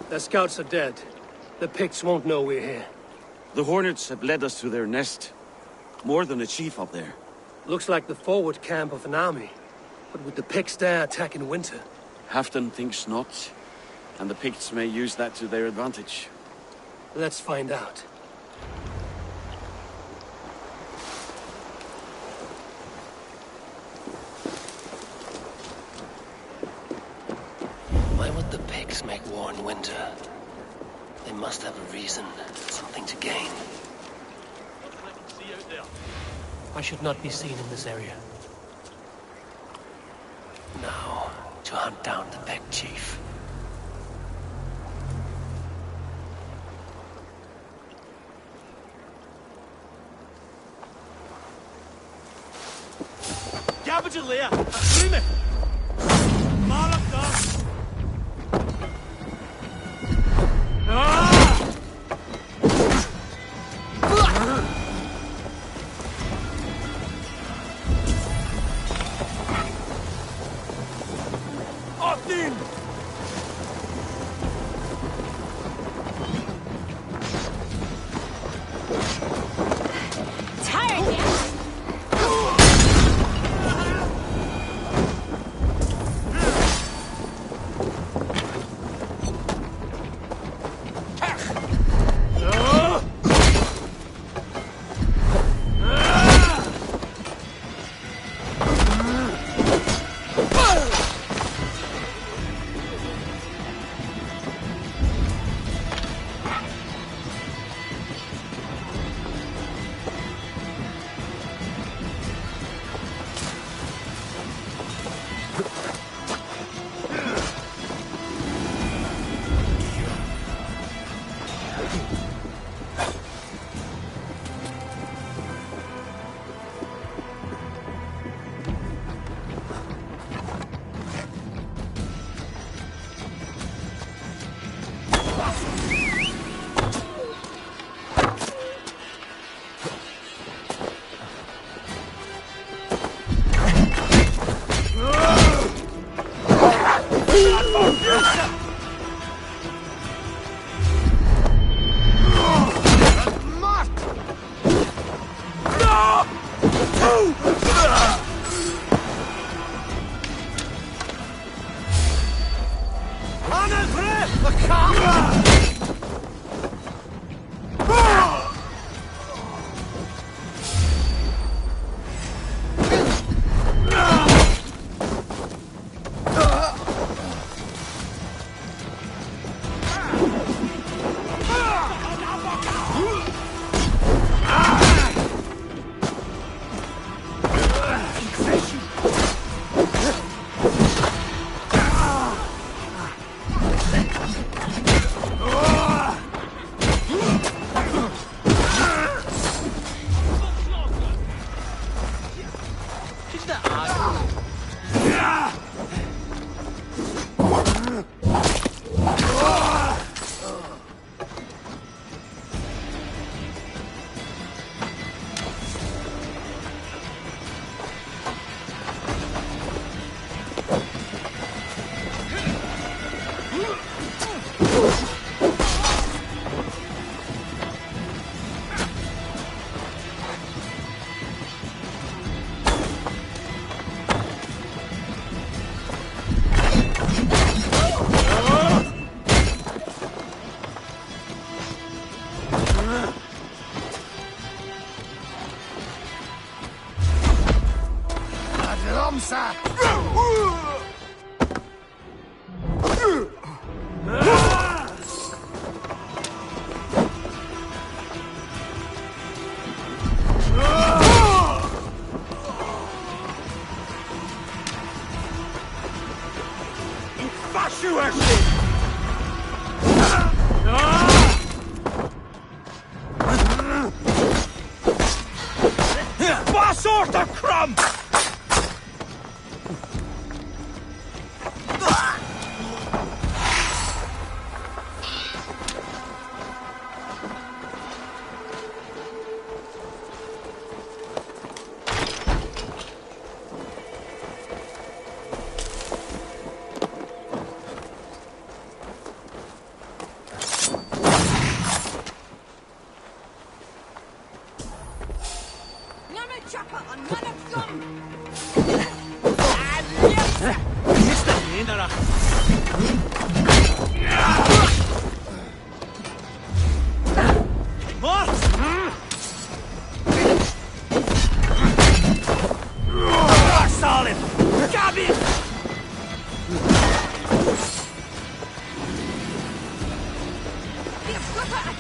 Their scouts are dead. The Picts won't know we're here. The Hornets have led us to their nest. More than a chief up there. Looks like the forward camp of an army. But would the Picts dare attack in winter? Halfdan thinks not. And the Picts may use that to their advantage. Let's find out. Why would the Picts make war in winter? They must have a reason, something to gain. I should not be seen in this area. Now, to hunt down the Pict chief. Gabbage and Leah! Scream it! Marlock down!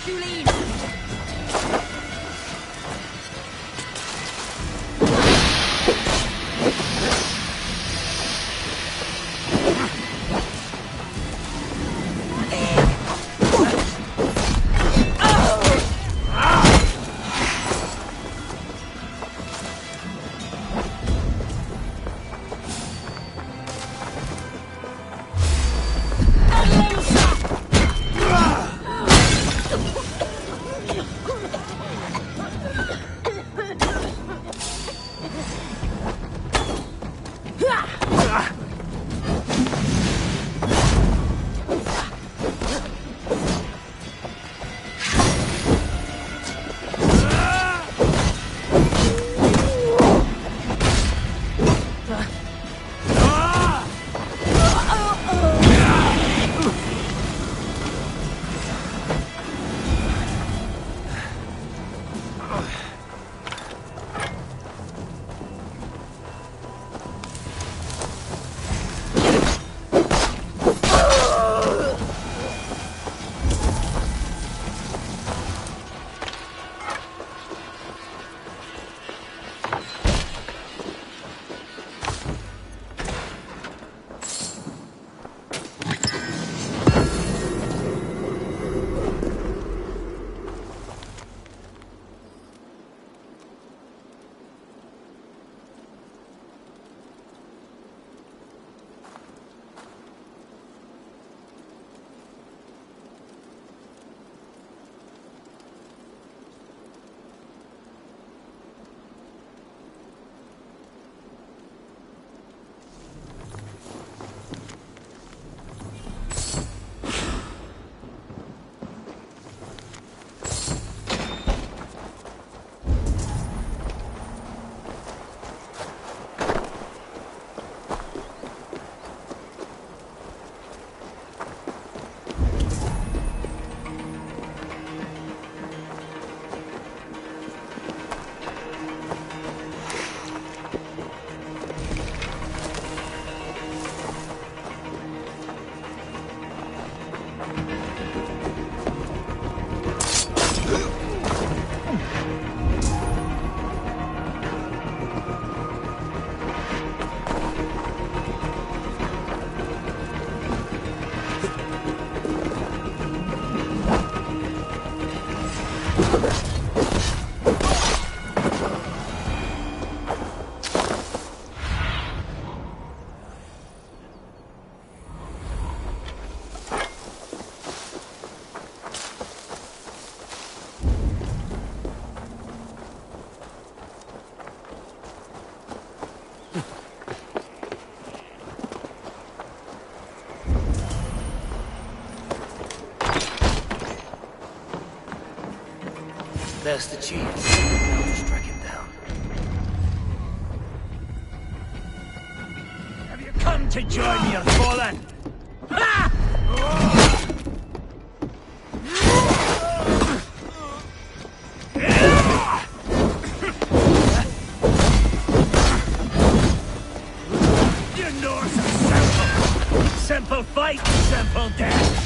Julie! There's the chief. Now just track him down. Have you come to join me, your fallen? Ha! You know it's a simple. Simple fight, simple death.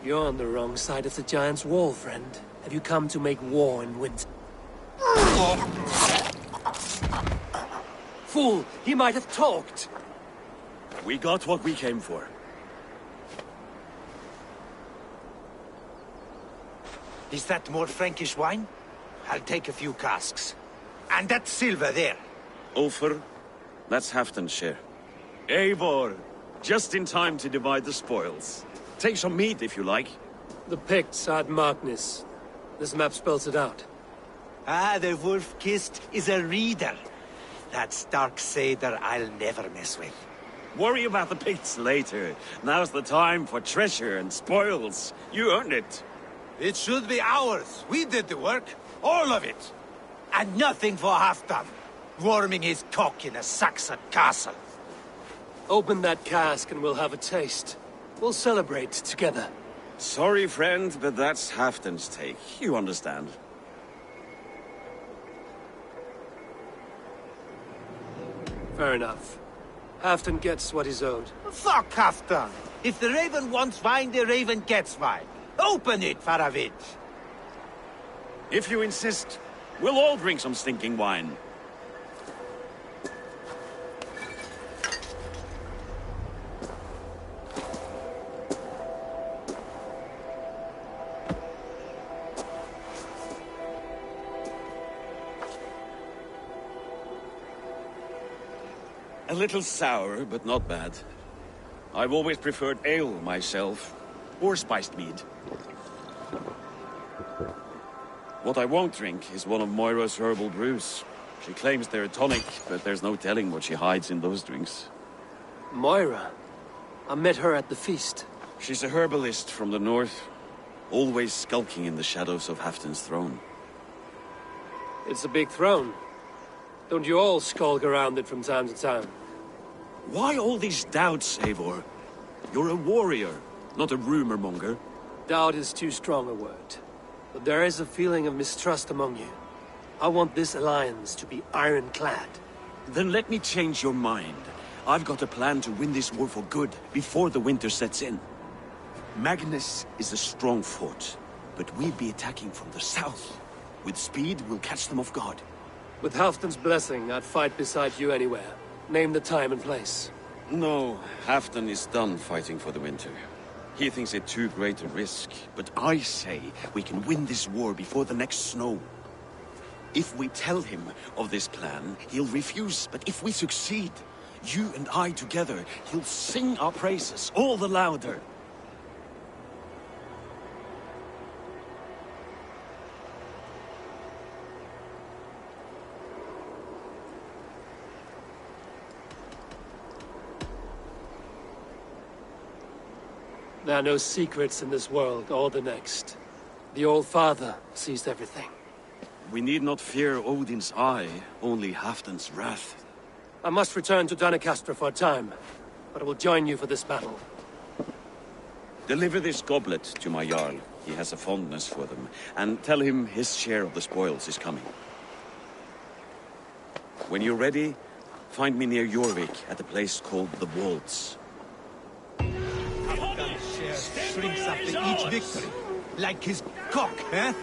You're on the wrong side of the giant's wall, friend. Have you come to make war in winter? Fool! He might have talked! We got what we came for. Is that more Frankish wine? I'll take a few casks. And that silver there. Ulfr, that's Halfdan's share. Eivor, just in time to divide the spoils. Take some meat if you like. The Picts are at Magnus. This map spells it out. Ah, the wolf-kissed is a reader. That stark satyr I'll never mess with. Worry about the Picts later. Now's the time for treasure and spoils. You earned it. It should be ours. We did the work. All of it. And nothing for Halfdan, warming his cock in a Saxon castle. Open that cask and we'll have a taste. We'll celebrate together. Sorry, friend, but that's Halfdan's take. You understand. Fair enough. Halfdan gets what he's owed. Fuck Halfdan. If the Raven wants wine, the Raven gets wine. Open it, Faravich. If you insist, we'll all drink some stinking wine. A little sour, but not bad. I've always preferred ale myself, or spiced mead. What I won't drink is one of Moira's herbal brews. She claims they're a tonic, but there's no telling what she hides in those drinks. Moira? I met her at the feast. She's a herbalist from the north, always skulking in the shadows of Halfdan's throne. It's a big throne. Don't you all skulk around it from time to time? Why all these doubts, Eivor? You're a warrior, not a rumor monger. Doubt is too strong a word. But there is a feeling of mistrust among you. I want this alliance to be ironclad. Then let me change your mind. I've got a plan to win this war for good, before the winter sets in. Magnus is a strong fort, but we'll be attacking from the south. With speed, we'll catch them off guard. With Halfdan's blessing, I'd fight beside you anywhere. Name the time and place. No, Halfdan is done fighting for the winter. He thinks it too great a risk, but I say we can win this war before the next snow. If we tell him of this plan, he'll refuse, but if we succeed, you and I together, he'll sing our praises all the louder. There are no secrets in this world or the next. The Old Father sees everything. We need not fear Odin's eye, only Halfdan's wrath. I must return to Doncaster for a time, but I will join you for this battle. Deliver this goblet to my Jarl. He has a fondness for them. And tell him his share of the spoils is coming. When you're ready, find me near Jorvik at a place called the Waltz. Halfdan's share shrinks after each victory. Like his cock, eh?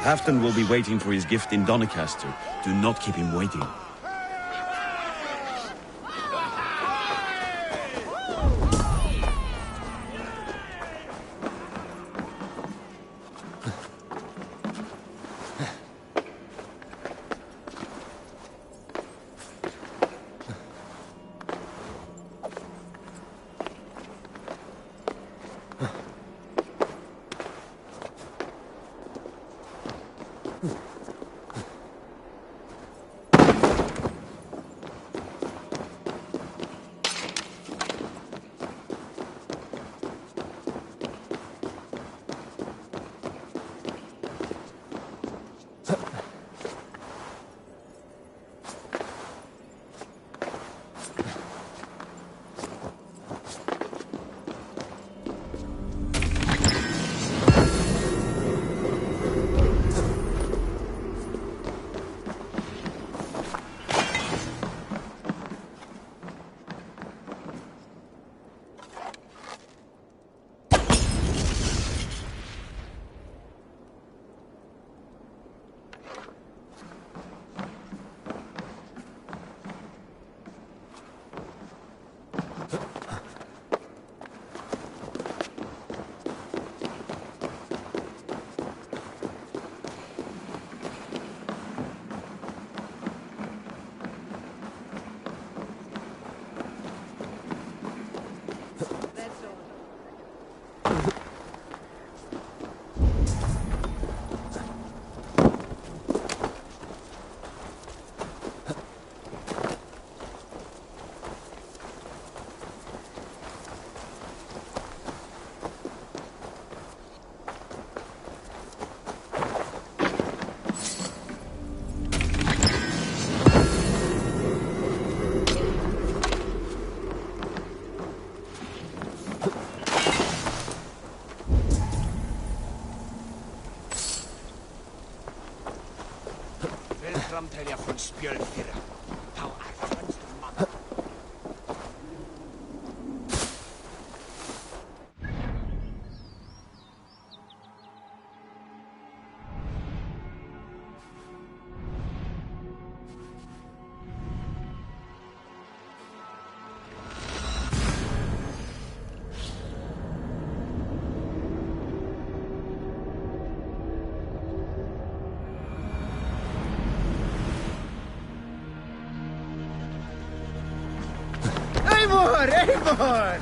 Halfdan will be waiting for his gift in Doncaster. Do not keep him waiting. Framtælja von spjölfyrra. Þá arfrönstum mann. Eivor!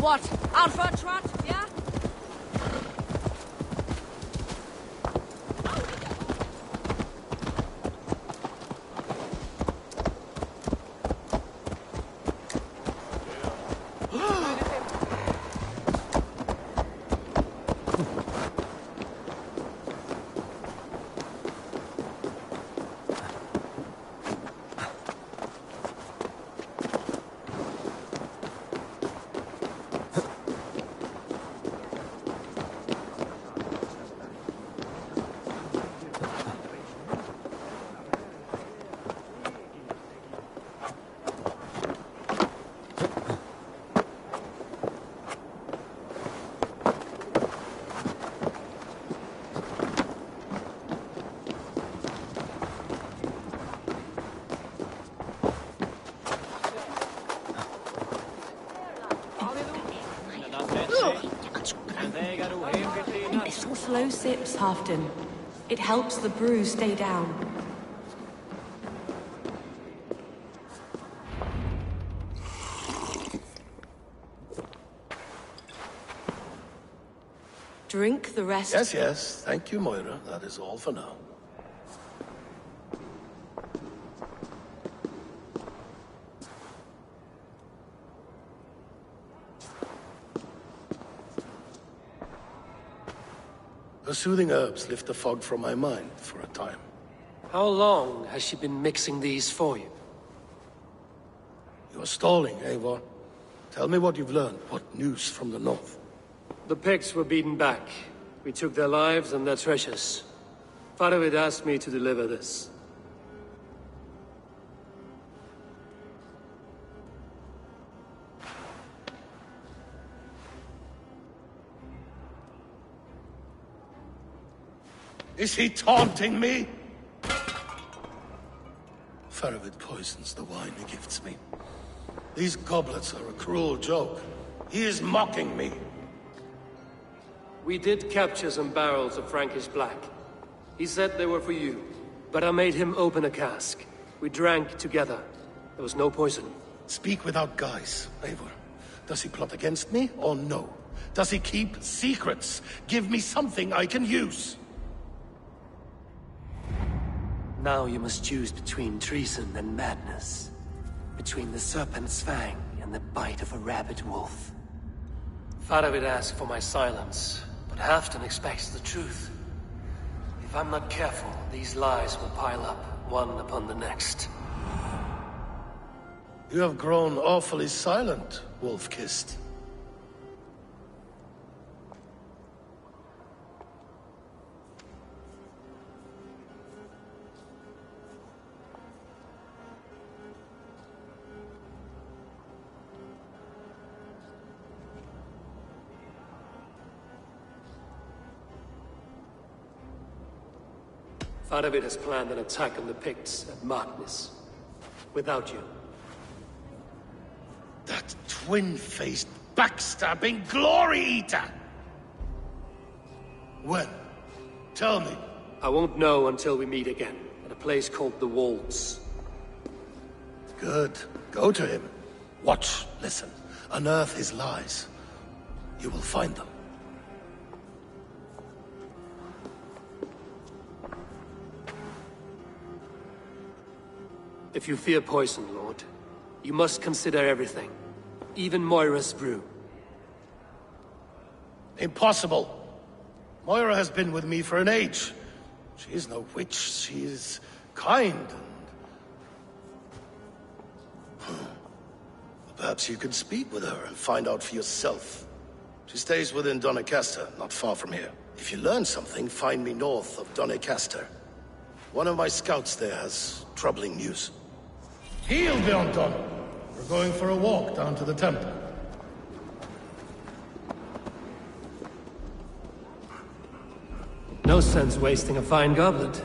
What? Out for a trot, yeah? Slow sips, Halfdan. It helps the brew stay down. Drink the rest. Yes, yes. Thank you, Moira. That is all for now. Her soothing herbs lift the fog from my mind for a time. How long has she been mixing these for you? You're stalling, Eivor. Tell me what you've learned. What news from the north? The Picts were beaten back. We took their lives and their treasures. Faravid asked me to deliver this. Is he taunting me? Faravid poisons the wine he gifts me. These goblets are a cruel joke. He is mocking me. We did capture some barrels of Frankish black. He said they were for you, but I made him open a cask. We drank together. There was no poison. Speak without guise, Eivor. Does he plot against me or no? Does he keep secrets? Give me something I can use. Now you must choose between treason and madness. Between the serpent's fang and the bite of a rabid wolf. Faravid asked for my silence, but Halfdan expects the truth. If I'm not careful, these lies will pile up, one upon the next. You have grown awfully silent, Wolf-Kissed. Faravid has planned an attack on the Picts at Markness. Without you. That twin-faced, backstabbing glory-eater! When? Tell me. I won't know until we meet again, at a place called the Wolds. Good. Go to him. Watch, listen. Unearth his lies. You will find them. If you fear poison, Lord, you must consider everything. Even Moira's brew. Impossible. Moira has been with me for an age. She is no witch. She is kind and... Perhaps you could speak with her and find out for yourself. She stays within Doncaster, not far from here. If you learn something, find me north of Doncaster. One of my scouts there has troubling news. Heal, Bjornton! We're going for a walk down to the temple. No sense wasting a fine goblet.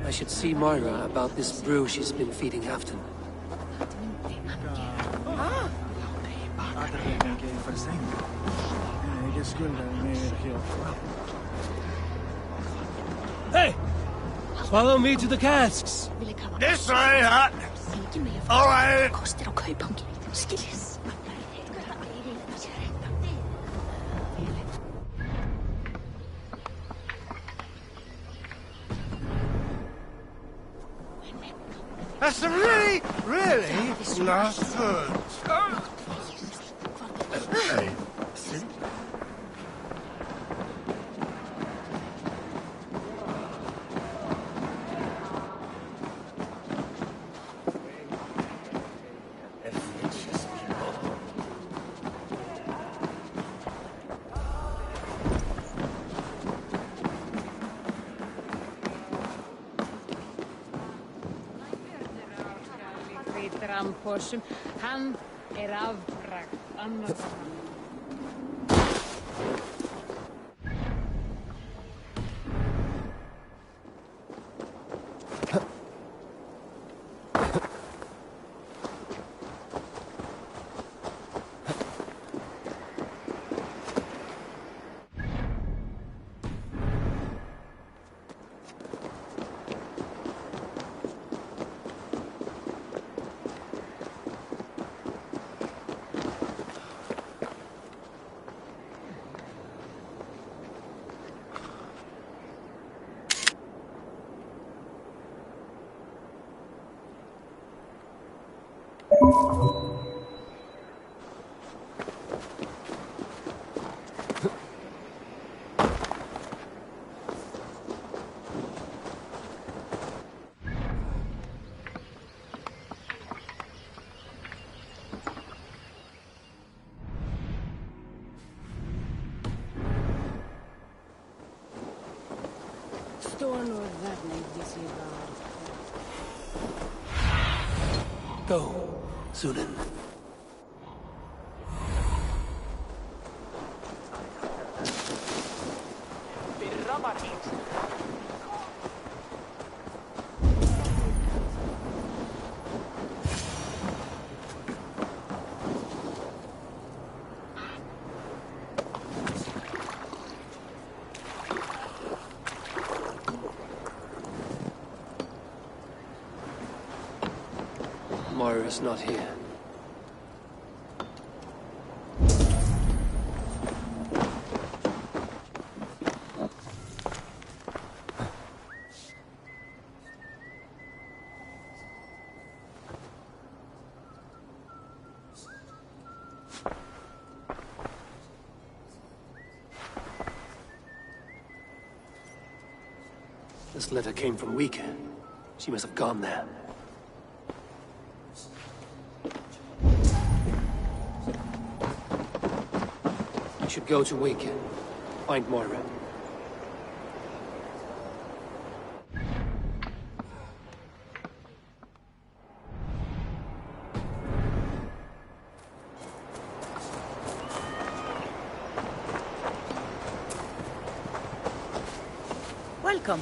I should see Moira about this brew she's been feeding Halfdan. Hey! Follow me to the casks! This way, Hut! All right! That's really, really not good. Hey, see? Hann afbragð annars. Go, Sunan. Moira's not here. This letter came from Wika. She must have gone there. You should go to Wika. Find Moira. Welcome.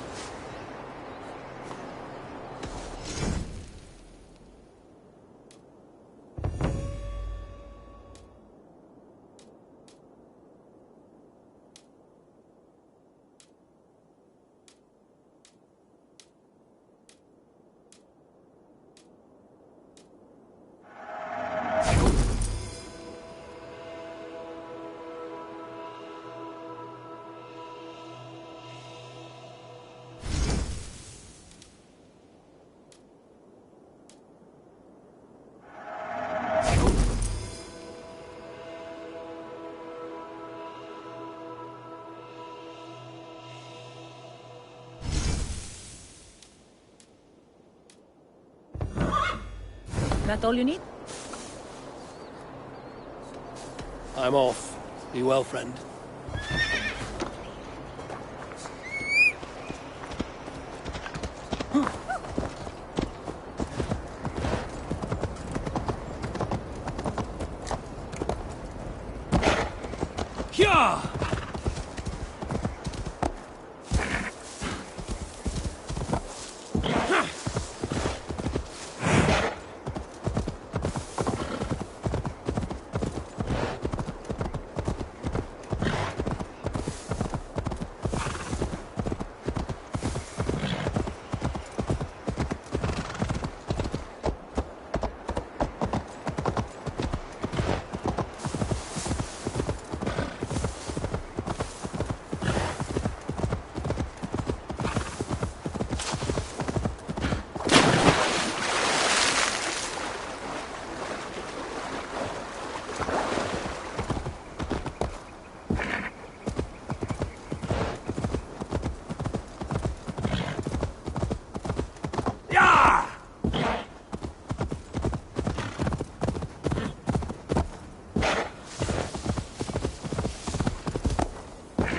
That all you need? I'm off. Be well, friend. Yeah!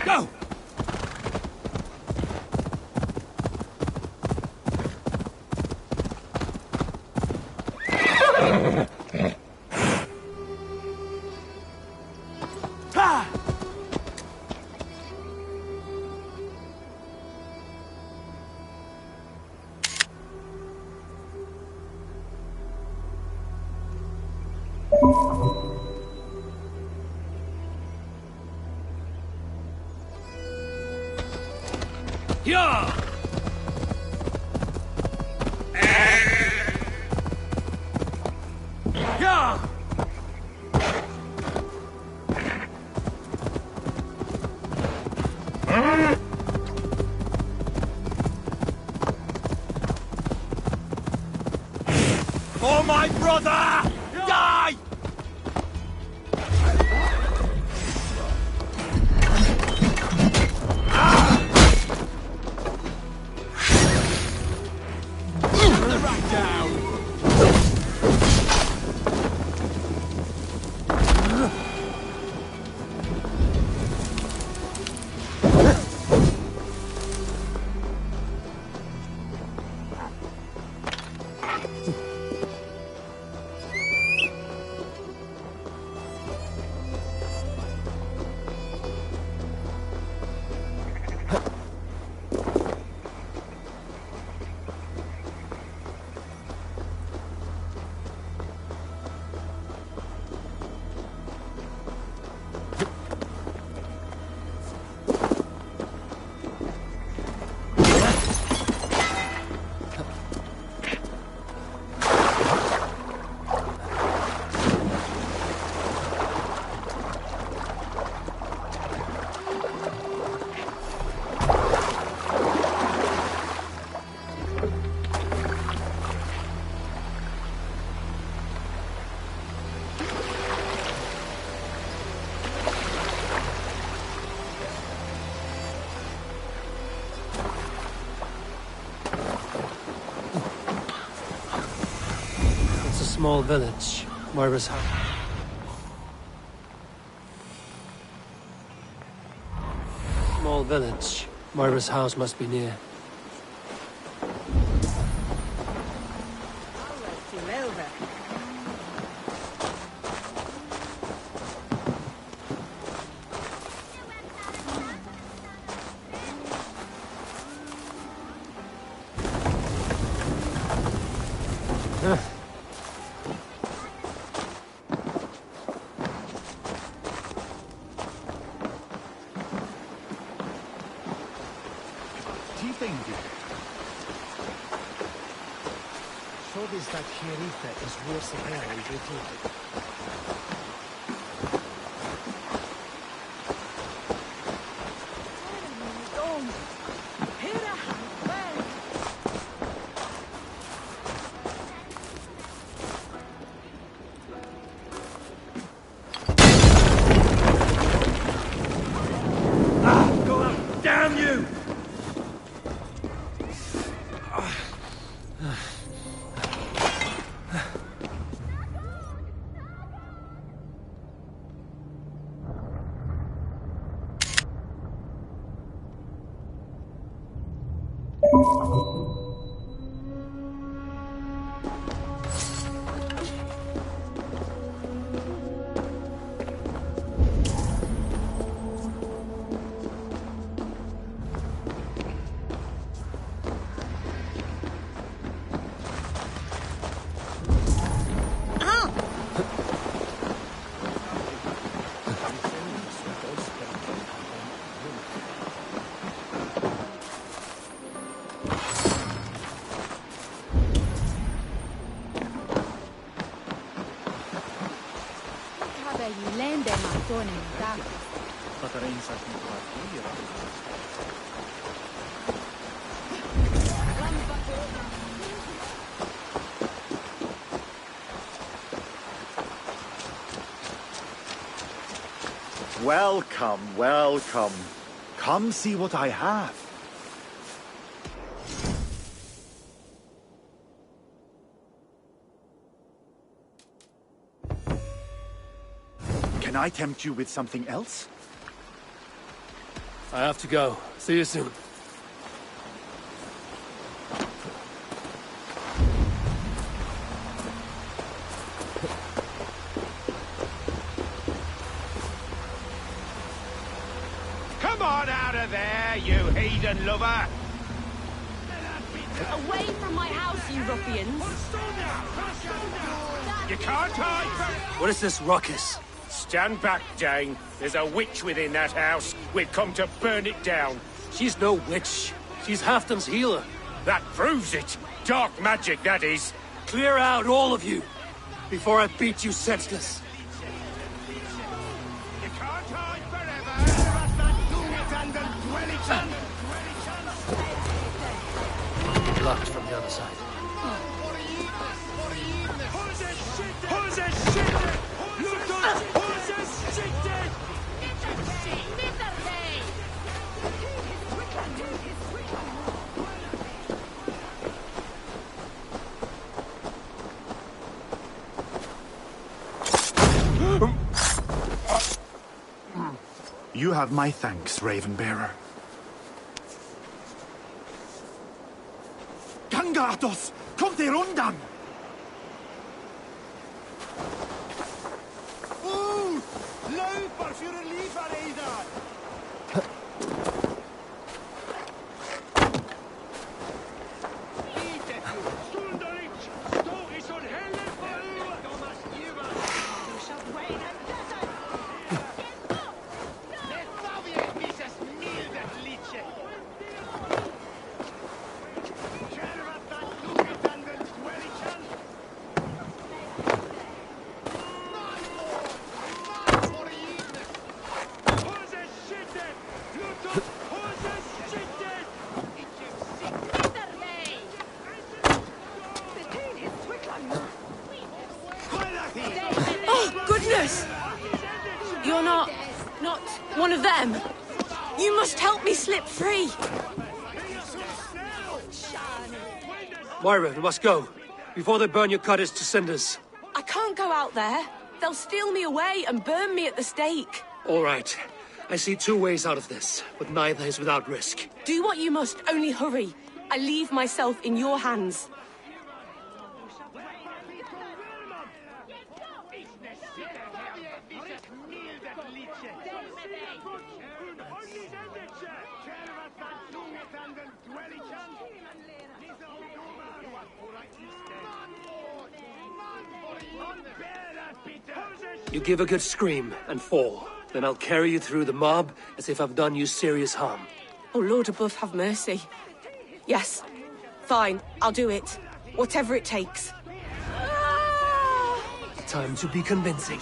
Go! Yeah! Yeah! For my brother! Small village. Moira's house. Small village. Moira's house must be near. That Sherifa is worse than hell, Go up! Damn you! Welcome, welcome. Come see what I have. Can I tempt you with something else? I have to go. See you soon. Come on out of there, you heathen lover! Away from my house, you ruffians! You can't hide! What is this ruckus? Stand back, Dane. There's a witch within that house. We've come to burn it down. She's no witch. She's Halfdan's healer. That proves it. Dark magic, that is. Clear out, all of you, before I beat you senseless. You can't hide forever. Locked from the other side. You have my thanks, Ravenbearer. Gangatos! Kommt er undan! Loper för att liva dig där! You're not one of them. You must help me slip free. Moira, we must go, before they burn your cutters to cinders. can't go out there. They'll steal me away and burn me at the stake. All right. I see two ways out of this, but neither is without risk. Do what you must, only hurry. I leave myself in your hands. You give a good scream and fall. Then I'll carry you through the mob as if I've done you serious harm. Oh, Lord above, have mercy. Yes. Fine, I'll do it. Whatever it takes. Time to be convincing.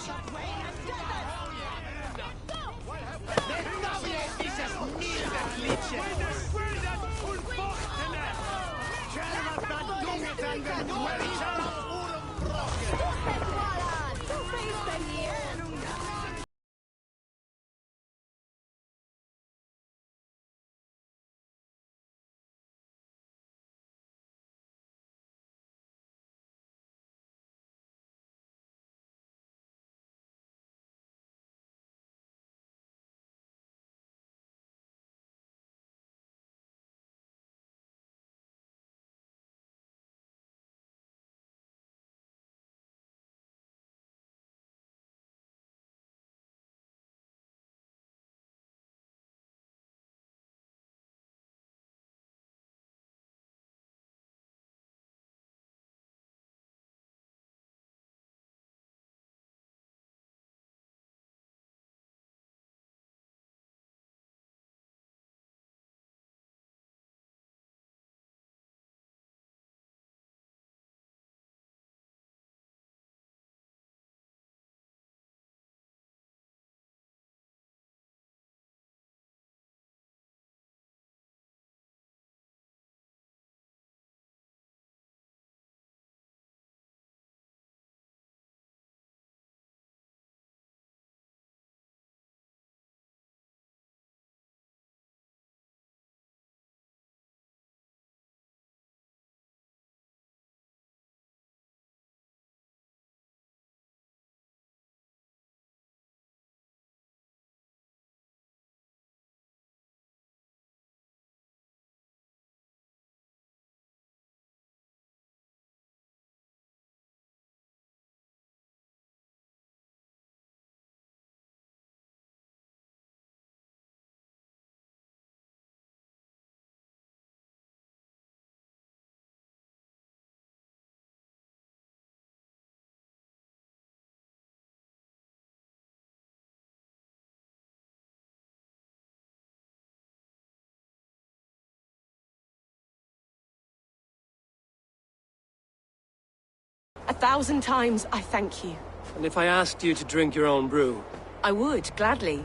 A 1,000 times, I thank you. And if I asked you to drink your own brew? I would, gladly.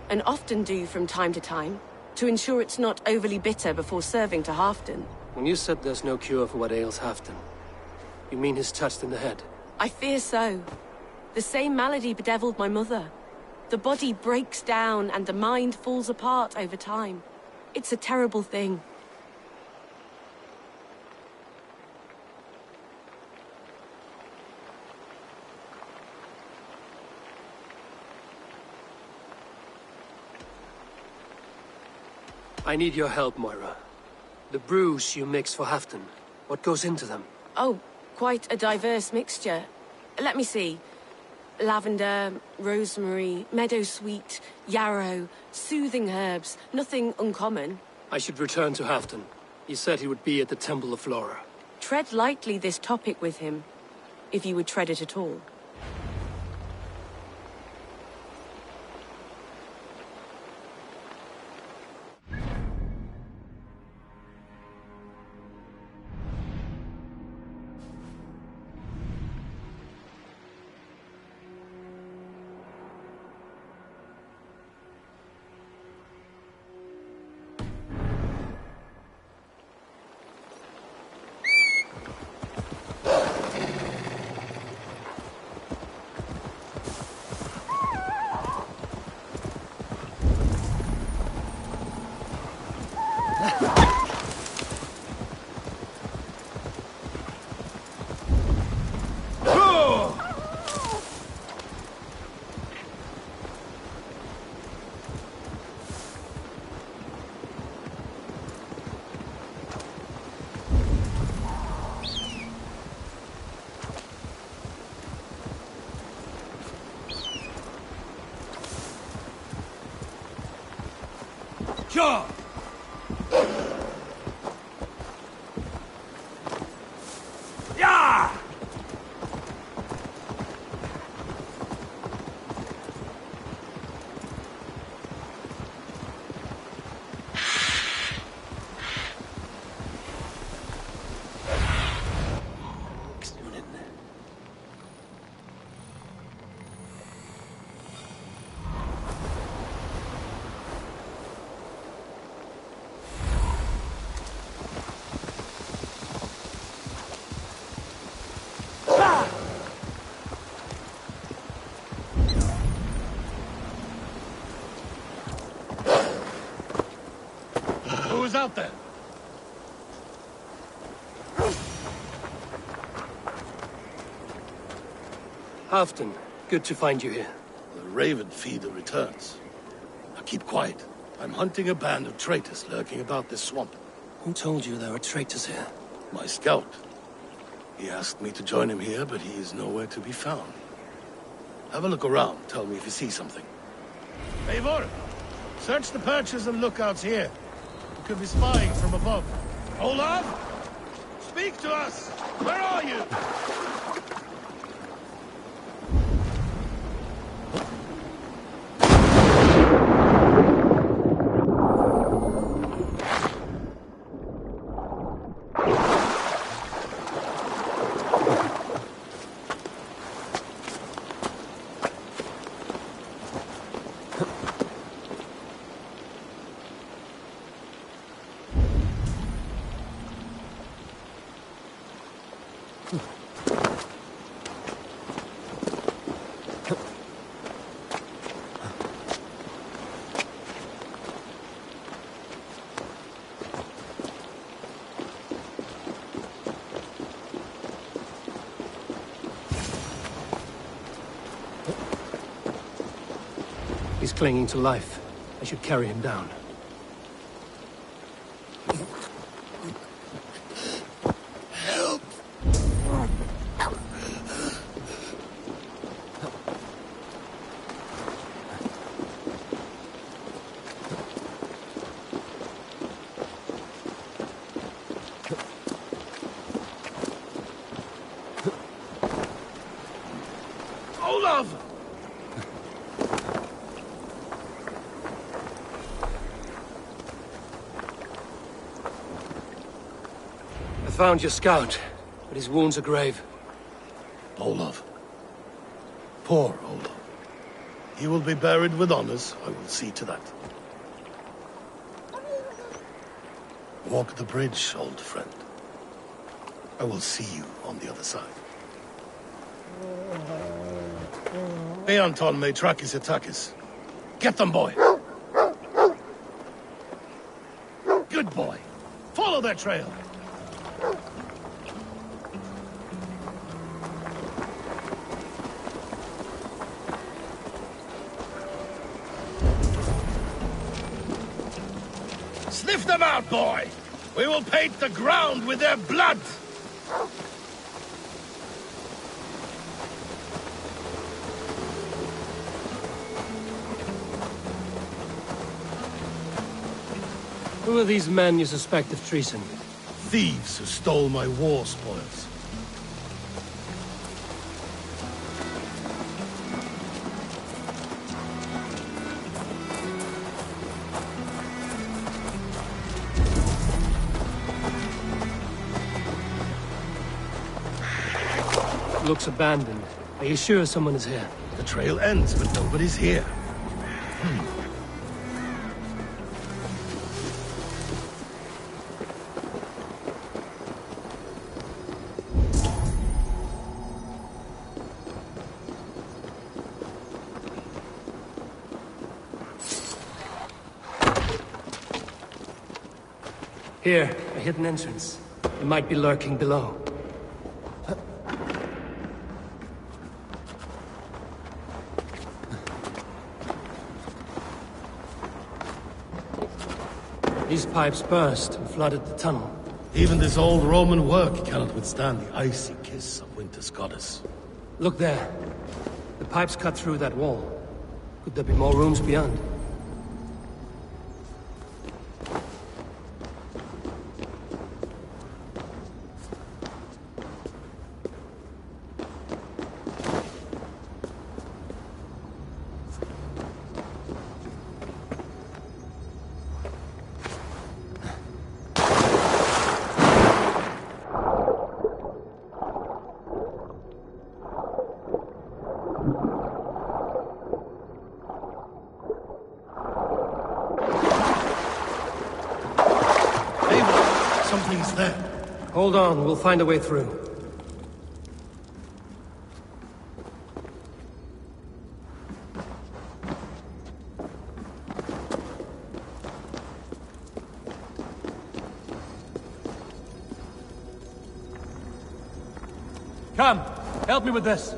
And often do from time to time, to ensure it's not overly bitter before serving to Halfdan. When you said there's no cure for what ails Halfdan, you mean he's touched in the head? I fear so. The same malady bedeviled my mother. The body breaks down and the mind falls apart over time. It's a terrible thing. I need your help, Moira. The brews you mix for Halfdan, what goes into them? Oh, quite a diverse mixture. Let me see. Lavender, rosemary, meadowsweet, yarrow, soothing herbs, nothing uncommon. I should return to Halfdan. He said he would be at the Temple of Flora. Tread lightly this topic with him, if you would tread it at all. jaw! Yeah! Who's out there? Halfton, good to find you here. The Raven feeder returns. Now keep quiet. I'm hunting a band of traitors lurking about this swamp. Who told you there were traitors here? My scout. He asked me to join him here, but he is nowhere to be found. Have a look around. Tell me if you see something. Eivor! Search the perches and lookouts here. You could be spying from above. Olaf! Speak to us! Where are you? He's clinging to life. I should carry him down. Help! Olaf! I found your scout, but his wounds are grave. Olaf. Poor Olaf. He will be buried with honors. I will see to that. Walk the bridge, old friend. I will see you on the other side. Anton may track his attackers. Get them, boy! Good boy. Follow their trail. Sniff them out, boy! We will paint the ground with their blood! Who are these men you suspect of treason? Thieves who stole my war spoils. Looks abandoned. Are you sure someone is here? The trail ends, but nobody's here. Here, a hidden entrance. It might be lurking below. These pipes burst and flooded the tunnel. Even this old Roman work cannot withstand the icy kiss of winter's goddess. Look there. The pipes cut through that wall. Could there be more rooms beyond? Something's there. Hold on, we'll find a way through. Come, help me with this.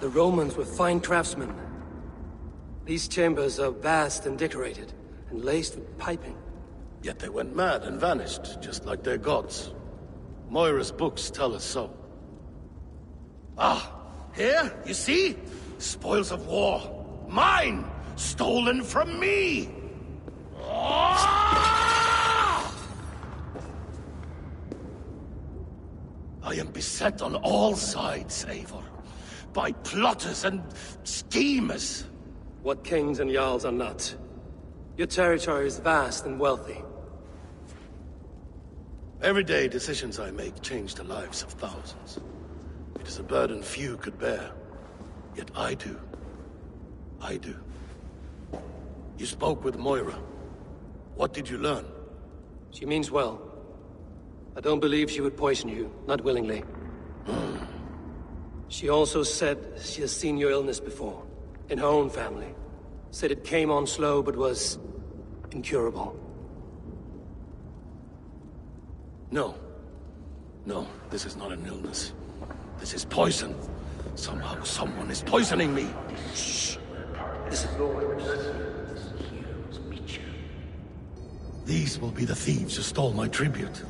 The Romans were fine craftsmen. These chambers are vast and decorated, and laced with piping. Yet they went mad and vanished, just like their gods. Moira's books tell us so. Ah, here, you see? Spoils of war. Mine! Stolen from me! Ah! I am beset on all sides, Eivor. By plotters and schemers. What kings and jarls are not. Your territory is vast and wealthy. Everyday decisions I make change the lives of thousands. It is a burden few could bear. Yet I do. I do. You spoke with Moira. What did you learn? She means well. I don't believe she would poison you, not willingly. She also said she has seen your illness before, in her own family. Said it came on slow, but was incurable. No. No, this is not an illness. This is poison. Somehow, someone is poisoning me. Shh. This is These will be the thieves who stole my tribute.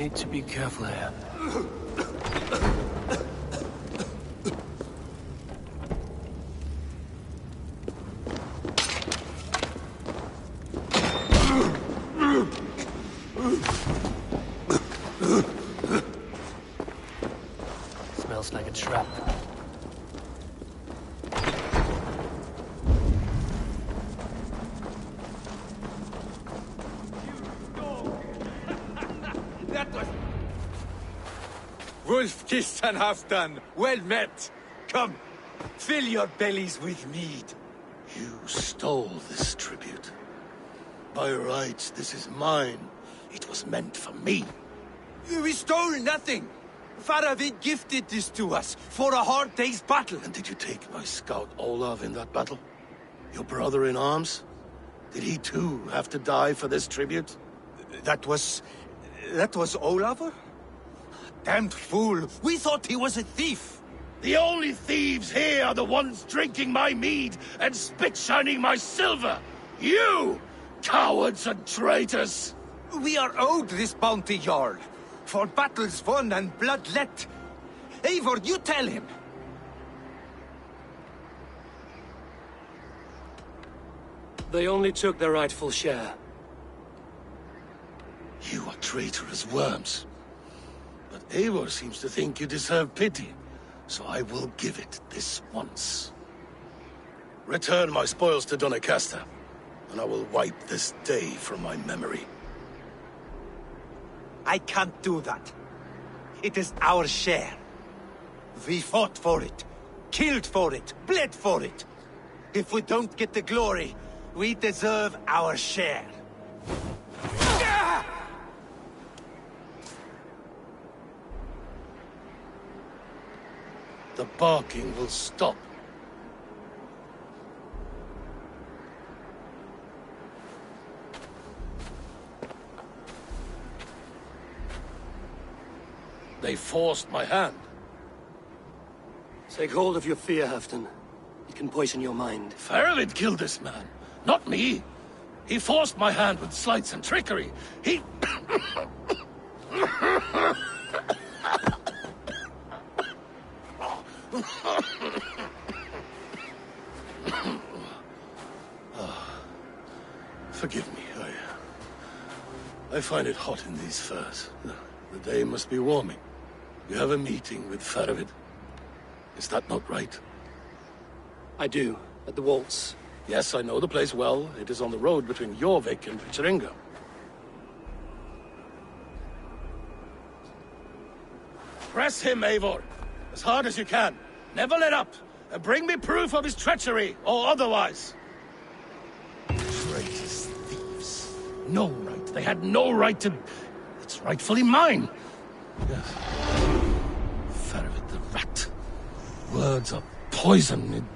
need to be careful here. Smells like a trap. That was... Wolf kissed and half done. Well met. Come, fill your bellies with mead. You stole this tribute. By rights, this is mine. It was meant for me. We stole nothing. Faravid gifted this to us for a hard day's battle. And did you take my scout Olav in that battle? Your brother in arms? Did he too have to die for this tribute? That was Olav? Damned fool. We thought he was a thief. The only thieves here are the ones drinking my mead and spit-shining my silver! You! Cowards and traitors! We are owed this bounty, Jarl. For battles won and blood let. Eivor, you tell him. They only took their rightful share. You are traitorous worms. But Eivor seems to think you deserve pity, so I will give it this once. Return my spoils to Doncaster, and I will wipe this day from my memory. I can't do that. It is our share. We fought for it, killed for it, bled for it. If we don't get the glory, we deserve our share. The barking will stop. They forced my hand. Take hold of your fear, Halfdan. It can poison your mind. Faravid killed this man, not me. He forced my hand with sleights and trickery. He... Forgive me, I find it hot in these furs. The day must be warming. You have a meeting with Faravid. Is that not right? I do, at the waltz. Yes, I know the place well. It is on the road between Jorvik and Vitringa. Press him, Eivor. As hard as you can. Never let up. And bring me proof of his treachery, or otherwise. Traitors, thieves. No right. They had no right to... It's rightfully mine. Yes. Faravid the rat. Words are poison.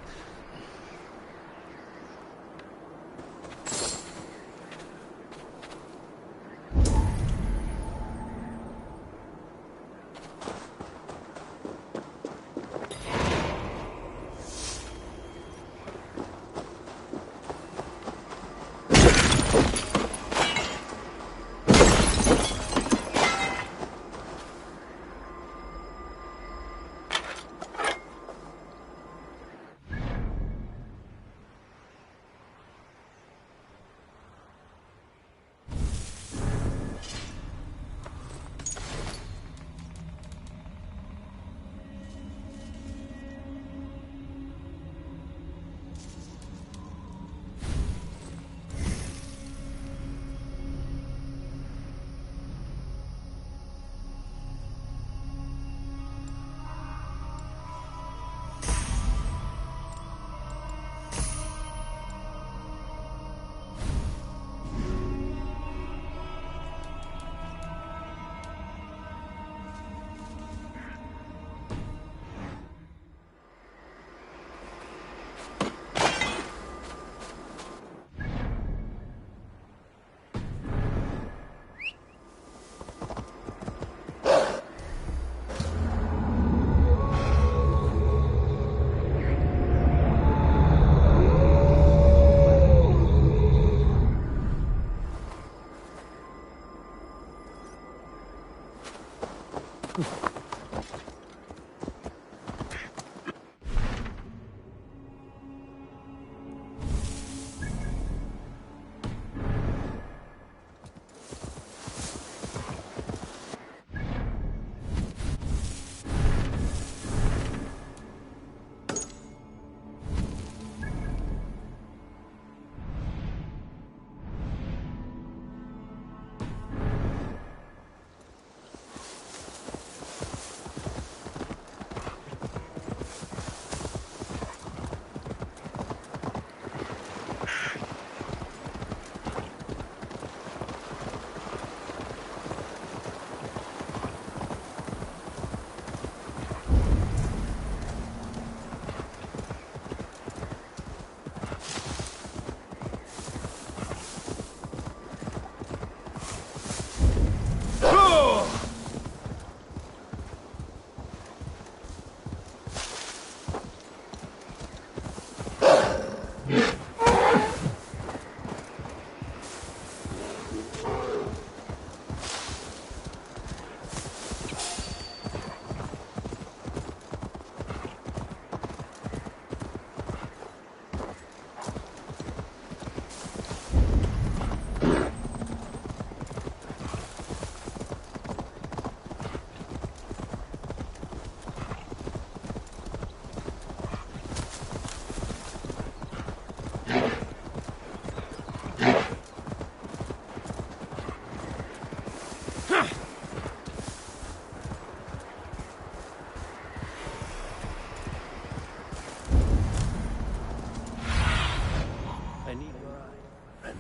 friend.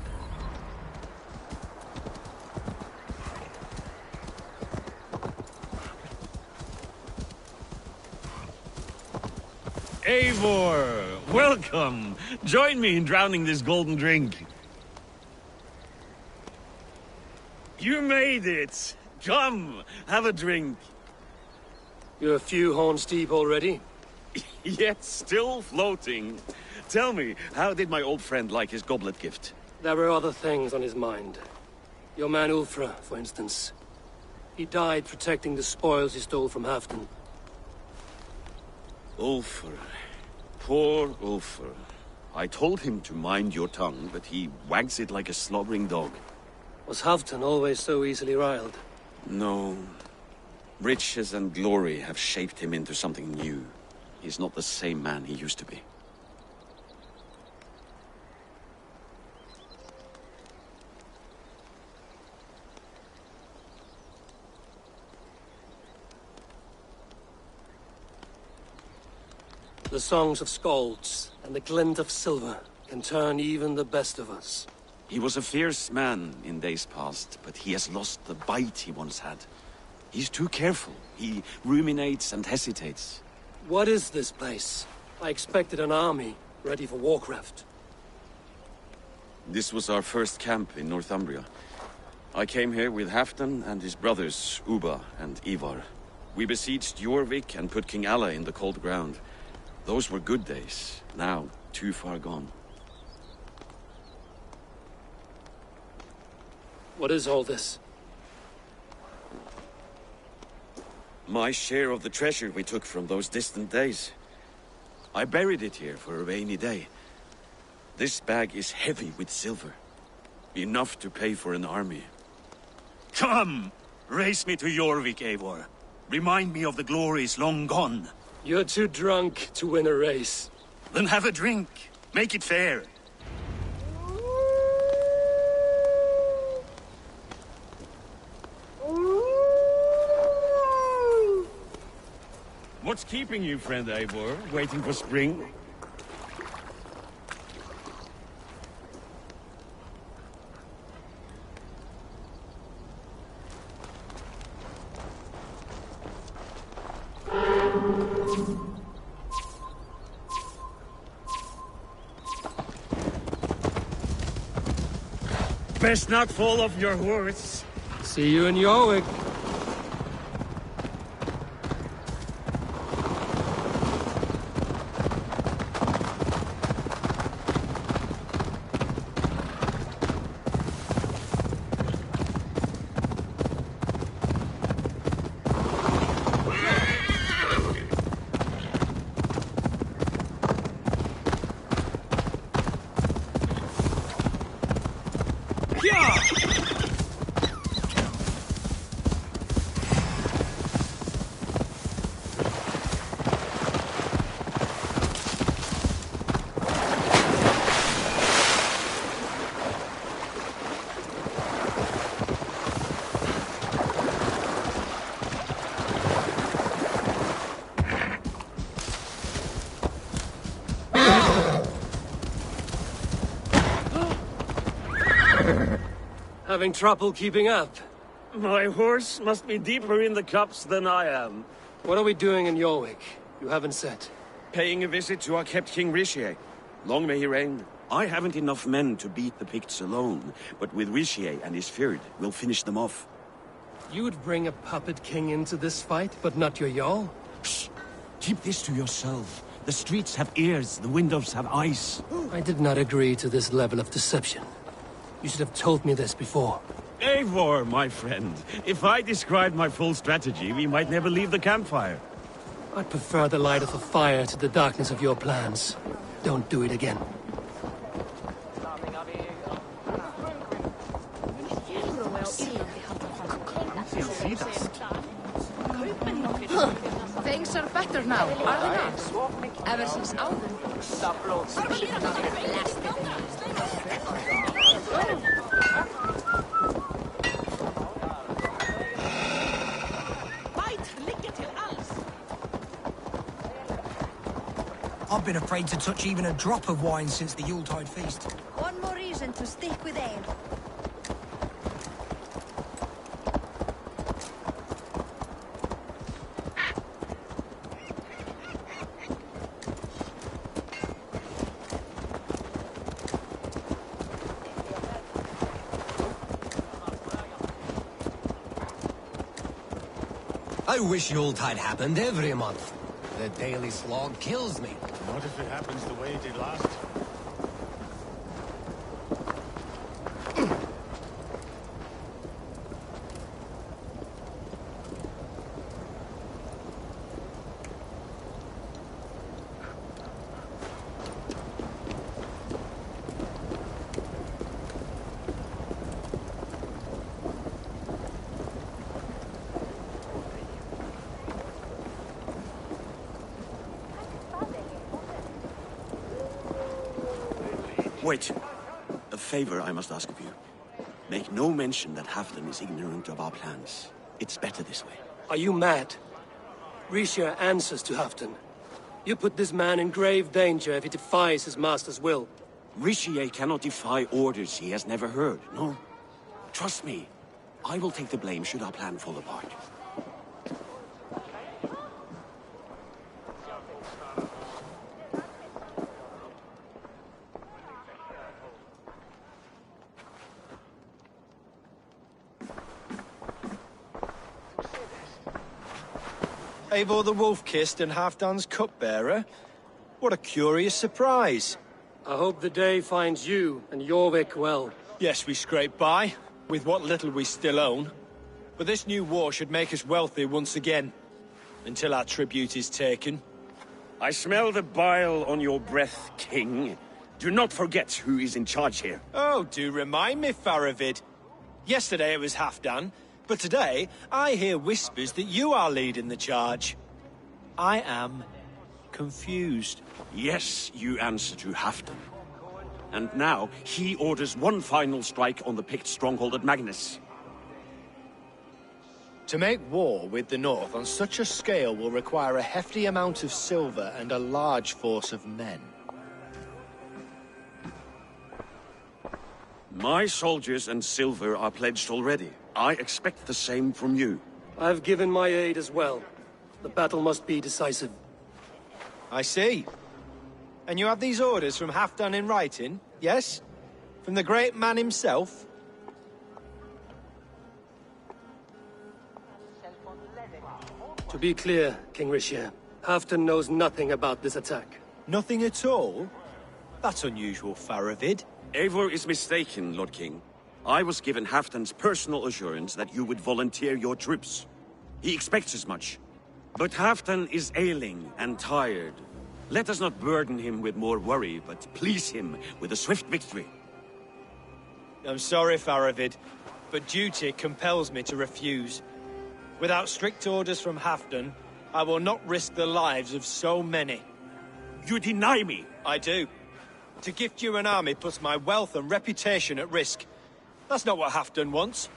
Eivor! Welcome! Join me in drowning this golden drink. You made it! Come, have a drink. You're a few horns deep already? Yet still floating. Tell me, how did my old friend like his goblet gift? There were other things on his mind. Your man Ulfra, for instance. He died protecting the spoils he stole from Halfdan. Ulfr. Poor Ulfr. I told him to mind your tongue, but he wags it like a slobbering dog. Was Halfdan always so easily riled? No. Riches and glory have shaped him into something new. He's not the same man he used to be. The songs of skalds and the glint of silver can turn even the best of us. He was a fierce man in days past, but he has lost the bite he once had. He's too careful. He ruminates and hesitates. What is this place? I expected an army, ready for warcraft. This was our first camp in Northumbria. I came here with Halfdan and his brothers, Ubba and Ivar. We besieged Jorvik and put King Alla in the cold ground. Those were good days, now too far gone. What is all this? My share of the treasure we took from those distant days. I buried it here for a rainy day. This bag is heavy with silver. Enough to pay for an army. Come! Race me to Jorvik, Eivor. Remind me of the glories long gone. You're too drunk to win a race. Then have a drink. Make it fair. What's keeping you, friend Eivor? Waiting for spring? Best not fall off your horse. See you in Jorvik. Having trouble keeping up? My horse must be deeper in the cups than I am. What are we doing in Jorvik? You haven't said. Paying a visit to our kept King Rishi. Long may he reign. I haven't enough men to beat the Picts alone, but with Rishi and his Fyrd, we'll finish them off. You would bring a puppet king into this fight, but not your Jarl? Shh! Keep this to yourself. The streets have ears, the windows have eyes. I did not agree to this level of deception. You should have told me this before. Eivor, my friend. If I described my full strategy, we might never leave the campfire. I'd prefer the light of a fire to the darkness of your plans. Don't do it again. Things are better now, are they not? Ever since Alden. I've been afraid to touch even a drop of wine since the Yuletide feast. One more reason than to stick with ale. I wish Yuletide happened every month. The daily slog kills me. What if it happens the way it did last? Wait. A favor I must ask of you. Make no mention that Halfdan is ignorant of our plans. It's better this way. Are you mad? Risha answers to Halfdan. You put this man in grave danger if he defies his master's will. Rishi cannot defy orders he has never heard, no? Trust me. I will take the blame should our plan fall apart. Eivor the Wolf-Kissed and Halfdan's cupbearer? What a curious surprise. I hope the day finds you and Jorvik well. Yes, we scrape by, with what little we still own. But this new war should make us wealthy once again, until our tribute is taken. I smell the bile on your breath, King. Do not forget who is in charge here. Oh, do remind me, Faravid. Yesterday it was Halfdan, but today I hear whispers that you are leading the charge. I am confused. Yes, you answer to Halfdan. And now he orders one final strike on the Pict stronghold at Magnus. To make war with the North on such a scale will require a hefty amount of silver and a large force of men. My soldiers and silver are pledged already. I expect the same from you. I've given my aid as well. The battle must be decisive. I see. And you have these orders from Halfdan in writing, yes? From the great man himself? To be clear, King Rishir, Halfdan knows nothing about this attack. Nothing at all? That's unusual, Faravid. Eivor is mistaken, Lord King. I was given Halfdan's personal assurance that you would volunteer your troops. He expects as much. But Halfdan is ailing and tired. Let us not burden him with more worry, but please him with a swift victory. I'm sorry, Faravid, but duty compels me to refuse. Without strict orders from Halfdan, I will not risk the lives of so many. You deny me? I do. To gift you an army puts my wealth and reputation at risk. That's not what Halfdan wants.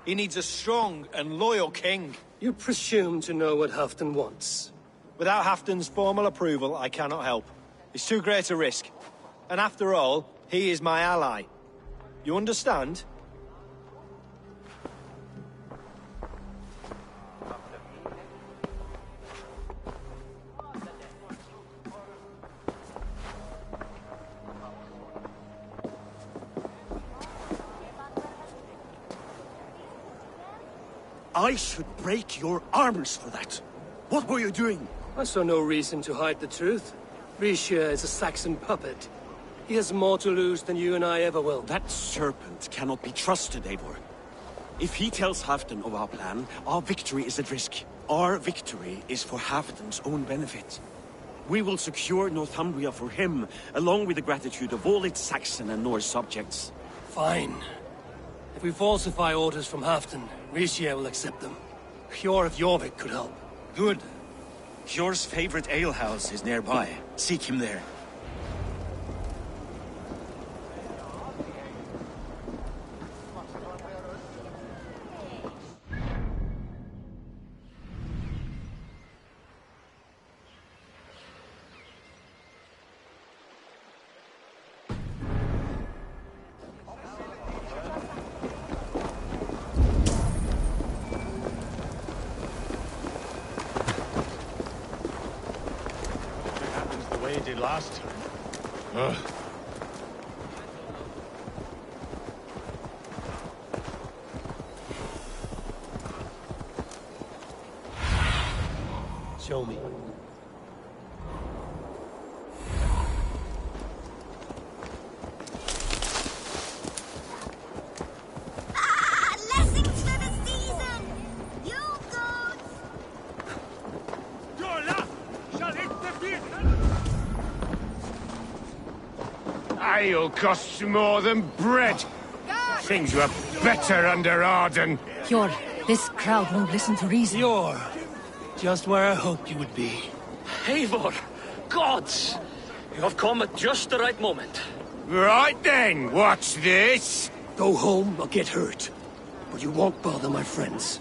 He needs a strong and loyal king. You presume to know what Halfdan wants. Without Halfdan's formal approval, I cannot help. It's too great a risk. And after all, he is my ally. You understand? I should break your arms for that. What were you doing? I saw no reason to hide the truth. Rishir is a Saxon puppet. He has more to lose than you and I ever will. That serpent cannot be trusted, Eivor. If he tells Halfdan of our plan, our victory is at risk. Our victory is for Halfdan's own benefit. We will secure Northumbria for him, along with the gratitude of all its Saxon and Norse subjects. Fine. If we falsify orders from Halfdan, Rishir will accept them. Hjor of Jorvik could help. Good. Hjor's favorite alehouse is nearby. Seek him there. did last time. Ugh. Show me. Blessings for the season! You goats! Your luck shall hit the field! Ale costs more than bread. Things were better under Arden. Yor, this crowd won't listen to reason. You're just where I hoped you would be. Eivor! Gods! You have come at just the right moment. Right then, what's this? Go home or get hurt. But you won't bother my friends.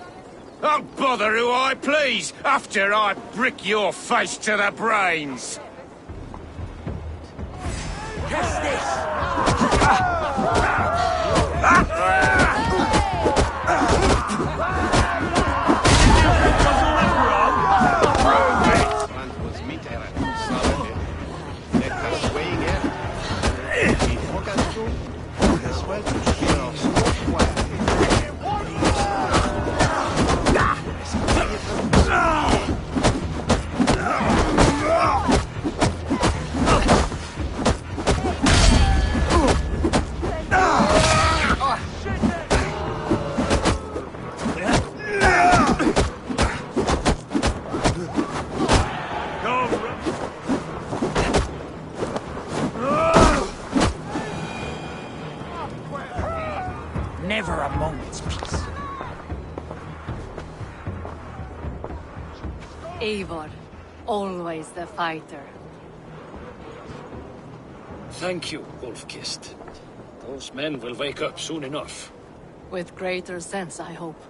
I'll bother who I please, after I brick your face to the brains. Catch this! Never a moment's peace. Eivor, always the fighter. Thank you, Wolf-Kissed. Those men will wake up soon enough. With greater sense, I hope.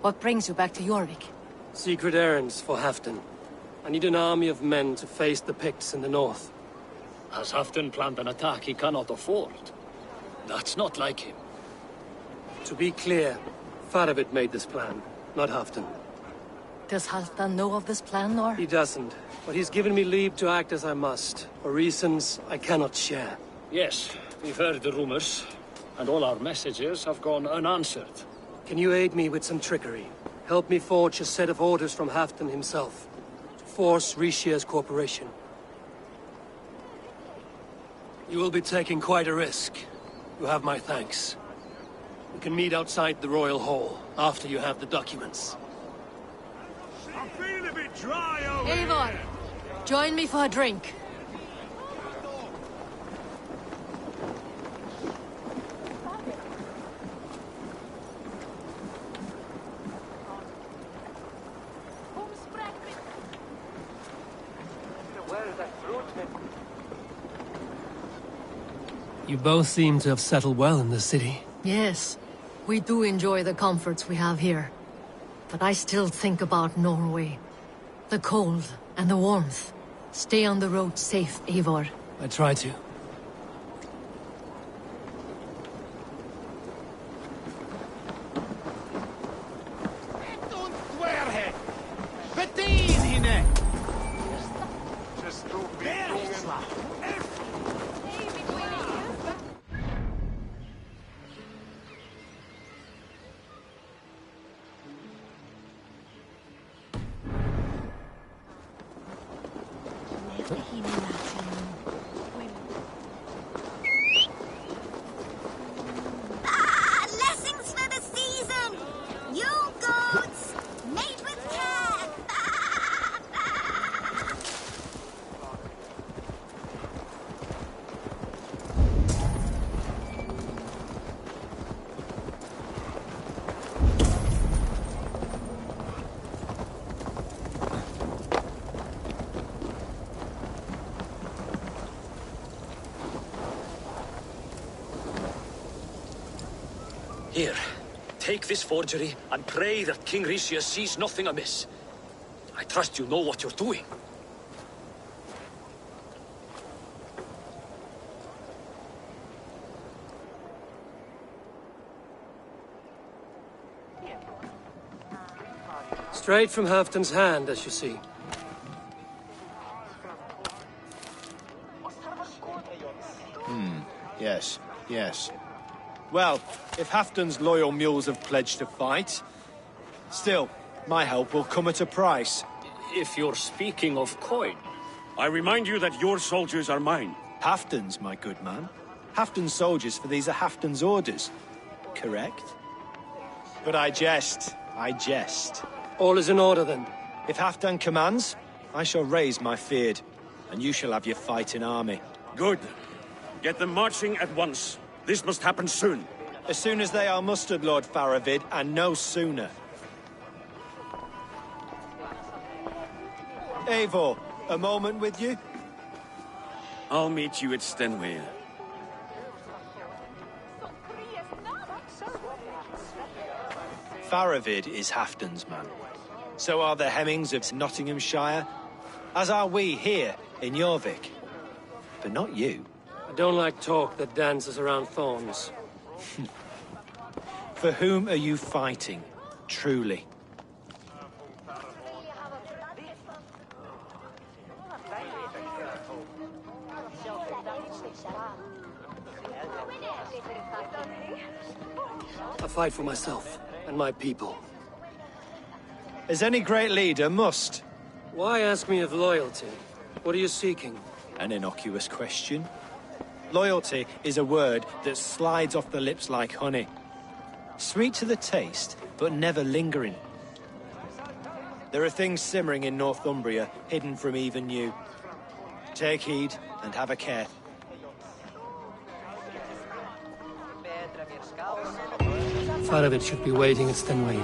What brings you back to Jorvik? Secret errands for Halfdan. I need an army of men to face the Picts in the north. Has Halfdan planned an attack he cannot afford? That's not like him. To be clear, Faravid made this plan, not Halfdan. Does Halfdan know of this plan, or...? He doesn't, but he's given me leave to act as I must, for reasons I cannot share. Yes, we've heard the rumors, and all our messages have gone unanswered. Can you aid me with some trickery? Help me forge a set of orders from Halfdan himself, to force Rishia's cooperation. You will be taking quite a risk. You have my thanks. We can meet outside the Royal Hall, after you have the documents. I feel a bit dry over Eivor, here. join me for a drink. You both seem to have settled well in the city. Yes, we do enjoy the comforts we have here. But I still think about Norway. The cold and the warmth. Stay on the road safe, Eivor. I try to. Blessings for the season! You goats! Made with care! Here, take this forgery and pray that King Rishia sees nothing amiss. I trust you know what you're doing. Straight from Halfdan's hand, as you see. Yes, yes. Well, if Halfdan's loyal mules have pledged to fight, still, my help will come at a price. If you're speaking of coin. I remind you that your soldiers are mine. Halfdan's, my good man. Halfdan's soldiers, for these are Halfdan's orders. Correct? But I jest. I jest. All is in order, then. If Halfdan commands, I shall raise my feared, and you shall have your fighting army. Good. Get them marching at once. This must happen soon. As soon as they are mustered, Lord Faravid, and no sooner. Eivor, a moment with you? I'll meet you at Stenway. Faravid is Halfdan's man. So are the Hemmings of Nottinghamshire, as are we here in Jorvik. But not you. I don't like talk that dances around thorns. For whom are you fighting, truly? I fight for myself and my people. As any great leader must. Why ask me of loyalty? What are you seeking? An innocuous question. Loyalty is a word that slides off the lips like honey. Sweet to the taste, but never lingering. There are things simmering in Northumbria, hidden from even you. Take heed and have a care. Faravid should be waiting at Stenway.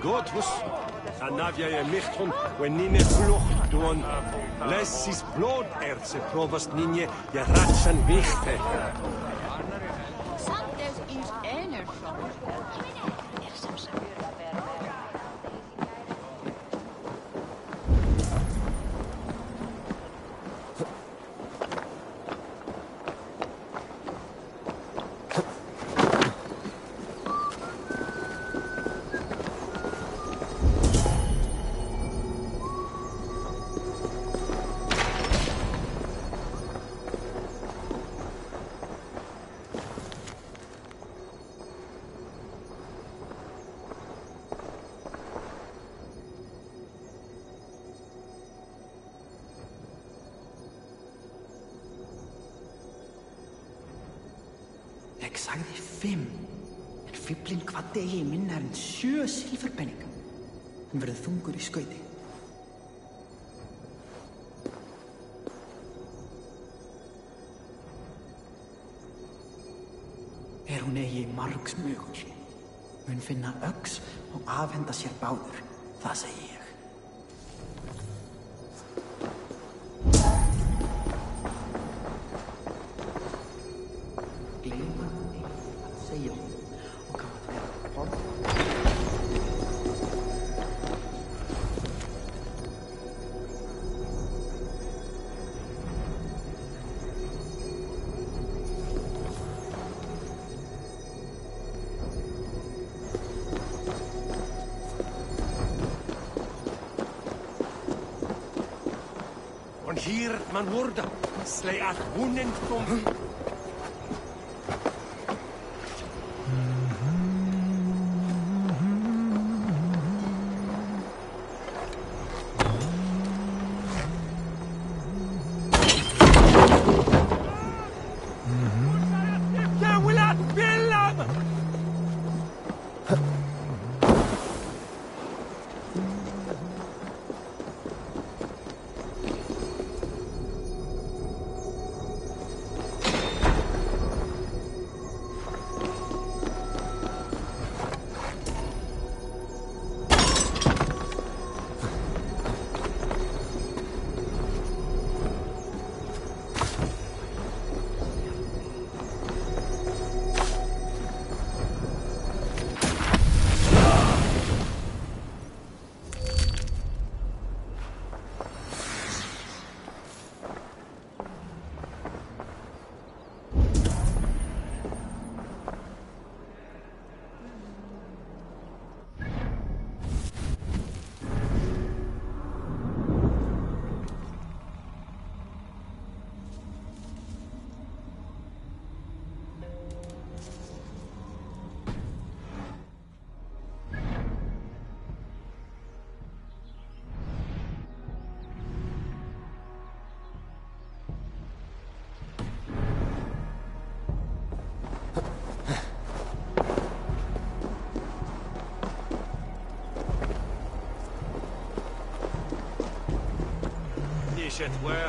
Gotvus, Anavia je michton, when nine flucht doen. Les is blooderze, provast nine, je ratsen wichte. Santes is enersom. Ég sagði 5, en fíflinn kvaddi eigi minna en 7 silfurpenninga. Hann verður þungur í skauti. Hún eigi margs mögull. Mun finna öx og afhenda sér báður, það segi ég. Hier man wurde, slay at wunnen from. Viset where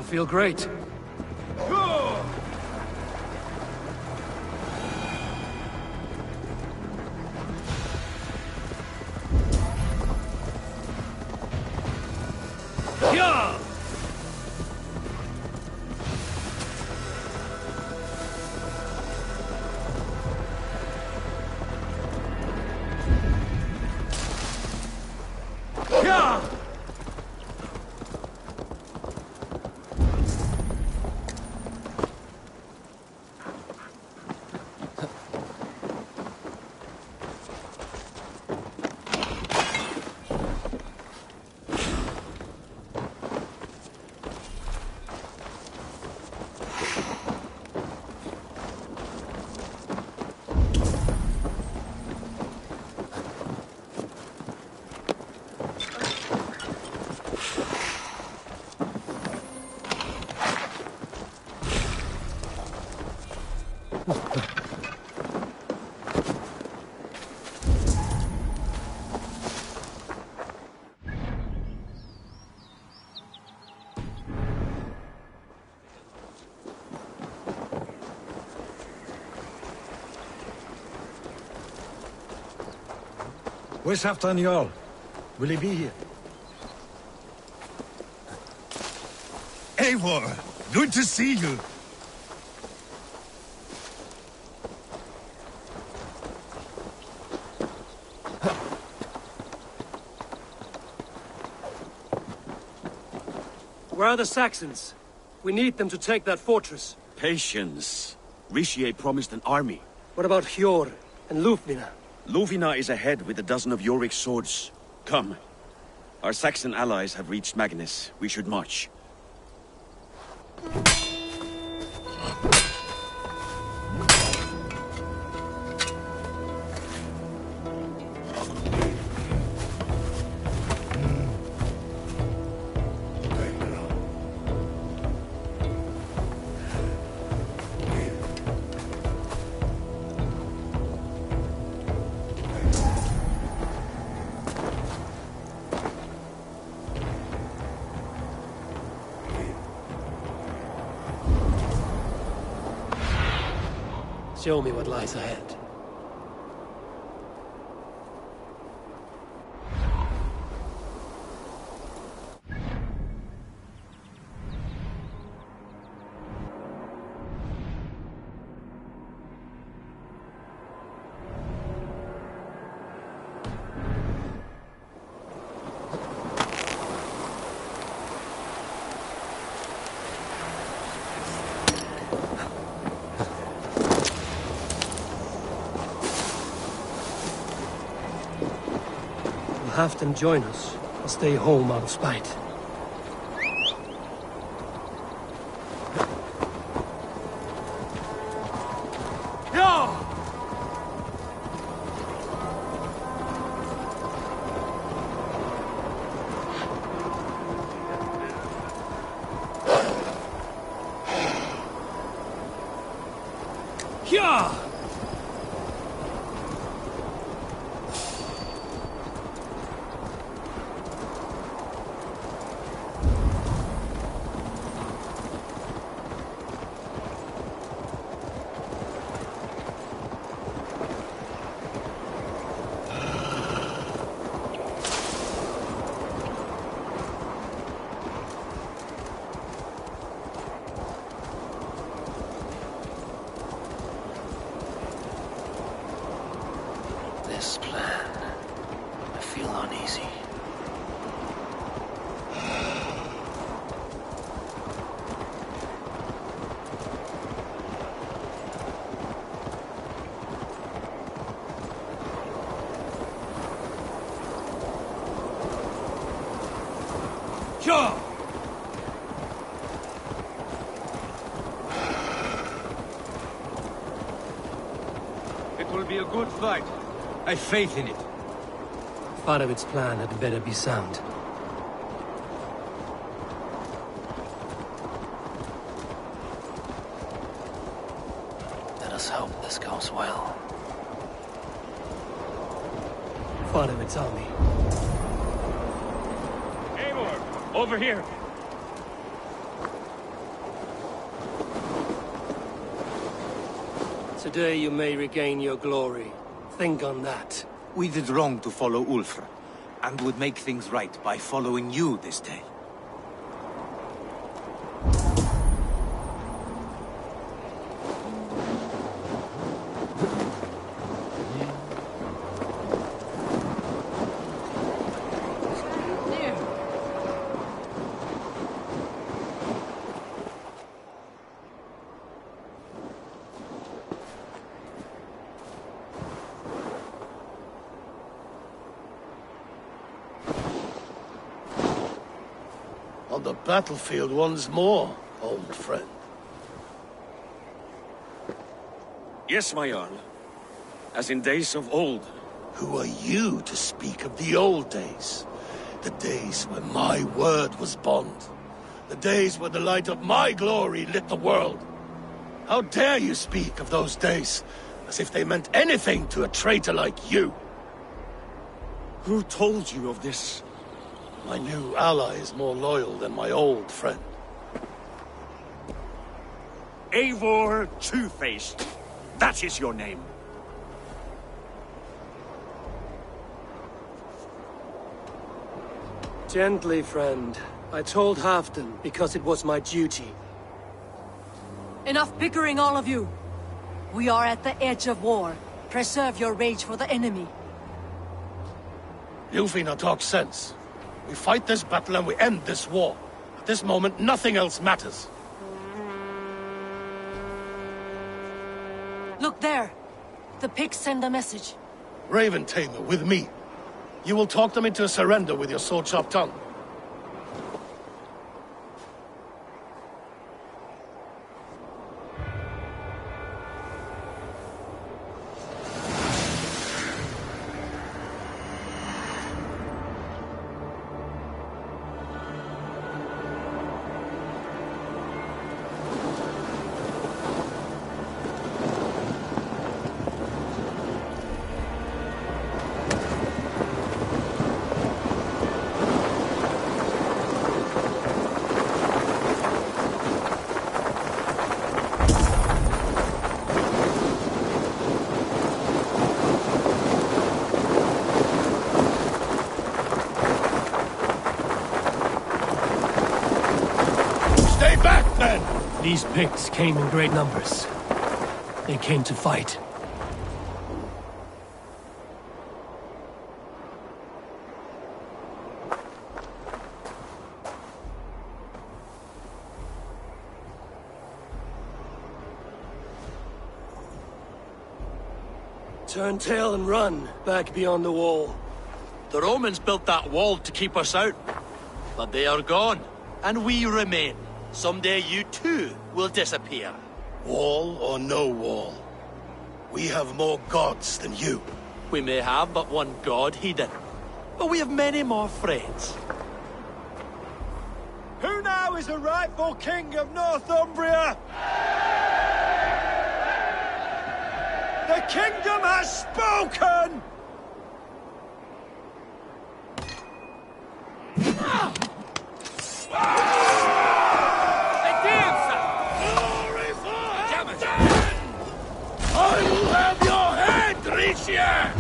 I feel great. Where's Halfdan Jarl? Will he be here? Eivor, good to see you. Where are the Saxons? We need them to take that fortress. Patience. Richier promised an army. What about Hjor and Lufvina? Lufvina is ahead with a dozen of Jorik's swords. Come. Our Saxon allies have reached Magnus. We should march. Show me what lies ahead. Halfdan join us, or stay home out of spite? This plan. I feel uneasy. Sure! It will be a good fight. I have faith in it. Faravid's plan had better be sound. Let us hope this goes well. Faravid's army. Eivor, over here! Today you may regain your glory. Think on that. We did wrong to follow Ulfr, and would make things right by following you this day. On the battlefield once more, old friend. Yes, my Jarl. As in days of old. Who are you to speak of the old days? The days when my word was bond. The days when the light of my glory lit the world. How dare you speak of those days, as if they meant anything to a traitor like you? Who told you of this? My new ally is more loyal than my old friend. Eivor Two-Faced. That is your name. Gently, friend. I told Halfdan because it was my duty. Enough bickering, all of you! We are at the edge of war. Preserve your rage for the enemy. Ljufina talks sense. We fight this battle and we end this war. At this moment, nothing else matters. Look there! The pigs send a message. Raven Tamer, with me. You will talk them into a surrender with your sword-sharp tongue. These Picts came in great numbers. They came to fight. Turn tail and run, back beyond the wall. The Romans built that wall to keep us out. But they are gone, and we remain. Someday you too will disappear. Wall or no wall, we have more gods than you. We may have but one god hidden, but we have many more friends. Who now is the rightful king of Northumbria? The kingdom has spoken! I will have your head, Ricia!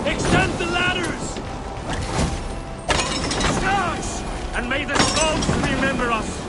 Extend the ladders! Charge! And may the gods remember us!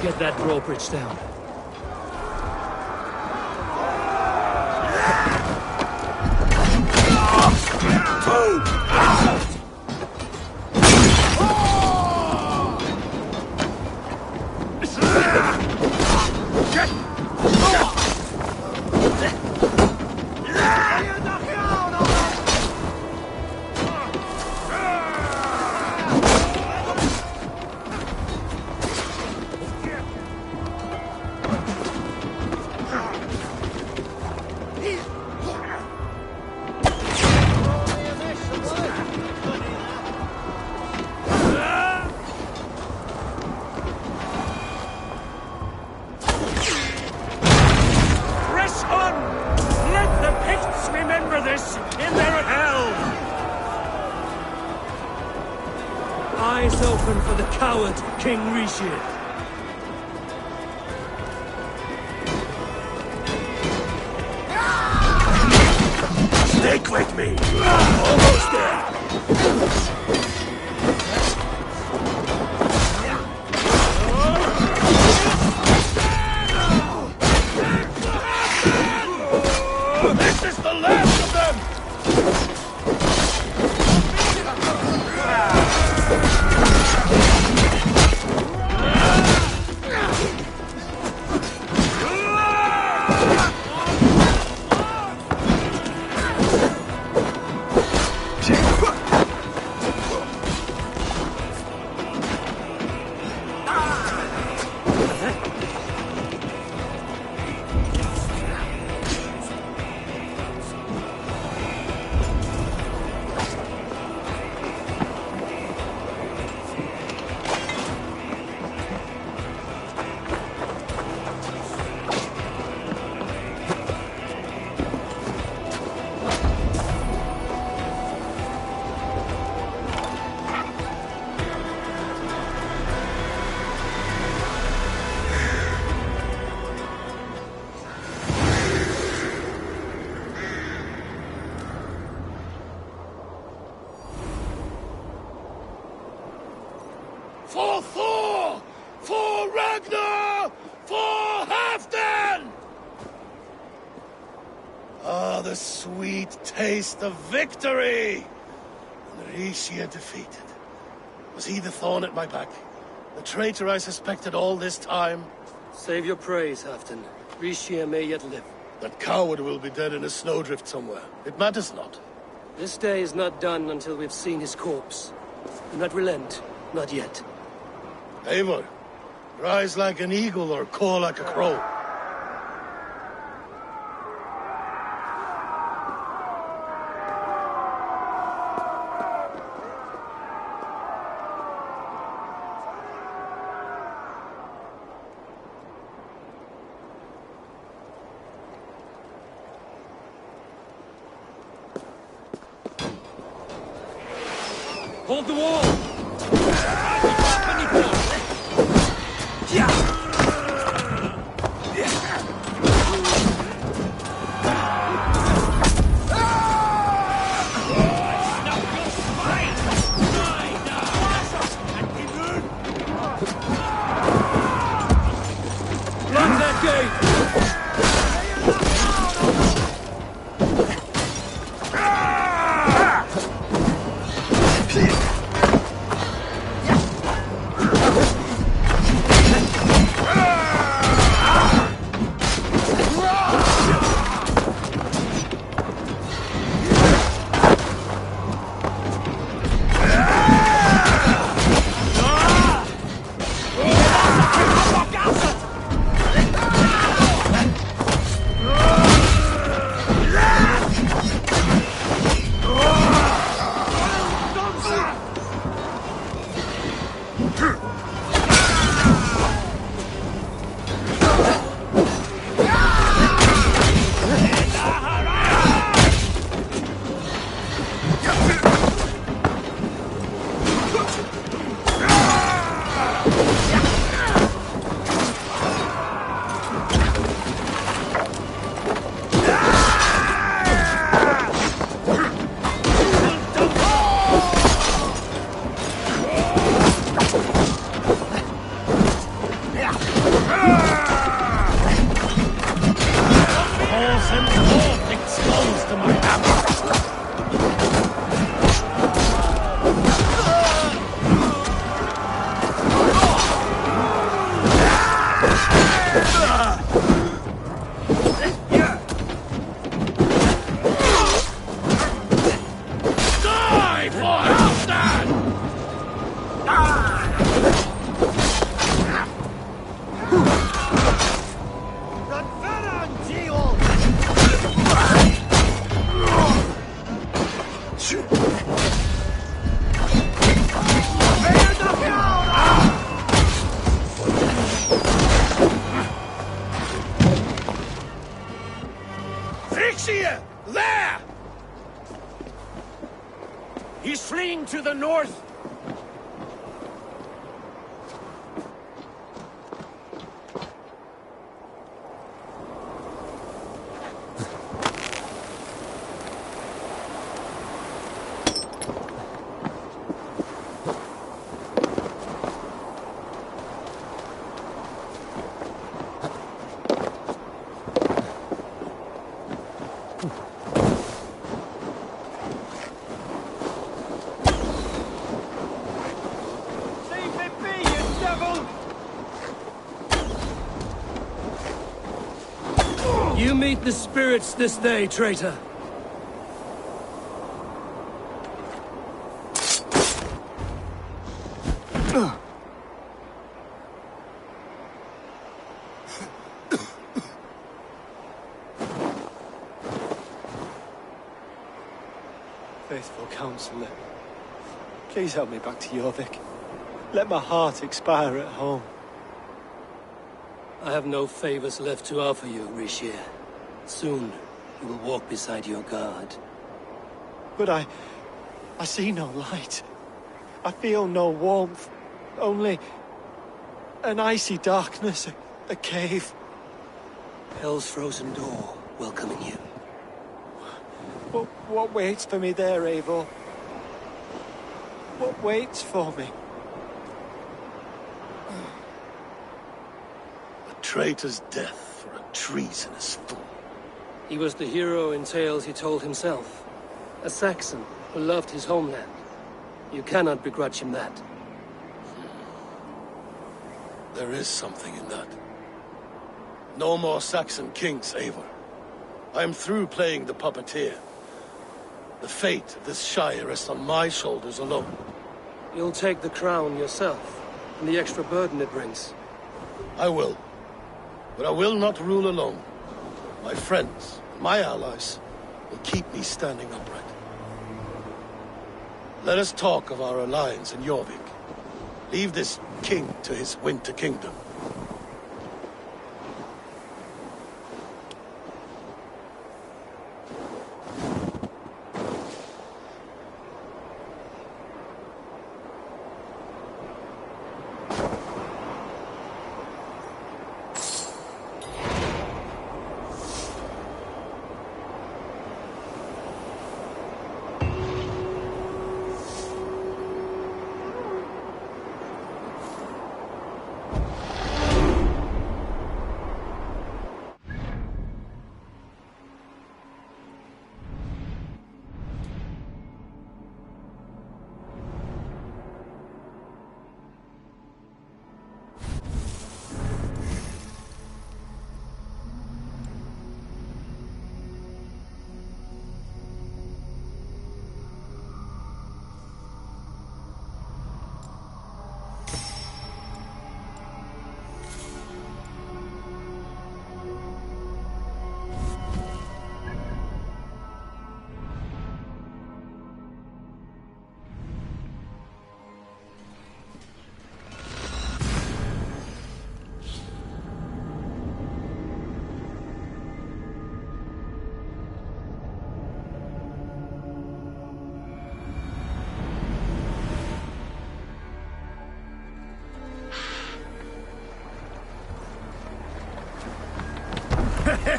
Get that drawbridge down. Eyes open for the coward, King Rishi. Stick with me! Almost there! This is the last of them! For Thor! For Ragnar! For Halfdan! Ah, the sweet taste of victory! And Rishia defeated. Was he the thorn at my back? The traitor I suspected all this time? Save your praise, Halfdan. Rishia may yet live. That coward will be dead in a snowdrift somewhere. It matters not. This day is not done until we've seen his corpse. Do not relent. Not yet. Eivor, rise like an eagle or caw like a crow. Hold the wall! Lock that gate! to the north! You meet the spirits this day, traitor. Faithful counselor, please help me back to Jorvik. Let my heart expire at home. I have no favors left to offer you, Rishir. Soon, you will walk beside your god. But I see no light. I feel no warmth. Only an icy darkness, a cave. Hell's frozen door welcoming you. What waits for me there, Eivor? What waits for me? A traitor's death for a treasonous fool. He was the hero in tales he told himself. A Saxon who loved his homeland. You cannot begrudge him that. There is something in that. No more Saxon kings, Eivor. I am through playing the puppeteer. The fate of this shire rests on my shoulders alone. You'll take the crown yourself, and the extra burden it brings. I will. But I will not rule alone. My friends, my allies, will keep me standing upright. Let us talk of our alliance in Jorvik. Leave this king to his winter kingdom.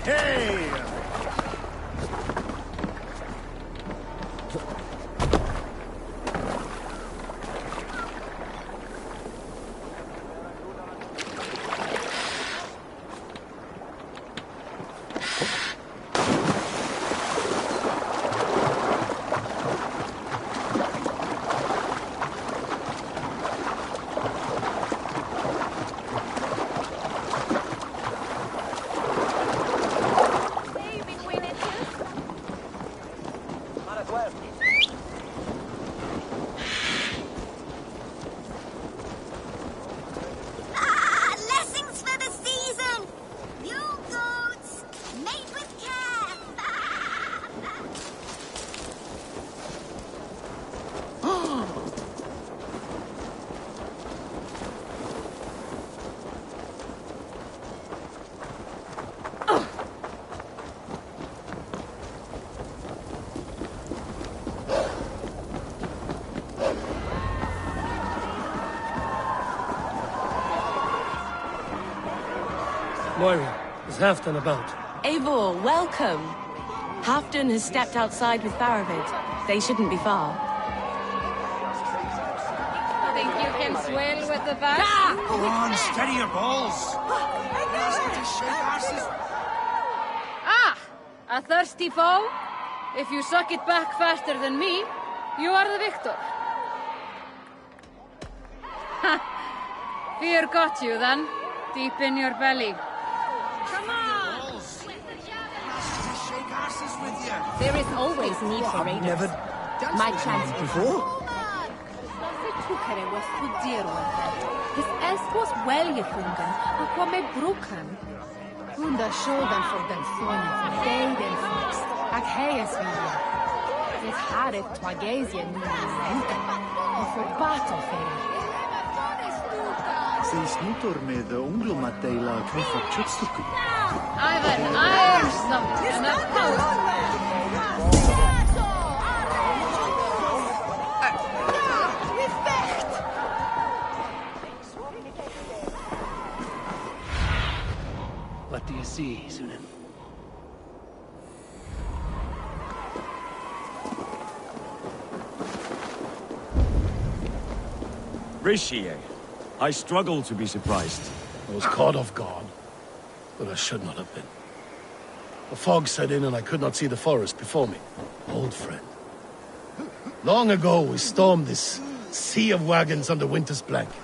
Hey! Moira, is Halfdan about? Eivor, welcome. Halfdan has stepped outside with Faravid. They shouldn't be far. Think you can swim with the fast? Go on, steady your balls. Ah! A thirsty foe? If you suck it back faster than me, you are the victor. Ha! Fear got you then, deep in your belly. Come on! There is always need for raiders. Never My chance before. was His est was well gefunden, aqua me brukan. Hunda sjådan for den sonen for den folks. Ak hejas vilja. Det här är twagazia nu och för batoferi. Säg snutor med ungdomar att dela kaffe och köttstycken. Ivan, iron something, enough power. What do you see, Sunan? Rishi, I struggle to be surprised. I was caught off guard, but I should not have been. The fog set in and I could not see the forest before me. Old friend. Long ago we stormed this sea of wagons under winter's blanket.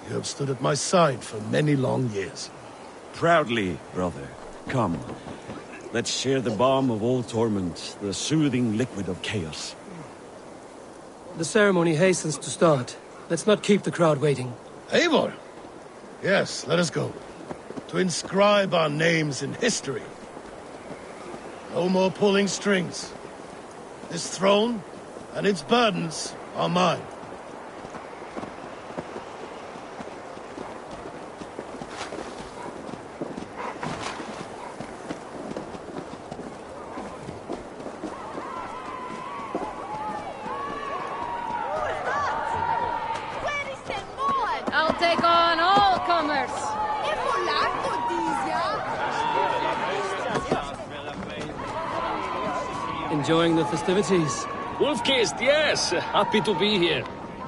You have stood at my side for many long years. Proudly, brother. Come. Let's share the balm of all torment, the soothing liquid of chaos. The ceremony hastens to start. Let's not keep the crowd waiting. Eivor! Yes, let us go. To inscribe our names in history. No more pulling strings. This throne and its burdens are mine. I'll take on all comers. Enjoying the festivities? Wolf-kissed, yes. Happy to be here.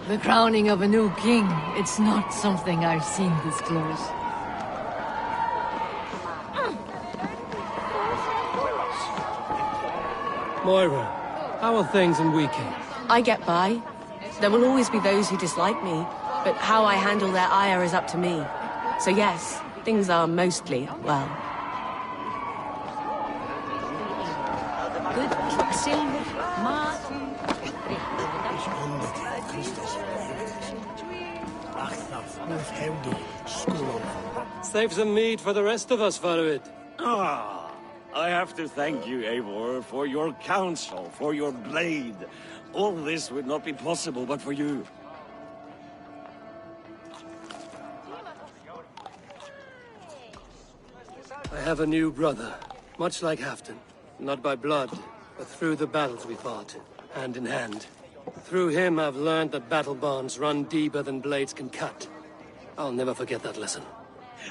The crowning of a new king, it's not something I've seen this close. Moira, how are things in Weekend? I get by. There will always be those who dislike me, but how I handle their ire is up to me. So yes, things are mostly well. Save some meat for the rest of us, Faravid. Ah, I have to thank you, Eivor, for your counsel, for your blade. All this would not be possible but for you. I have a new brother, much like Halfdan. Not by blood, but through the battles we fought, hand in hand. Through him, I've learned that battle bonds run deeper than blades can cut. I'll never forget that lesson.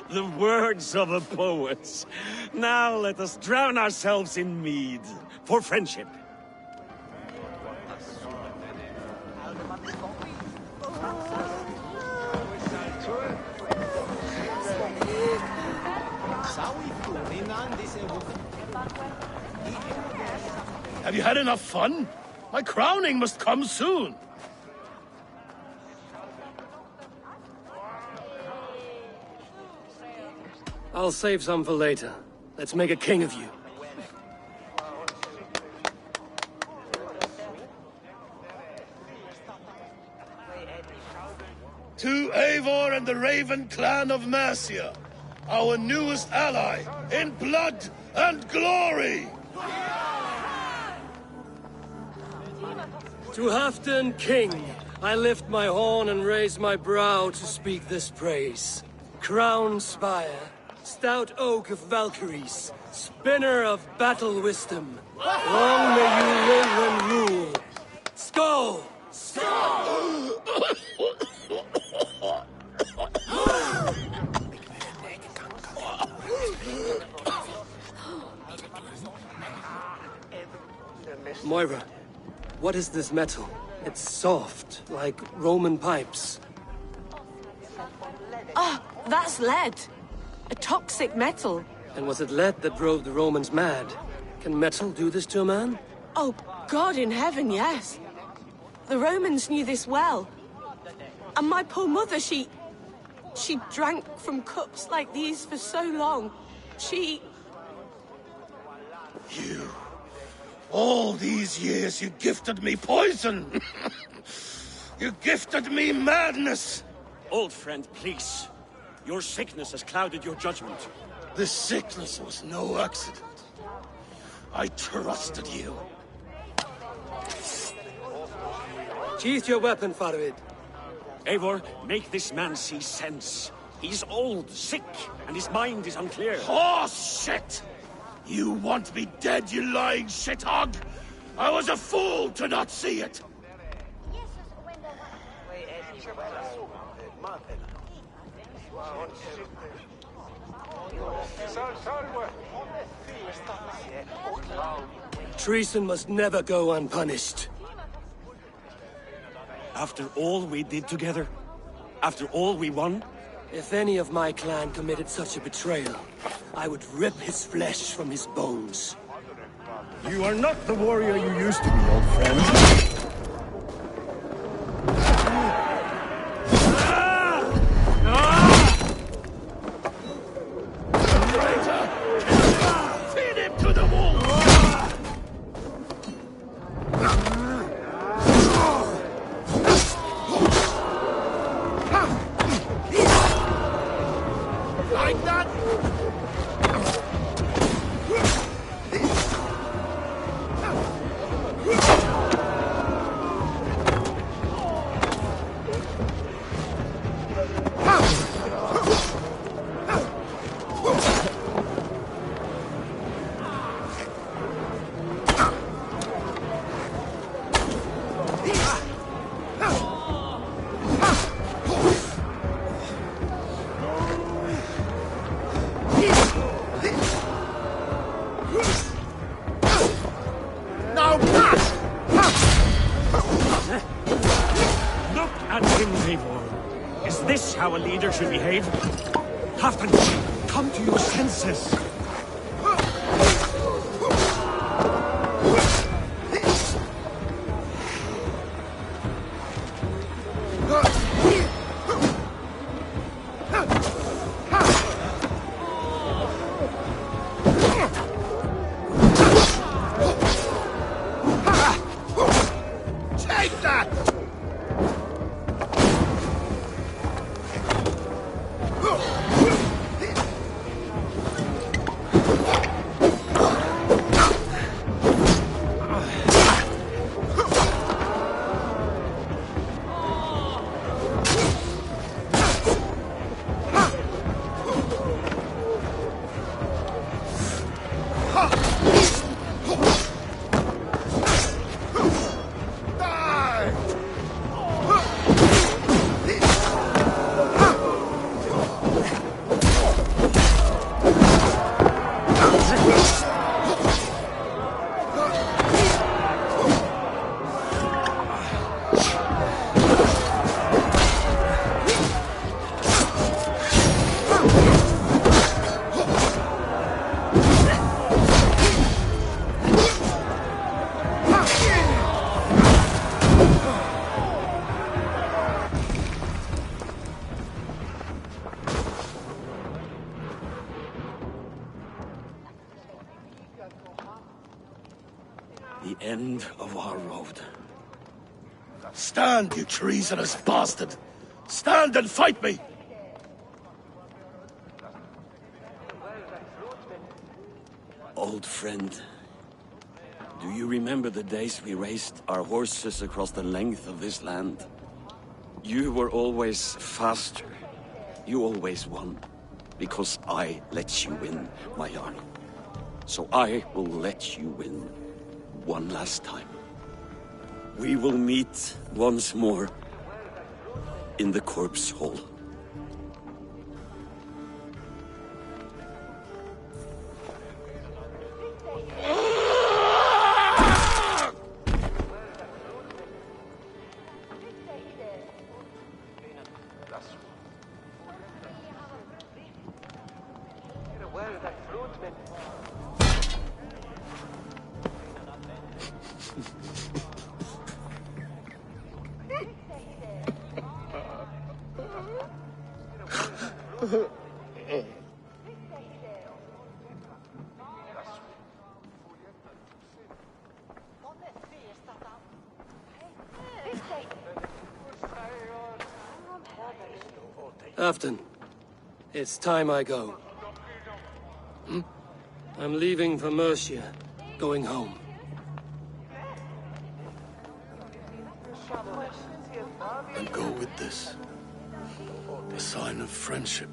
The words of a poet. Now let us drown ourselves in mead, for friendship. Have you had enough fun? My crowning must come soon. I'll save some for later. Let's make a king of you. To Eivor and the Raven clan of Mercia, our newest ally in blood and glory! To Halfdan, king, I lift my horn and raise my brow to speak this praise. Crown spire, stout oak of Valkyries, spinner of battle wisdom. Long may you live and rule. Skål! Skål! Moira, what is this metal? It's soft, like Roman pipes. Ah, that's lead. A toxic metal. And was it lead that drove the Romans mad? Can metal do this to a man? Oh, God in heaven, yes. The Romans knew this well. And my poor mother, she drank from cups like these for so long. You... All these years you gifted me poison! You gifted me madness! Old friend, please. Your sickness has clouded your judgment. This sickness was no accident. I trusted you. Sheath your weapon, Farid. Eivor, make this man see sense. He's old, sick, and his mind is unclear. Oh, shit! You want me dead, you lying shithog? I was a fool to not see it! Treason must never go unpunished. After all we did together? After all we won? If any of my clan committed such a betrayal, I would rip his flesh from his bones. You are not the warrior you used to be, old friend. Feed him to the wolves! Like that? Is this how a leader should behave? Halfdan, come to your senses. Take that! The end of our road. Stand, you treasonous bastard! Stand and fight me! Old friend, do you remember the days we raced our horses across the length of this land? You were always faster. You always won. Because I let you win, my Jarl. So I will let you win. One last time. We will meet once more in the corpse hole. Afton, it's time I go. I'm leaving for Mercia, going home. And go with this. A sign of friendship.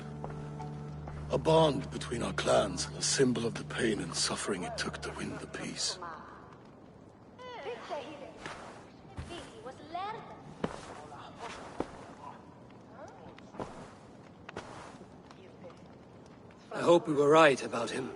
A bond between our clans, a symbol of the pain and suffering it took to win the peace. I hope we were right about him.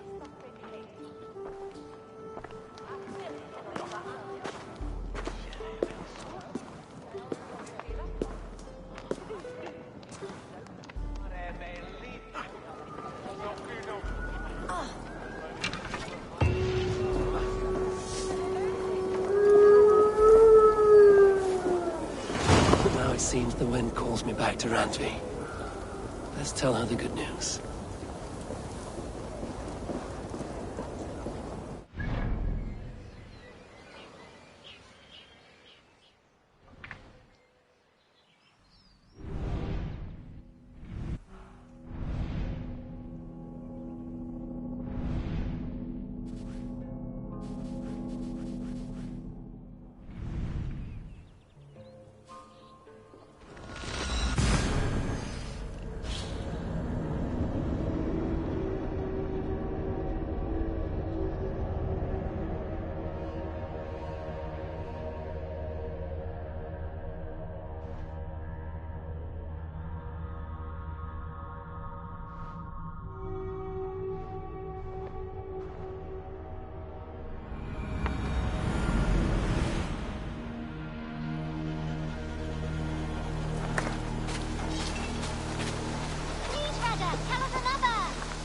Now it seems the wind calls me back to Randvi. Let's tell her the good news.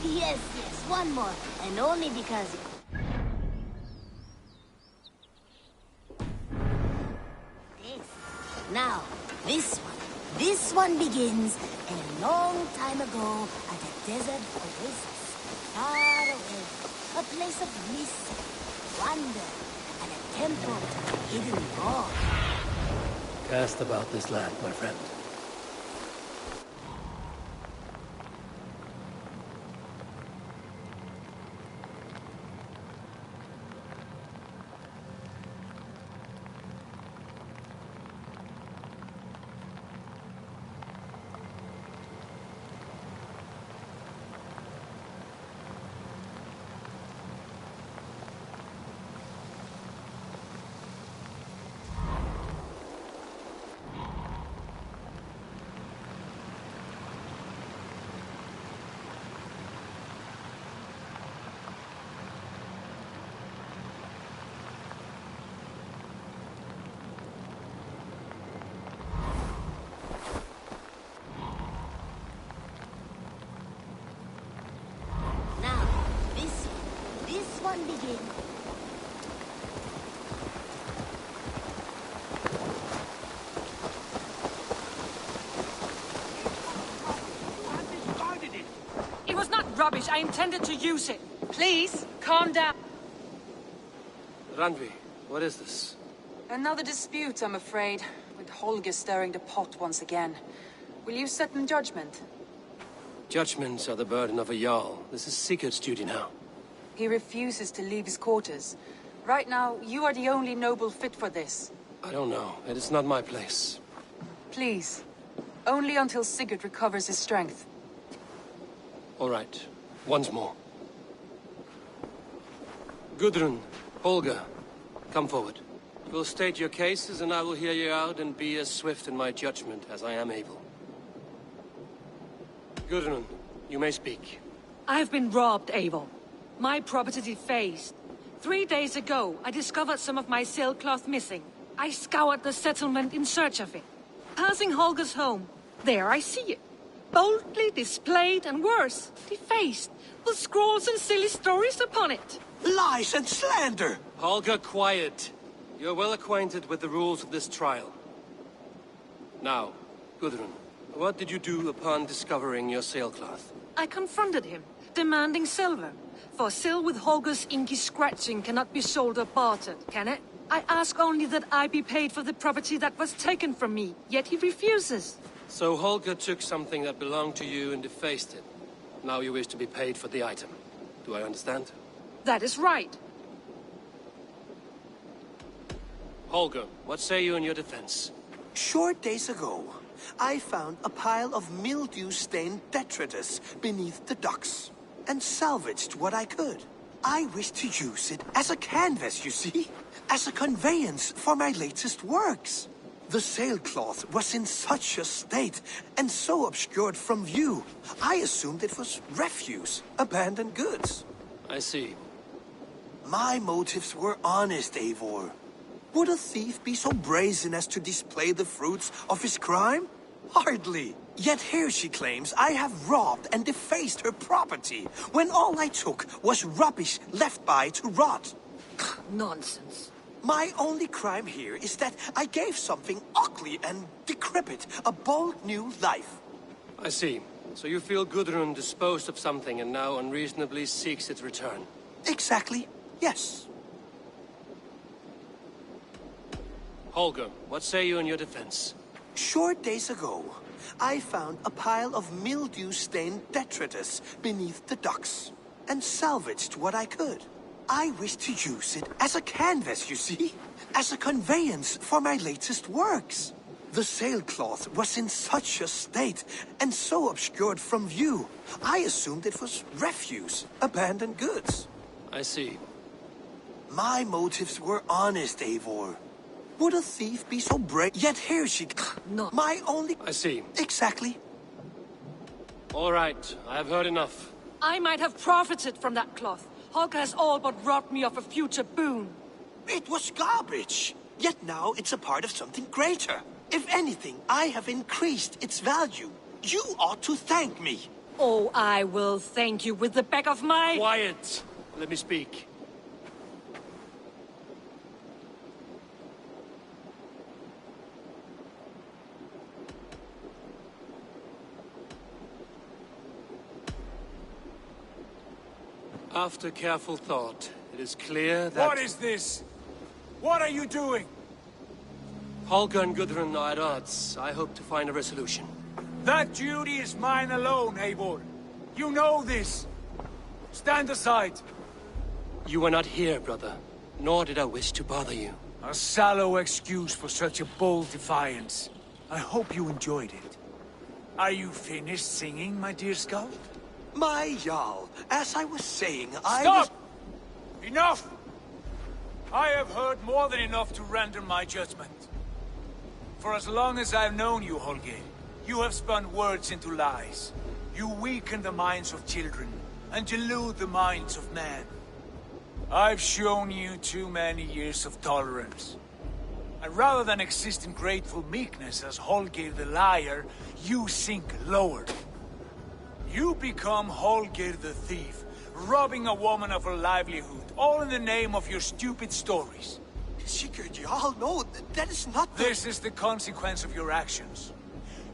Yes, one more, and only because... Now, this one begins a long time ago at a desert oasis, far away, a place of mystery, wonder, and a temple to the hidden god. Cast about this land, my friend. Begin. It was not rubbish. I intended to use it. Please, calm down. Randvi, what is this? Another dispute, I'm afraid, with Holger stirring the pot once again. Will you set in judgment? Judgments are the burden of a Jarl. This is Sigurd's duty now. He refuses to leave his quarters. Right now, you are the only noble fit for this. I don't know. It is not my place. Please. Only until Sigurd recovers his strength. All right. Once more. Gudrun, Holger, come forward. You will state your cases, and I will hear you out and be as swift in my judgment as I am able. Gudrun, you may speak. I have been robbed, Eivor. My property defaced. 3 days ago, I discovered some of my sailcloth missing. I scoured the settlement in search of it. Passing Holger's home, There I see it. Boldly displayed and worse, defaced, with scrolls and silly stories upon it. Lies and slander! Holger, quiet. You're well acquainted with the rules of this trial. Now, Gudrun, what did you do upon discovering your sailcloth? I confronted him, demanding silver. For sil with Holger's inky scratching cannot be sold or bartered, can it? I ask only that I be paid for the property that was taken from me, yet he refuses. So Holger took something that belonged to you and defaced it. Now you wish to be paid for the item. Do I understand? That is right. Holger, what say you in your defense? Short days ago, I found a pile of mildew-stained detritus beneath the docks, and salvaged what I could. I wish to use it as a canvas, you see? As a conveyance for my latest works. The sailcloth was in such a state, and so obscured from view, I assumed it was refuse, abandoned goods. I see. My motives were honest, Eivor. Would a thief be so brazen as to display the fruits of his crime? Hardly. Yet here she claims I have robbed and defaced her property, when all I took was rubbish left by to rot. Nonsense. My only crime here is that I gave something ugly and decrepit a bold new life. I see. So you feel Gudrun disposed of something and now unreasonably seeks its return? Exactly, yes. Holger, what say you in your defense? Short days ago, I found a pile of mildew-stained detritus beneath the docks, and salvaged what I could. I wish to use it as a canvas, you see? As a conveyance for my latest works. The sailcloth was in such a state, and so obscured from view, I assumed it was refuse, abandoned goods. I see. My motives were honest, Eivor. Would a thief be so brave? Yet here she... No. My only... I see. Exactly. All right, I have heard enough. I might have profited from that cloth. Holger has all but robbed me of a future boon. It was garbage. Yet now it's a part of something greater. If anything, I have increased its value. You ought to thank me. Oh, I will thank you with the back of my... Quiet! Let me speak. After careful thought, it is clear that... What is this? What are you doing? Holger and Gudrun are at odds. I hope to find a resolution. That duty is mine alone, Eivor. You know this. Stand aside. You were not here, brother. Nor did I wish to bother you. A sallow excuse for such a bold defiance. I hope you enjoyed it. Are you finished singing, my dear Skull? My Jarl, as I was saying, Stop! Enough! I have heard more than enough to render my judgment. For as long as I've known you, Holger, you have spun words into lies. You weaken the minds of children, and delude the minds of men. I've shown you too many years of tolerance. And rather than exist in grateful meekness as Holger the liar, you sink lower. You become Holger the thief, robbing a woman of her livelihood, all in the name of your stupid stories. Sigurd, Jarl, no, that is not the... This is the consequence of your actions.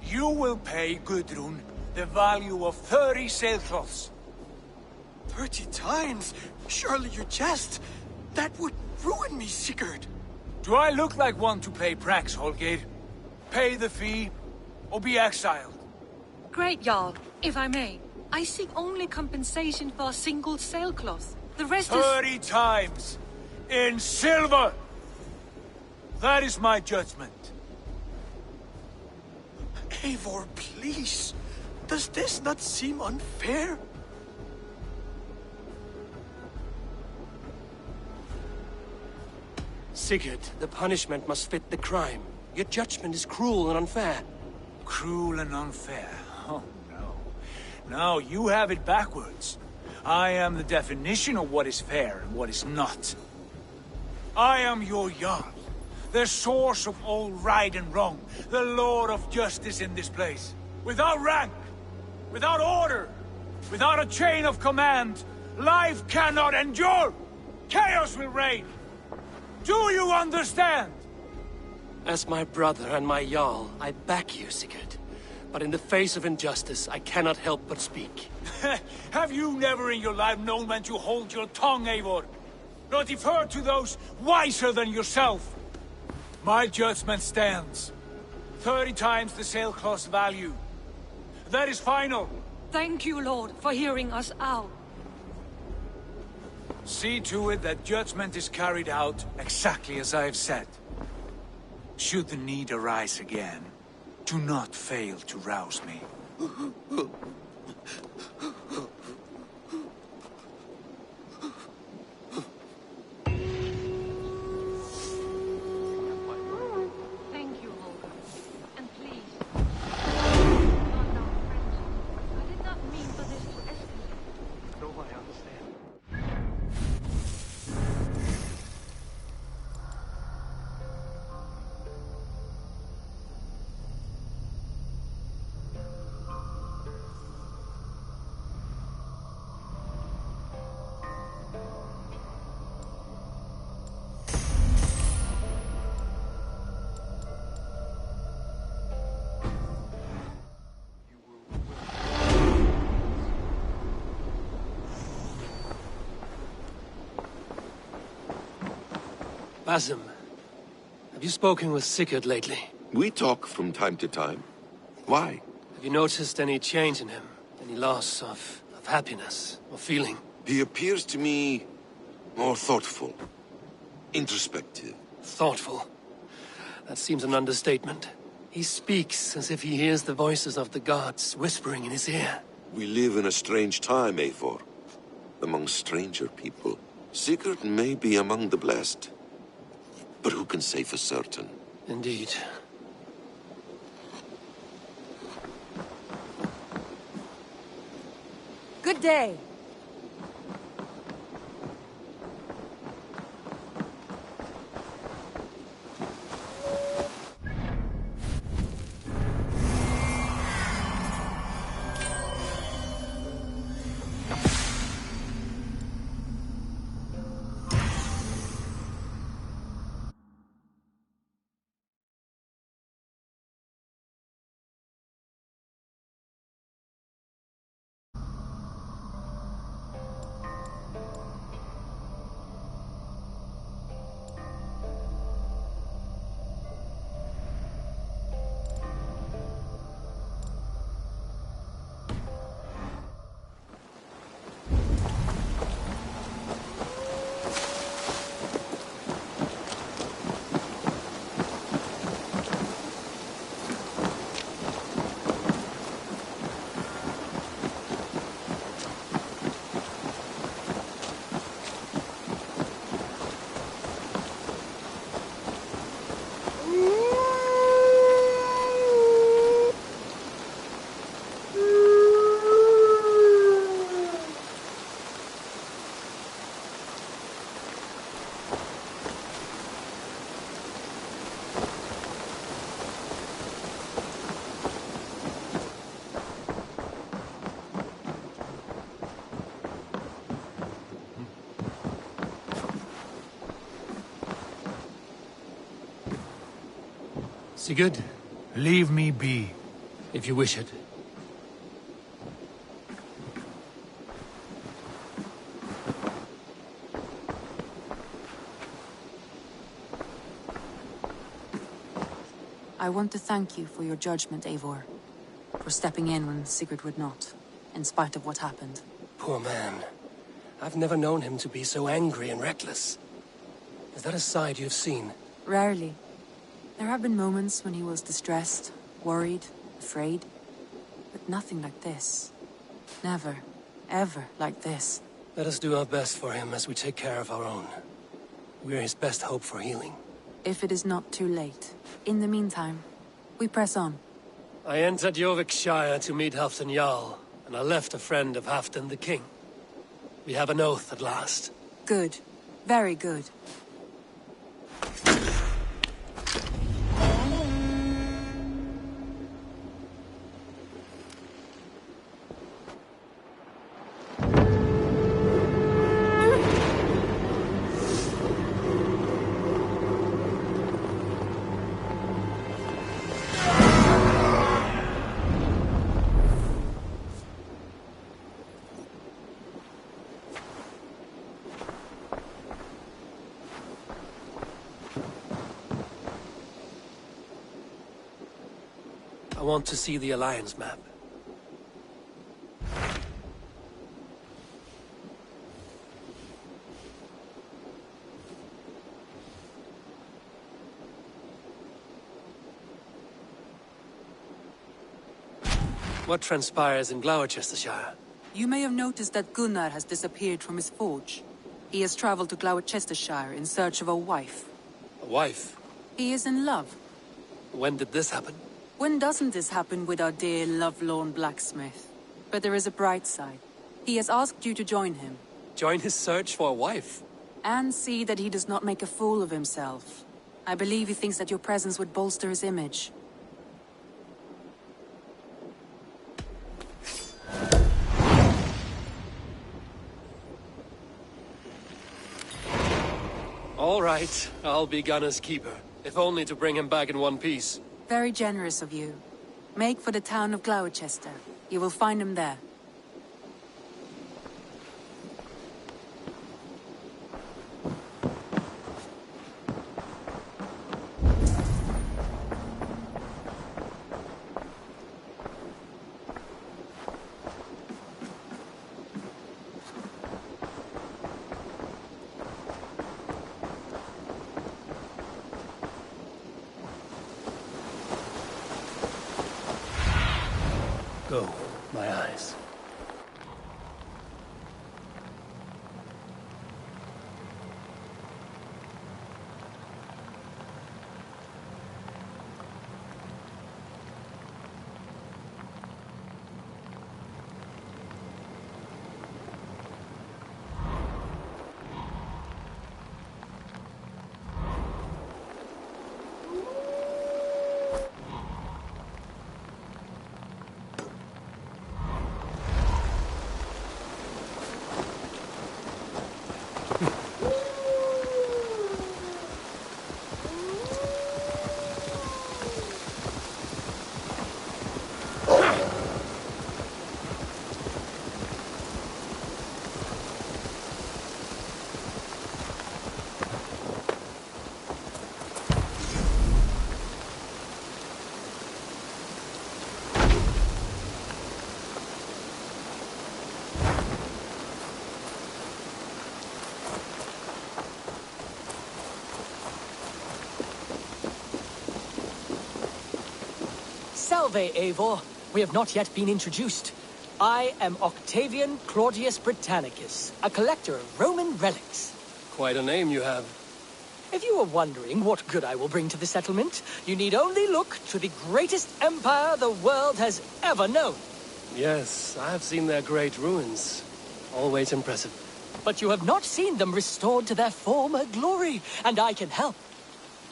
You will pay Gudrun the value of 30 sailcloths. 30 times? Surely you jest. That would ruin me, Sigurd. Do I look like one to pay pranks, Holger? Pay the fee, or be exiled? Great, Jarl. If I may, I seek only compensation for a single sailcloth. The rest 30 times! In silver! That is my judgment. Eivor, please. Does this not seem unfair? Sigurd, the punishment must fit the crime. Your judgment is cruel and unfair. Cruel and unfair? Oh, no. No, you have it backwards. I am the definition of what is fair and what is not. I am your Jarl, the source of all right and wrong, the Lord of justice in this place. Without rank, without order, without a chain of command, life cannot endure! Chaos will reign! Do you understand? As my brother and my Jarl, I back you, Sigurd. But in the face of injustice, I cannot help but speak. Have you never in your life known when to hold your tongue, Eivor? Nor defer to those wiser than yourself? My judgment stands. 30 times the sailcloth's value. That is final. Thank you, Lord, for hearing us out. See to it that judgment is carried out exactly as I have said. Should the need arise again, do not fail to rouse me. Thank you, Holger. And please, not now, friends. I did not mean for this to escalate. No, I understand. Basim, have you spoken with Sigurd lately? We talk from time to time. Why? Have you noticed any change in him? Any loss of happiness or feeling? He appears to me more thoughtful, introspective. Thoughtful? That seems an understatement. He speaks as if he hears the voices of the gods whispering in his ear. We live in a strange time, Eivor. Among stranger people. Sigurd may be among the blessed. But who can say for certain? Indeed. Good day. Sigurd? Leave me be. If you wish it. I want to thank you for your judgment, Eivor. For stepping in when Sigurd would not, in spite of what happened. Poor man. I've never known him to be so angry and reckless. Is that a side you've seen? Rarely. There have been moments when he was distressed, worried, afraid. But nothing like this. Never, ever like this. Let us do our best for him as we take care of our own. We're his best hope for healing. If it is not too late. In the meantime, we press on. I entered Jorvikshire to meet Halfdan Jarl, and I left a friend of Halfdan the King. We have an oath at last. Good. Very good. want to see the Alliance map. What transpires in Gloucestershire? You may have noticed that Gunnar has disappeared from his forge. He has traveled to Gloucestershire in search of a wife. A wife? He is in love. When did this happen? When doesn't this happen with our dear lovelorn blacksmith? But there is a bright side. He has asked you to join him. Join his search for a wife? And see that he does not make a fool of himself. I believe he thinks that your presence would bolster his image. All right, I'll be Gunner's keeper, if only to bring him back in one piece. Very generous of you. Make for the town of Gloucester. You will find him there. Go, my eyes. Salve, Eivor. We have not yet been introduced. I am Octavian Claudius Britannicus, a collector of Roman relics. Quite a name you have. If you are wondering what good I will bring to the settlement, you need only look to the greatest empire the world has ever known. Yes, I have seen their great ruins. Always impressive. But you have not seen them restored to their former glory, and I can help.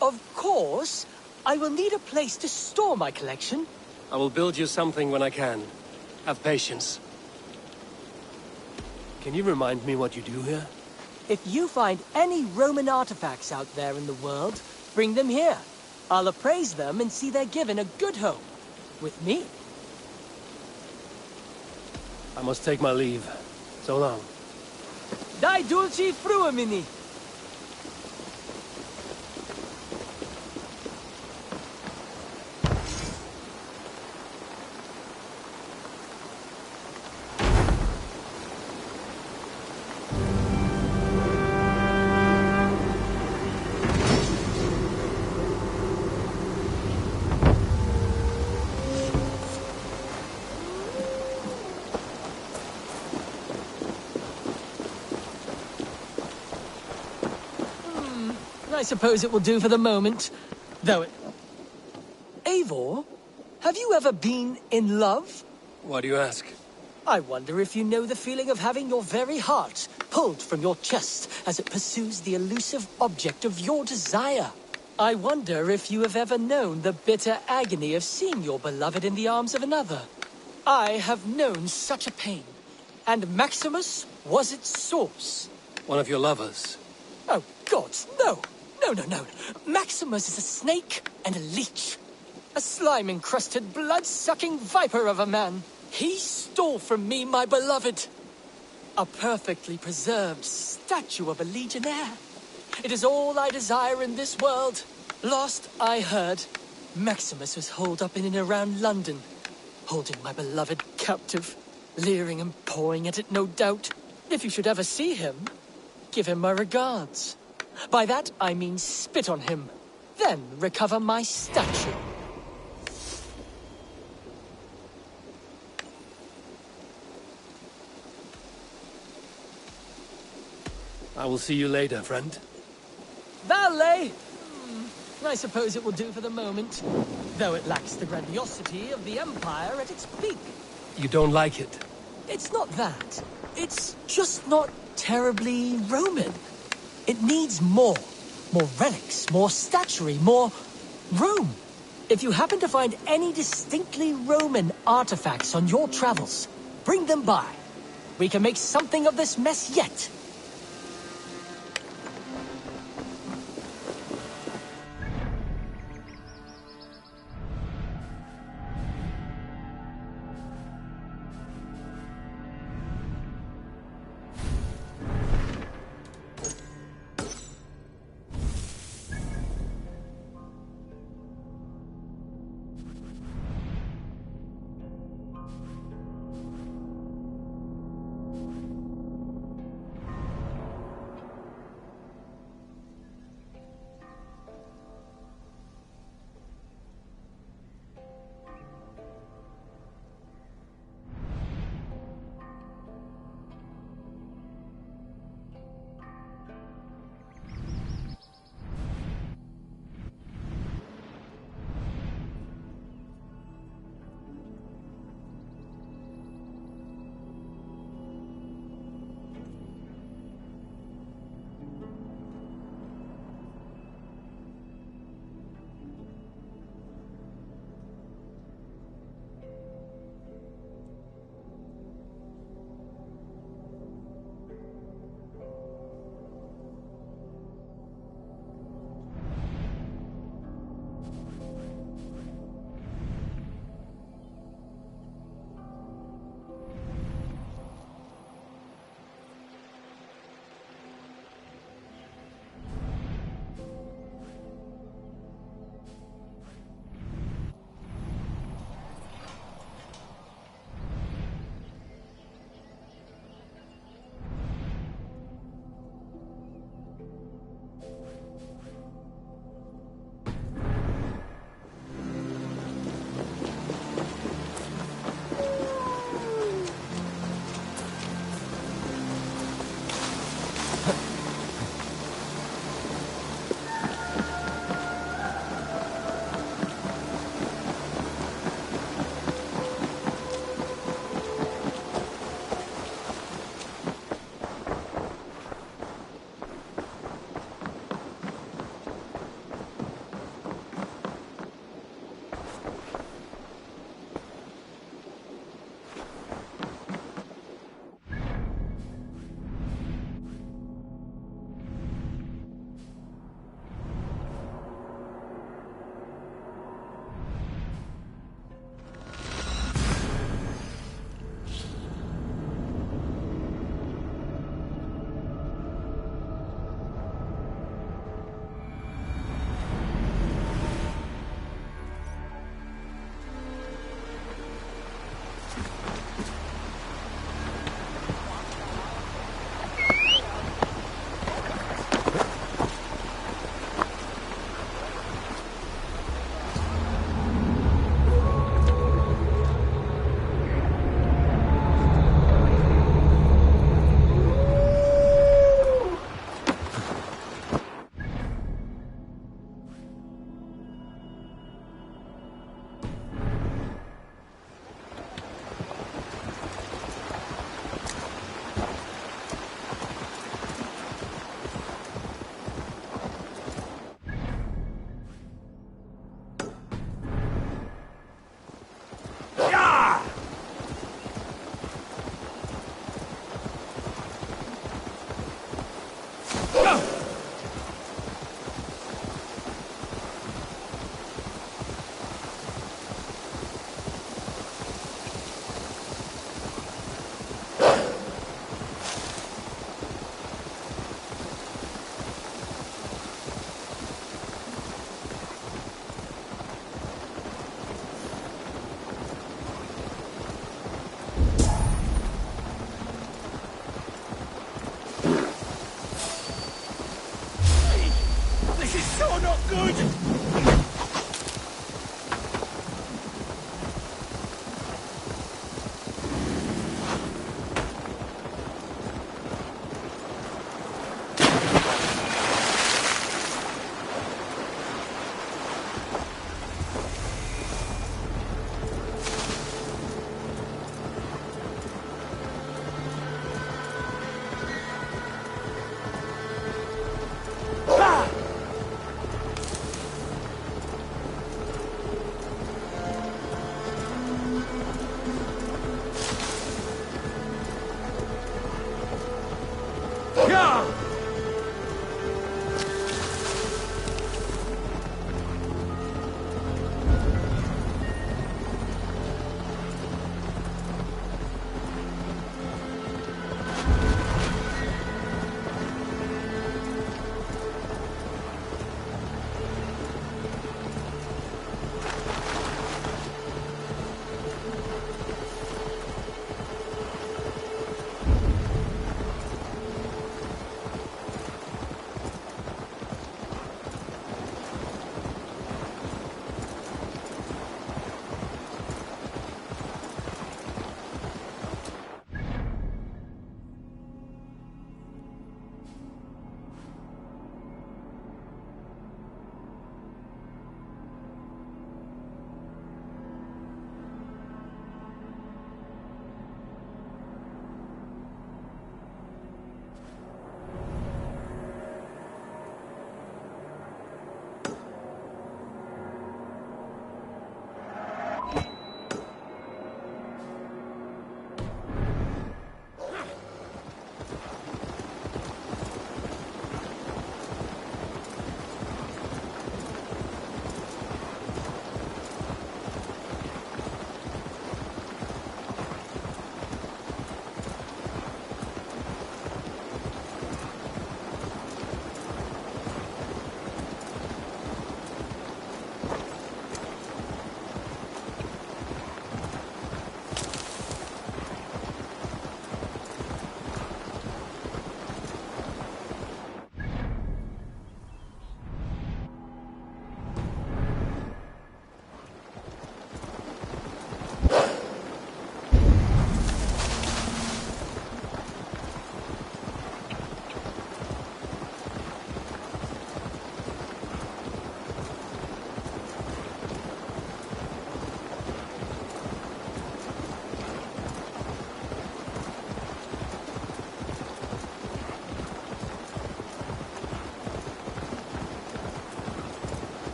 Of course, I will need a place to store my collection. I will build you something when I can. Have patience. Can you remind me what you do here? If you find any Roman artifacts out there in the world, bring them here. I'll appraise them and see they're given a good home. With me. I must take my leave. So long. Dai dulci fruamini. I suppose it will do for the moment. Though it... Eivor, have you ever been in love? Why do you ask? I wonder if you know the feeling of having your very heart pulled from your chest as it pursues the elusive object of your desire. I wonder if you have ever known the bitter agony of seeing your beloved in the arms of another. I have known such a pain, and Maximus was its source. One of your lovers? Oh, gods, no! No. Maximus is a snake and a leech. A slime-encrusted, blood-sucking viper of a man. He stole from me my beloved. A perfectly preserved statue of a legionnaire. It is all I desire in this world. Lost, I heard. Maximus was holed up in and around London, holding my beloved captive, leering and pawing at it, no doubt. If you should ever see him, give him my regards. By that, I mean spit on him, then recover my statue. I will see you later, friend. Valet! I suppose it will do for the moment, though it lacks the grandiosity of the Empire at its peak. You don't like it? It's not that. It's just not terribly Roman. It needs more. More relics, more statuary, more Rome. If you happen to find any distinctly Roman artifacts on your travels, bring them by. We can make something of this mess yet.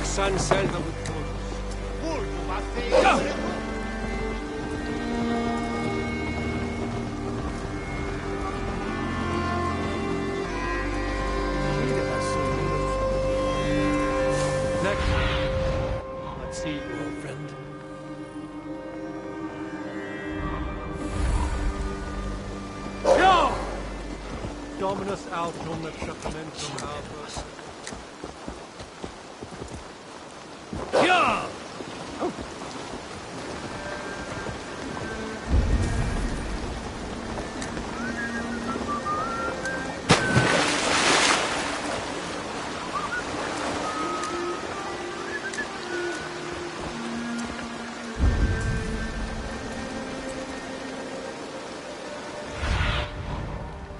Yxan selva Next. Let's see, old friend. Go! Dominus autum et sacramentum albus. Yeah!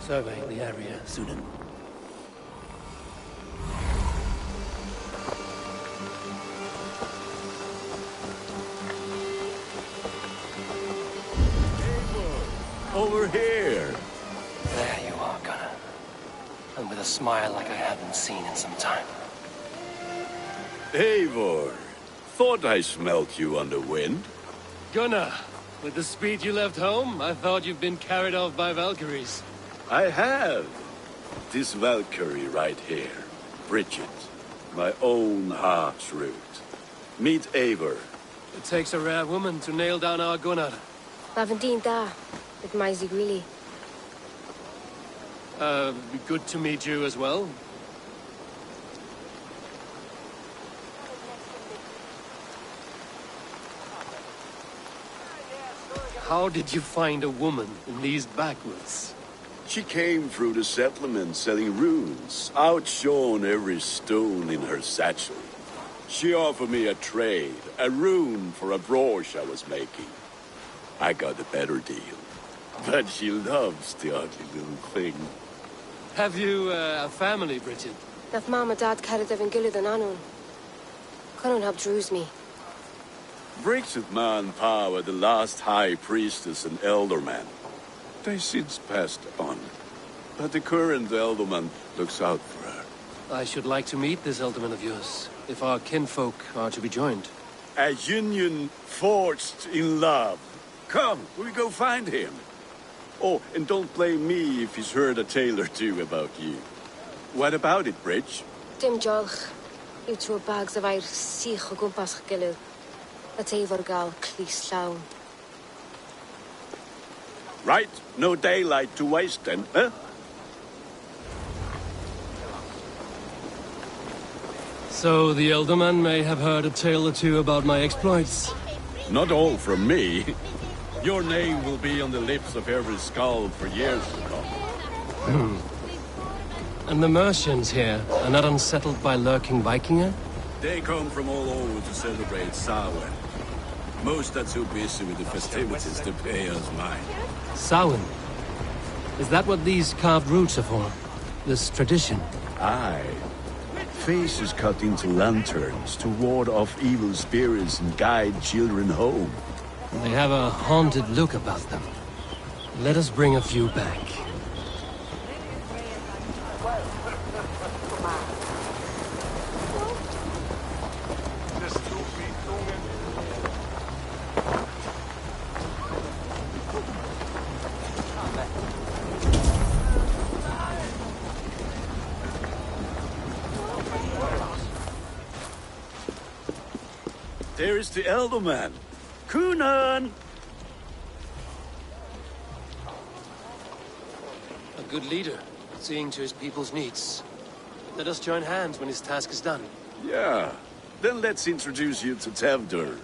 Survey the area, Sunan. Over here. There you are, Gunnar. And with a smile like I haven't seen in some time. Eivor, thought I smelt you on the wind. Gunnar, with the speed you left home, I thought you'd been carried off by Valkyries. I have. This Valkyrie right here. Bridget. My own heart's root. Meet Eivor. It takes a rare woman to nail down our Gunnar. Lavendine da, with Maisy Greeley. Good to meet you as well. How did you find a woman in these backwoods? She came through the settlement selling runes, outshone every stone in her satchel. She offered me a trade, a rune for a brooch I was making. I got a better deal. But she loves the ugly little thing. Have you a family, Bridget? Nath Mama Dad carried evan gilid an anun. Couldn't have drews me. Bridget Man Pa were the last high priestess and elderman. They since passed on. But the current elderman looks out for her. I should like to meet this elderman of yours, if our kinfolk are to be joined. A union forged in love. Come, we go find him. Oh, and don't blame me if he's heard a tale or two about you. What about it, Bridge? Dim jolch. You threw bags of air sich o gwmpas gilid. A Eivor gal clis llawn. Right, no daylight to waste then, huh? So the elderman may have heard a tale or two about my exploits. Not all from me. Your name will be on the lips of every skull for years to come. And the Mercians here are not unsettled by lurking Vikinger? They come from all over to celebrate Samhain. Most are too busy with the festivities to pay us mind. Samhain? Is that what these carved roots are for? This tradition? Aye. Faces cut into lanterns to ward off evil spirits and guide children home. They have a haunted look about them. Let us bring a few back. There is the elderman. Kunan! A good leader, seeing to his people's needs. Let us join hands when his task is done. Yeah. Then let's introduce you to Tevdur.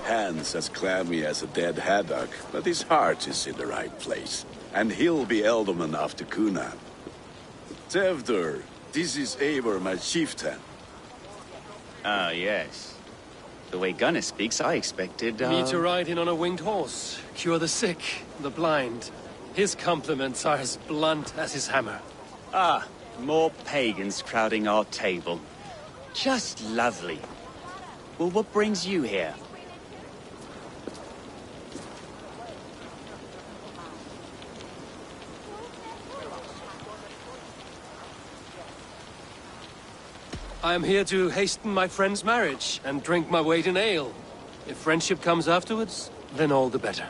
Hands as clammy as a dead haddock, but his heart is in the right place. And he'll be elderman after Kunan. Tevdur, this is Eivor, my chieftain. Ah, yes. The way Gunnar speaks, I expected, Me to ride in on a winged horse, cure the sick, the blind. His compliments are as blunt as his hammer. Ah, more pagans crowding our table. Just lovely. Well, what brings you here? I am here to hasten my friend's marriage and drink my weight in ale. If friendship comes afterwards, then all the better.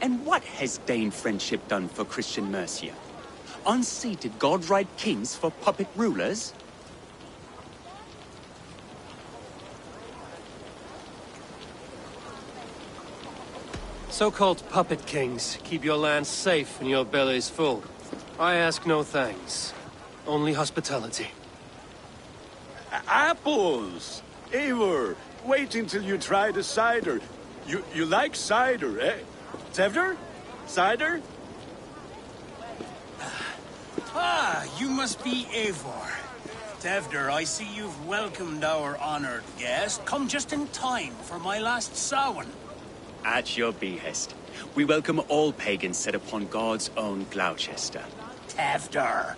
And what has Dane friendship done for Christian Mercia? Unseated god-right kings for puppet rulers? So-called puppet kings keep your lands safe and your bellies full. I ask no thanks, only hospitality. Apples! Eivor, wait until you try the cider. You like cider, eh? Tevder? Cider? Ah, you must be Eivor. Tevder, I see you've welcomed our honored guest. Come just in time for my last Samhain. At your behest. We welcome all pagans set upon God's own Gloucester. Tevder,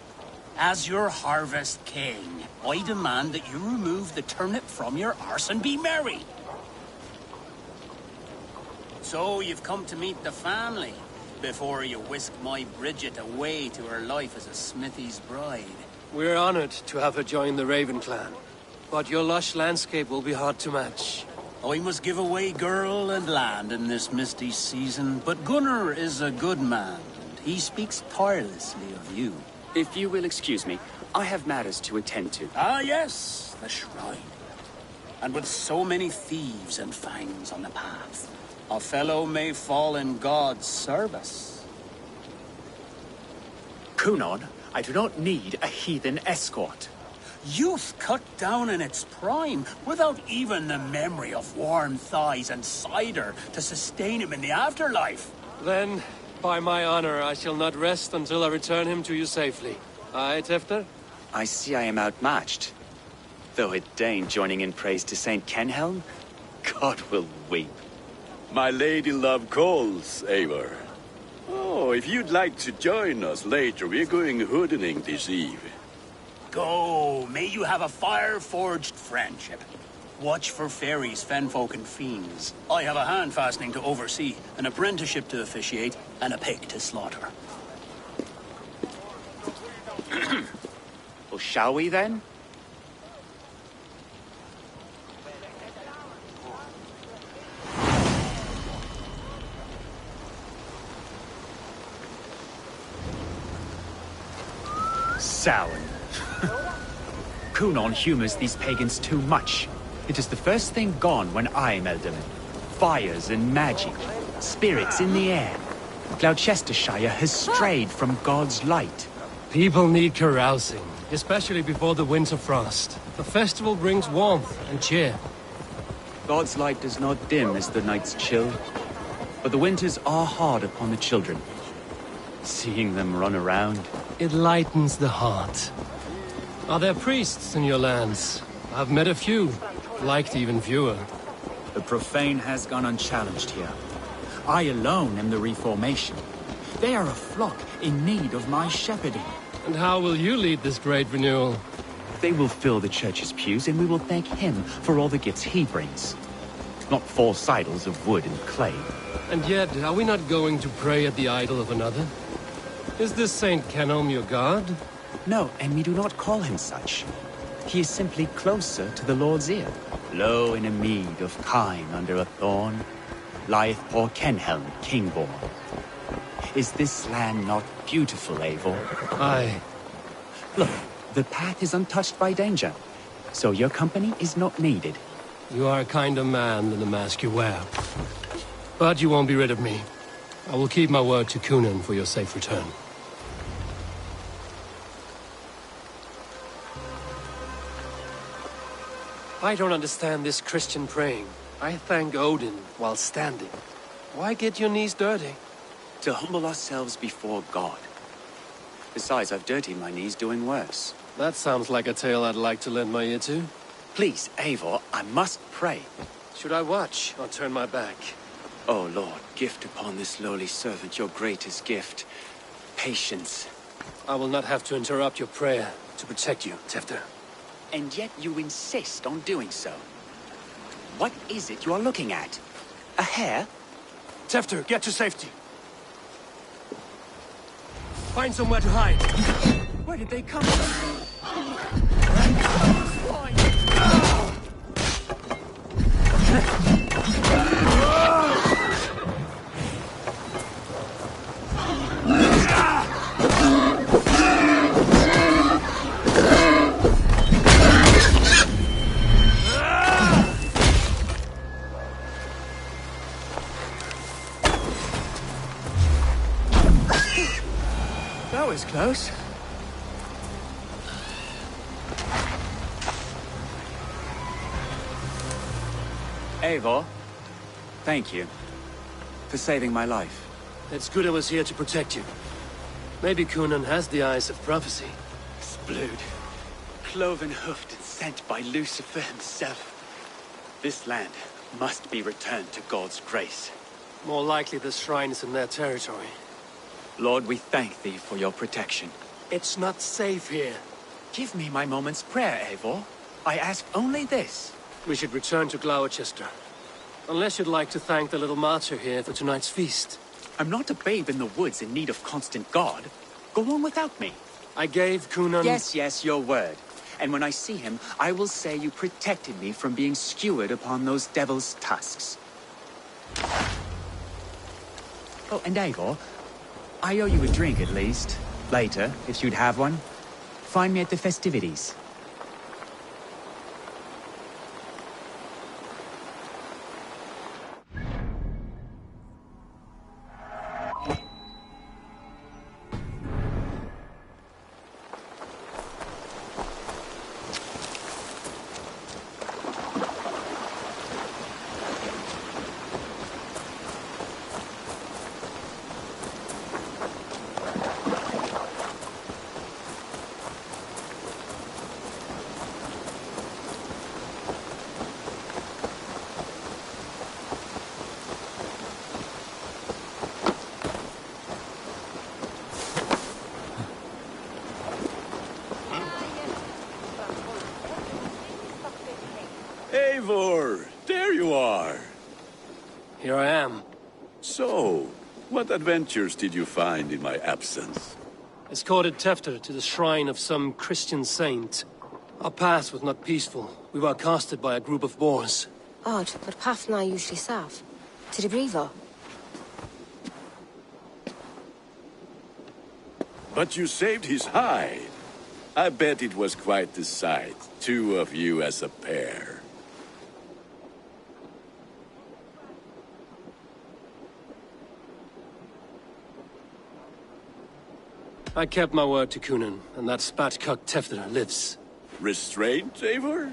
as your harvest king, I demand that you remove the turnip from your arse and be merry. So you've come to meet the family before you whisk my Bridget away to her life as a smithy's bride. We're honored to have her join the Raven clan, but your lush landscape will be hard to match. I must give away girl and land in this misty season, but Gunnar is a good man, and he speaks tirelessly of you. If you will excuse me, I have matters to attend to. Ah, yes, the shrine. And with so many thieves and fangs on the path, a fellow may fall in God's service. Kunon, I do not need a heathen escort. Youth cut down in its prime, without even the memory of warm thighs and cider to sustain him in the afterlife. Then, by my honor, I shall not rest until I return him to you safely. Aye, Tefter? I see I am outmatched. Though a Dane joining in praise to Saint Kenhelm, God will weep. My lady love calls, Eivor. Oh, if you'd like to join us later, we're going hoodening this eve. Go, may you have a fire-forged friendship. Watch for fairies, fenfolk, and fiends. I have a hand fastening to oversee, an apprenticeship to officiate, and a pig to slaughter. Well, shall we then? Samhain. Kunon humors these pagans too much. It is the first thing gone when I am Elderman. Fires and magic, spirits in the air. Gloucestershire has strayed from God's light. People need carousing, especially before the winter frost. The festival brings warmth and cheer. God's light does not dim as the nights chill, but the winters are hard upon the children. Seeing them run around, it lightens the heart. Are there priests in your lands? I've met a few, liked even fewer. The profane has gone unchallenged here. I alone am the Reformation. They are a flock in need of my shepherding. And how will you lead this great renewal? They will fill the church's pews, and we will thank him for all the gifts he brings. Not 4 idols of wood and clay. And yet, are we not going to pray at the idol of another? Is this Saint Kenhelm your god? No, and we do not call him such. He is simply closer to the Lord's ear. Low in a mead of kine under a thorn, lieth poor Kenhelm, king-born. Is this land not beautiful, Eivor? Aye. Look, the path is untouched by danger, so your company is not needed. You are a kinder man than the mask you wear. But you won't be rid of me. I will keep my word to Kunon for your safe return. I don't understand this Christian praying. I thank Odin while standing. Why get your knees dirty? To humble ourselves before God. Besides, I've dirtied my knees doing worse. That sounds like a tale I'd like to lend my ear to. Please, Eivor, I must pray. Should I watch or turn my back? Oh, Lord, gift upon this lowly servant your greatest gift. Patience. I will not have to interrupt your prayer to protect you, Tefter. And yet you insist on doing so. What is it you are looking at? A hare? Tefter, get to safety. Find somewhere to hide. Where did they come from? That was close. Eivor, thank you for saving my life. It's good I was here to protect you. Maybe Conan has the eyes of prophecy. This blood, cloven-hoofed and sent by Lucifer himself. This land must be returned to God's grace. More likely the shrine is in their territory. Lord, we thank thee for your protection. It's not safe here. Give me my moment's prayer, Eivor. I ask only this. We should return to Gloucester. Unless you'd like to thank the little martyr here for tonight's feast. I'm not a babe in the woods in need of constant guard. Go on without me. I gave Conan... Yes, your word. And when I see him, I will say you protected me from being skewered upon those devil's tusks. Oh, and Eivor, I owe you a drink at least. Later, if you'd have one. Find me at the festivities. Eivor, there you are. Here I am. So, what adventures did you find in my absence? Escorted Tefter to the shrine of some Christian saint. Our path was not peaceful. We were accosted by a group of boars. Odd, but path na usually safe. To the Brevo. But you saved his hide. I bet it was quite the sight, two of you as a pair. I kept my word to Conan, and that spat-cock Tefter lives. Restraint, Eivor?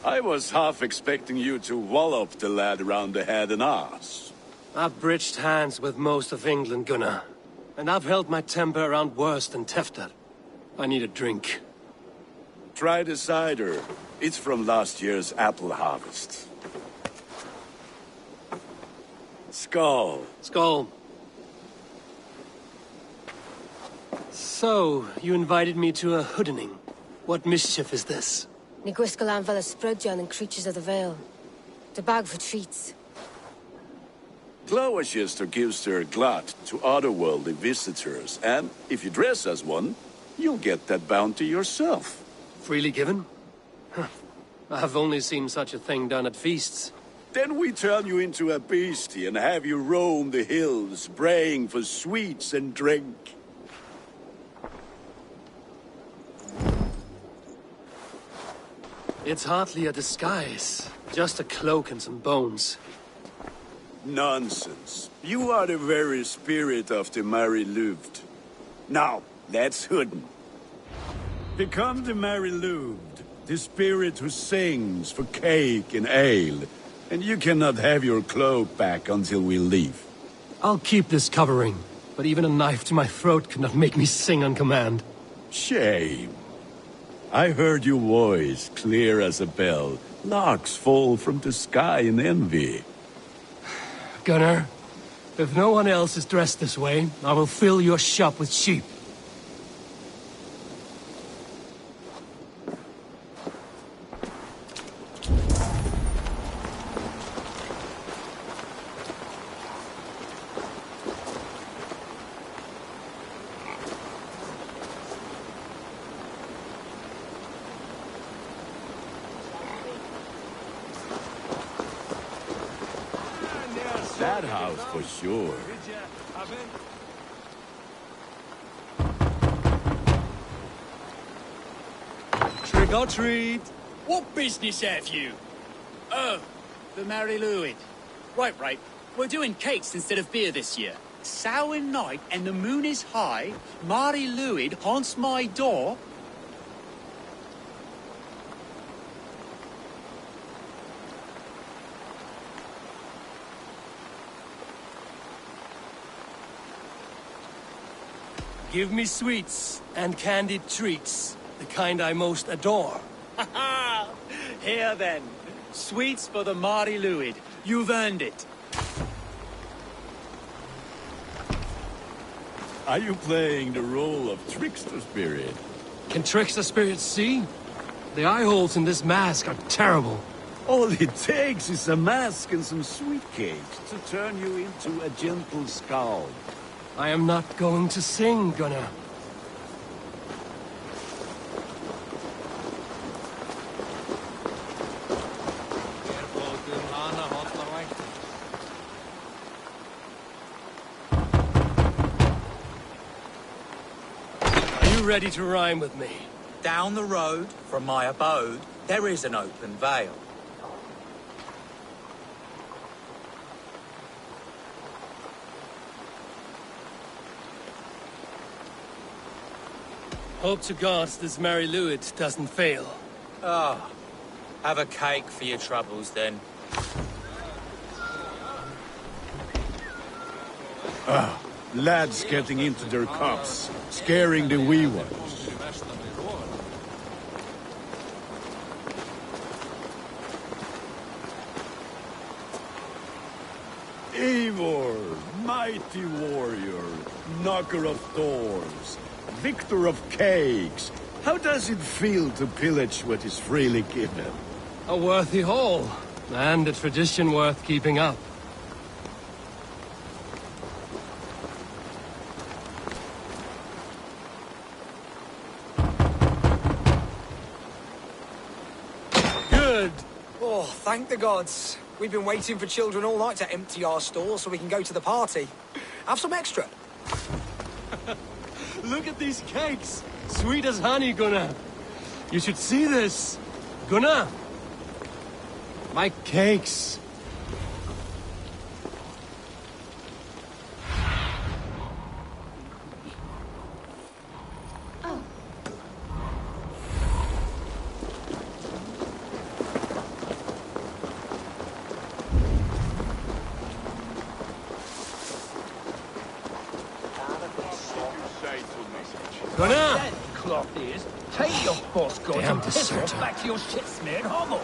I was half expecting you to wallop the lad around the head and ass. I've bridged hands with most of England, Gunnar. And I've held my temper around worse than Tefter. I need a drink. Try the cider. It's from last year's apple harvest. Skull. Skull. So, you invited me to a hoodening. What mischief is this? Ní gwisgail vela sprudjan and creatures of the Vale. The bag for treats. Gloucester gives their glut to otherworldly visitors, and if you dress as one, you'll get that bounty yourself. Freely given? Huh. I've only seen such a thing done at feasts. Then we turn you into a beastie and have you roam the hills, braying for sweets and drink. It's hardly a disguise. Just a cloak and some bones. Nonsense. You are the very spirit of the Mary Louved. Now, let's hoodin. Become the Mary Louved, the spirit who sings for cake and ale, and you cannot have your cloak back until we leave. I'll keep this covering, but even a knife to my throat could not make me sing on command. Shame. I heard your voice clear as a bell. Larks fall from the sky in envy. Gunnar, if no one else is dressed this way, I will fill your shop with sheep. That house for sure. Trick or treat. What business have you? Oh, the Mary Louis. Right. We're doing cakes instead of beer this year. Samhain night and the moon is high, Mari Luid haunts my door. Give me sweets and candied treats, the kind I most adore. Ha ha! Here then, sweets for the Mari Luid. You've earned it. Are you playing the role of trickster spirit? Can trickster spirits see? The eye holes in this mask are terrible. All it takes is a mask and some sweet cakes to turn you into a gentle skull. I am not going to sing, Gunnar. Are you ready to rhyme with me? Down the road from my abode, there is an open vale. Hope to God this Mari Luid doesn't fail. Ah, have a cake for your troubles then. Lads getting into their cups, scaring the wee ones. Eivor, mighty warrior, knocker of doors, victor of cakes. How does it feel to pillage what is freely given? A worthy haul, and a tradition worth keeping up. Good. Oh, thank the gods. We've been waiting for children all night to empty our stores so we can go to the party. Have some extra. Look at these cakes! Sweet as honey, Gunnar. You should see this. Gunnar! My cakes. Gunnar! Cloth is, take your boss gods Damn and piss deserter. off back to your shit-smeared hovel.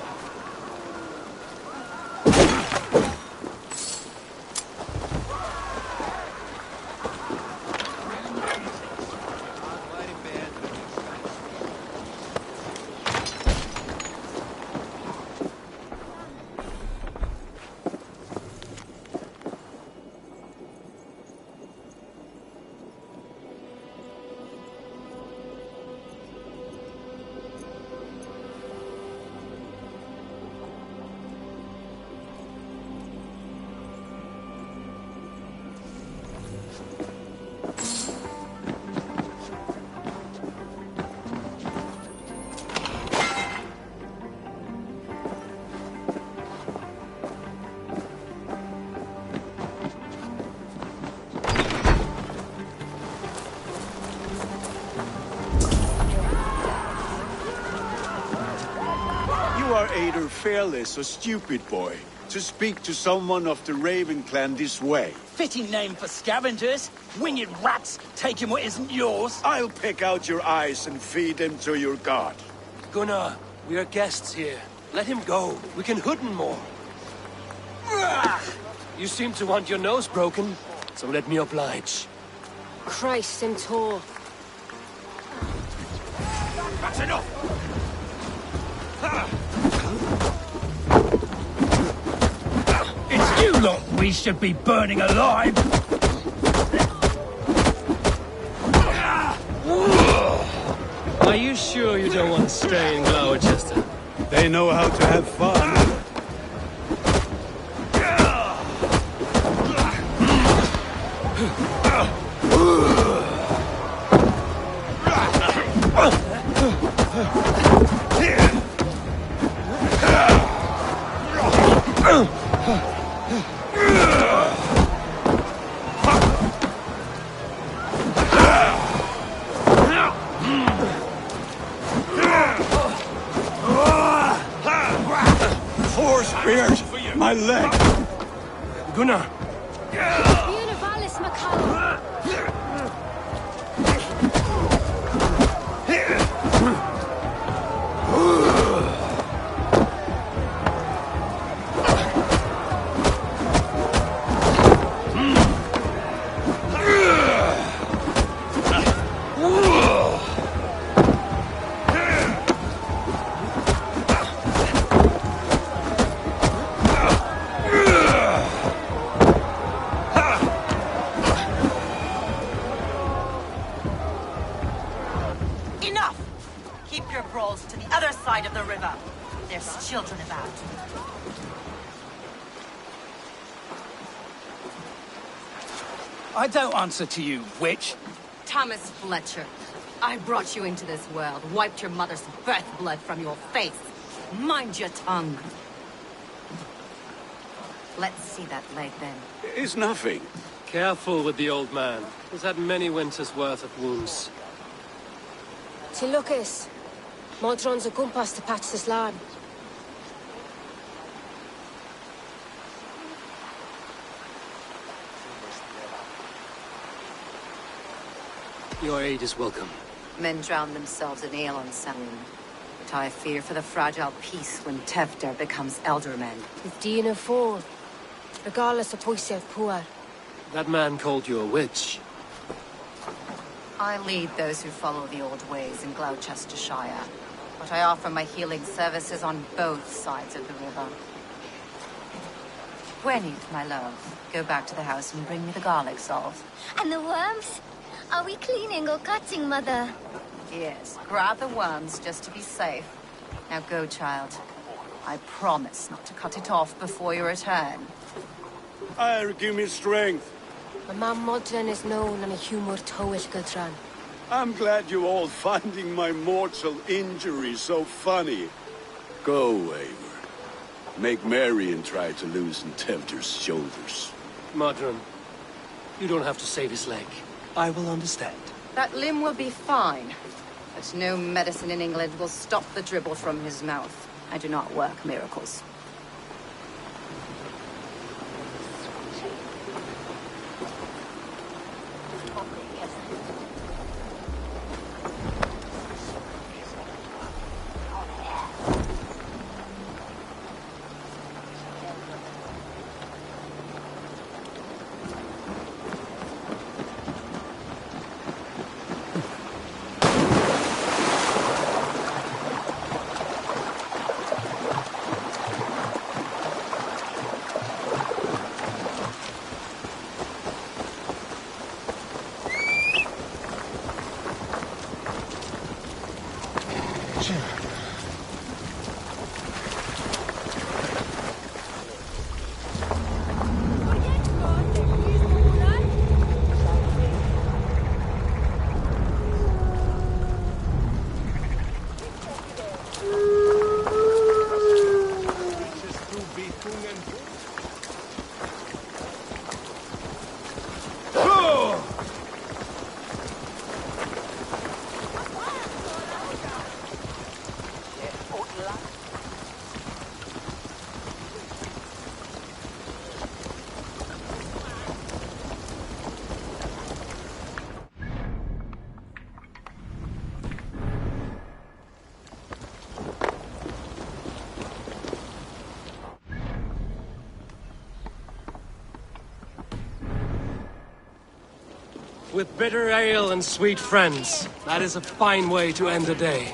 You are either fearless or stupid, boy, to speak to someone of the Raven clan this way. Fitting name for scavengers. Winged rats taking what isn't yours. I'll pick out your eyes and feed them to your god. Gunnar, we are guests here. Let him go. We can hooden more. You seem to want your nose broken, so let me oblige. Christ, I'm tall. That's enough! It's you lot we should be burning alive. Are you sure you don't want to stay in Gloucester? They know how to have fun. Beard! My leg! Gunnar! Enough! Keep your brawls to the other side of the river. There's children about. I don't answer to you, witch. Thomas Fletcher, I brought you into this world, wiped your mother's birth blood from your face. Mind your tongue. Let's see that leg then. It's nothing. Careful with the old man. He's had many winters' worth of wounds. Ti lwcus. Modron's o gwmpas dy patch this lan. Your aid is welcome. Men drown themselves in ale on Samhain. But I fear for the fragile peace when Tevder becomes eldermen. Bydd dyn y ffwrdd. Regardless o pwysedd pŵer. That man called you a witch. I lead those who follow the old ways in Gloucestershire, but I offer my healing services on both sides of the river. Gwenny, my love, go back to the house and bring me the garlic salt. And the worms? Are we cleaning or cutting, Mother? Yes, grab the worms just to be safe. Now go, child. I promise not to cut it off before you return. Give me strength. Mae Mam Modron is known am ei humor tywyll gytran. I'm glad you're all finding my mortal injury so funny. Go, Eivor. Make merry and try to loosen Tevder's shoulders. Modron, you don't have to save his leg. I will understand. That limb will be fine, but no medicine in England will stop the dribble from his mouth. I do not work miracles. With bitter ale and sweet friends, that is a fine way to end a day.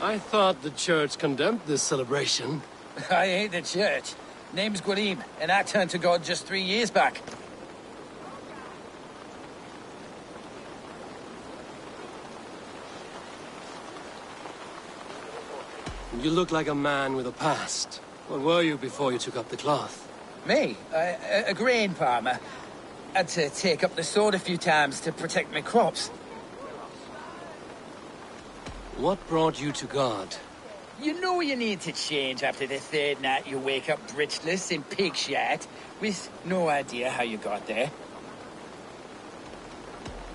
I thought the church condemned this celebration. I hate the church. Name's Gwalim, and I turned to God just 3 years back. You look like a man with a past. What were you before you took up the cloth? Me? A grain farmer. Had to take up the sword a few times to protect my crops. What brought you to God? You know you need to change after the third night you wake up britchless in pig shat, with no idea how you got there.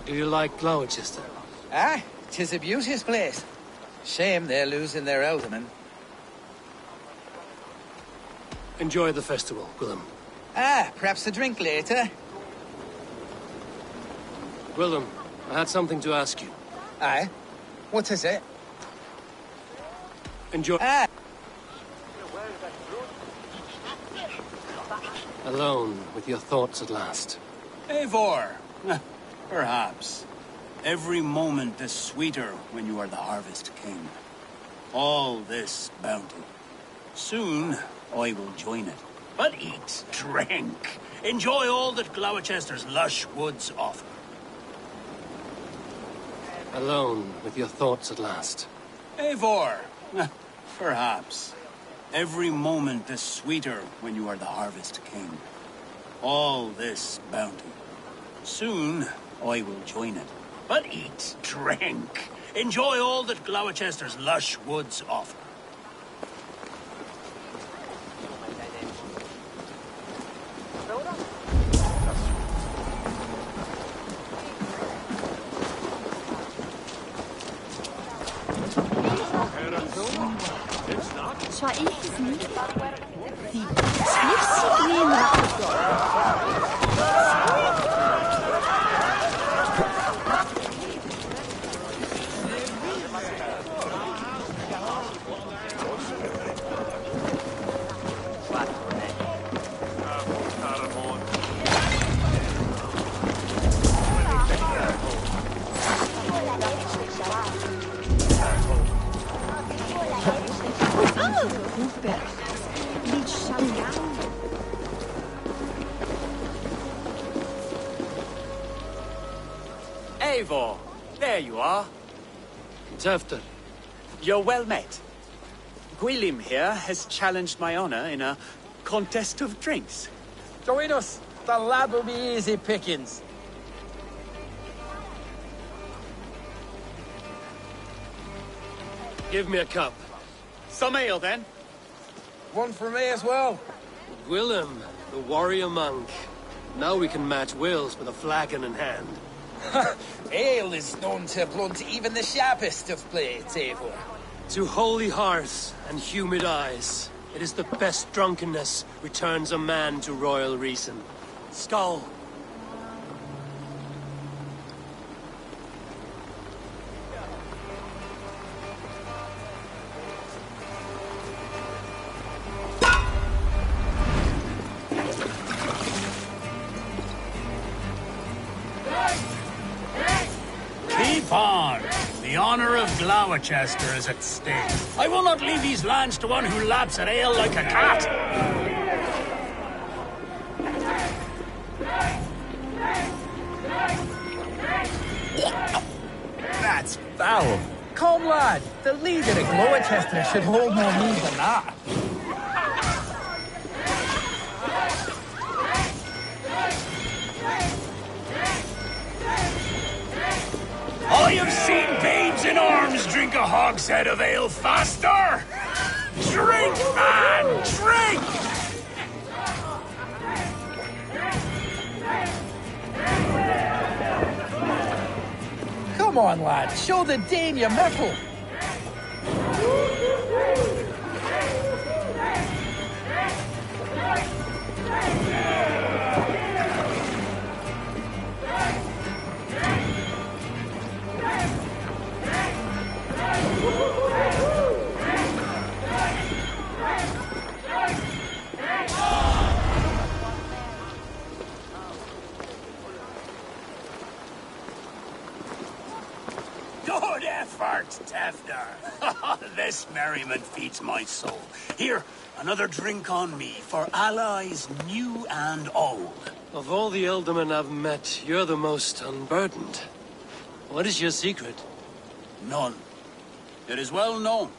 Do you like Gloucester? Ah, 'tis a beauteous place. Shame they're losing their alderman. Enjoy the festival, Willem. Ah, perhaps a drink later. Willem, I had something to ask you. Aye? What is it? Enjoy. Ah! Alone with your thoughts at last. Eivor, perhaps. Every moment is sweeter when you are the Harvest King. All this bounty. Soon, I will join it. But eat, drink, enjoy all that Gloucester's lush woods offer. Alone with your thoughts at last. Eivor, perhaps. Every moment is sweeter when you are the Harvest King. All this bounty. Soon, I will join it. But eat, drink, enjoy all that Gloucester's lush woods offer. Schau ich es nicht? Die Schlipsi Eivor, there you are. Tefter. You're well met. Gwilym here has challenged my honor in a contest of drinks. Join us. The lad will be easy pickings. Give me a cup. Some ale, then. One for me as well. Willem, the warrior monk. Now we can match wills with a flagon in hand. Ale is known to blunt even the sharpest of blades, Eivor. To holy hearts and humid eyes, it is the best drunkenness returns a man to royal reason. Skull. Keep on! The honor of Gloucester is at stake. I will not leave these lands to one who laps at ale like a cat! That's foul. Come, lad. The leader of Gloucester should hold more mead than that. I have seen babes in arms drink a hogshead of ale faster! Drink, man! Drink! Come on, lad. Show the Dane your mettle. Good effort, Tefter. This merriment feeds my soul. Here, another drink on me for allies new and old. Of all the ealdormen I've met, you're the most unburdened. What is your secret? None. It is well known.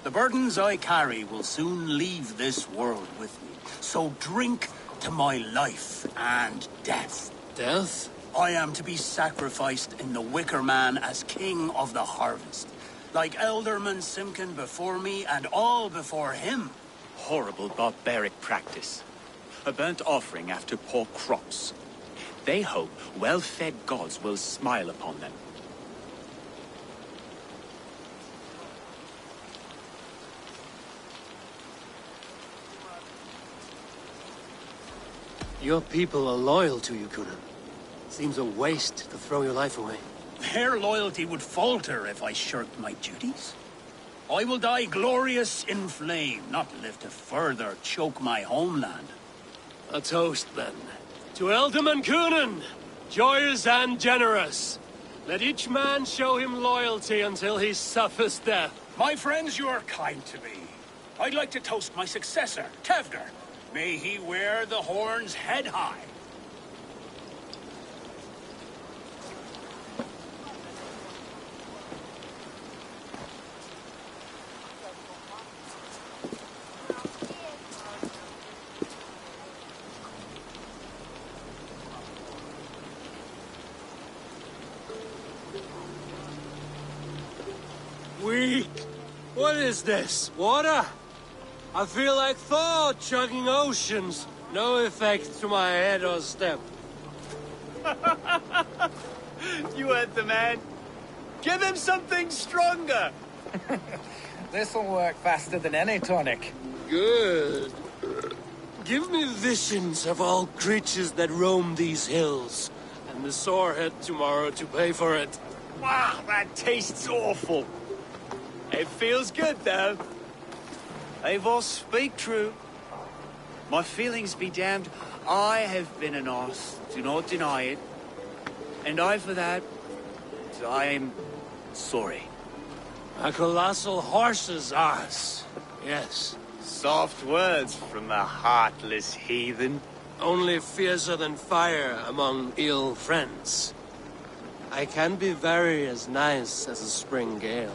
The burdens I carry will soon leave this world with me. So drink to my life and death. Death? I am to be sacrificed in the Wicker Man as king of the harvest. Like Elderman Simkin before me and all before him. Horrible barbaric practice. A burnt offering after poor crops. They hope well-fed gods will smile upon them. Your people are loyal to you, Kunan. Seems a waste to throw your life away. Their loyalty would falter if I shirked my duties. I will die glorious in flame, not live to further choke my homeland. A toast, then. To Elderman Kunan, joyous and generous. Let each man show him loyalty until he suffers death. My friends, you are kind to me. I'd like to toast my successor, Tevder. May he wear the horns head high. Weak. What is this? Water? I feel like Thor chugging oceans. No effect to my head or step. You heard the man. Give him something stronger. This'll work faster than any tonic. Good. Give me visions of all creatures that roam these hills, and the sorehead tomorrow to pay for it. Wow, that tastes awful. It feels good, though. Eivor, speak true. My feelings be damned. I have been an arse, do not deny it. And I, for that, I'm sorry. A colossal horse's arse, yes. Soft words from the heartless heathen. Only fiercer than fire among ill friends. I can be very as nice as a spring gale.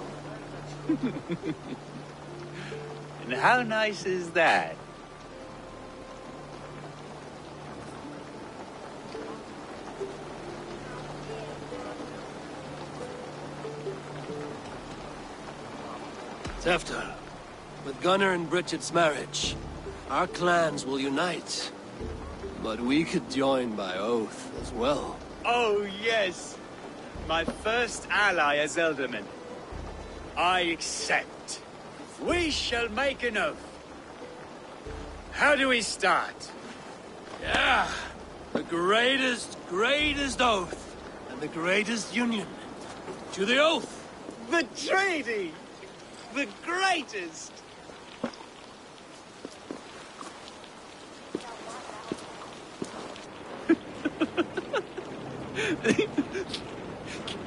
And how nice is that? Tefter, with Gunnar and Bridget's marriage, our clans will unite. But we could join by oath as well. Oh, yes. My first ally as Elderman. I accept. We shall make an oath. How do we start? Yeah, the greatest oath, and the greatest union. To the oath! The treaty! The greatest!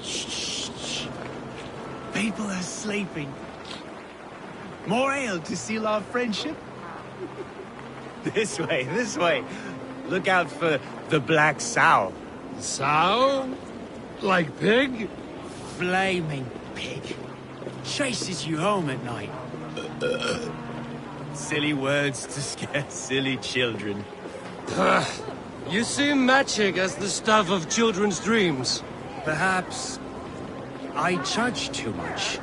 Shh. People are sleeping. More ale to seal our friendship? This way. Look out for the black sow. Sow? Like pig? Flaming pig. Chases you home at night. Silly words to scare silly children. You see magic as the stuff of children's dreams. Perhaps I judge too much.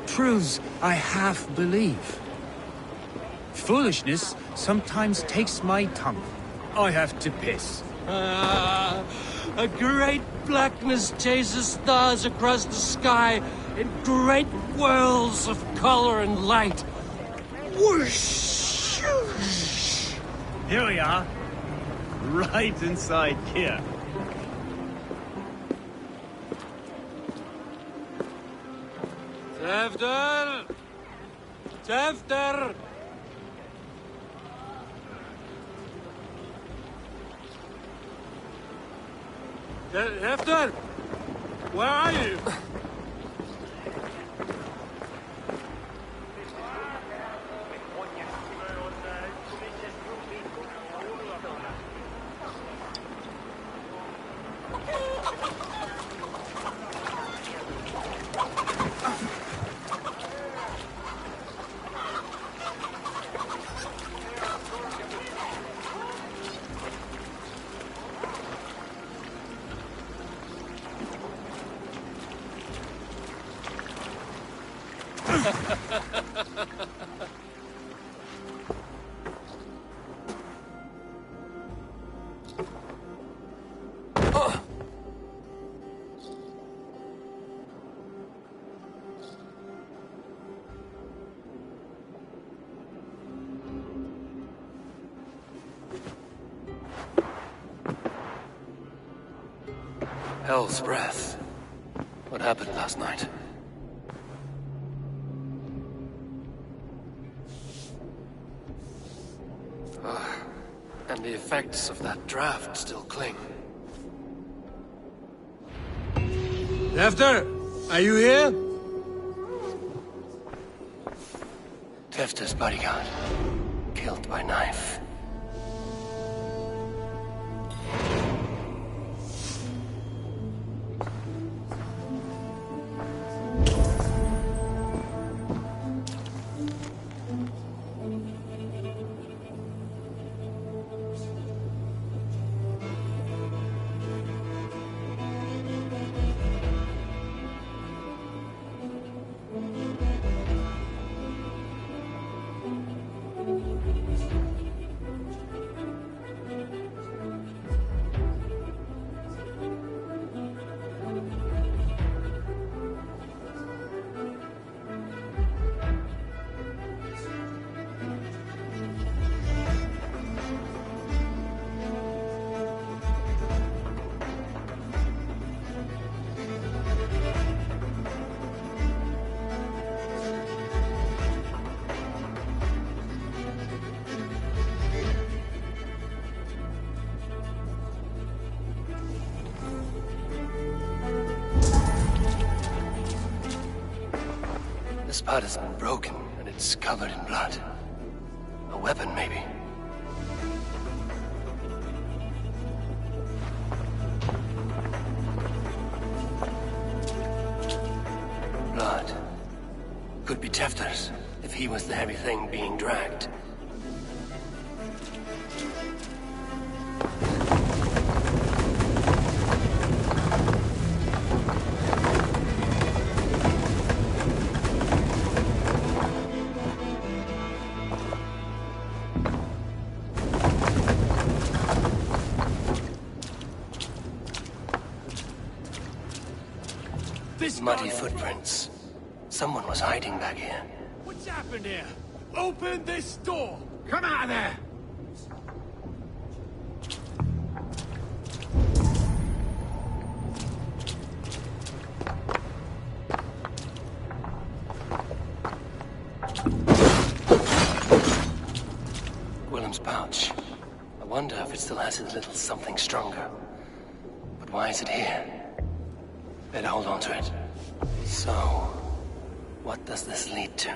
Truths I half believe. Foolishness sometimes takes my tongue. I have to piss. A great blackness chases stars across the sky in great whirls of color and light. Whoosh! Here we are. Right inside here. Tefter! Tefter! Tefter! Where are you? Hell's breath. What happened last night? And the effects of that draft still cling. Tefter, are you here? Tefter's bodyguard. Killed by knife. This part has been broken, and it's covered in blood. A weapon, maybe. Blood. Could be Tefter's, if he was the heavy thing being dragged. Muddy footprints. Someone was hiding back here. What's happened here? Open this door! Come out of there! Willem's pouch. I wonder if it still has a little something stronger. But why is it here? Better hold on to it. So, what does this lead to?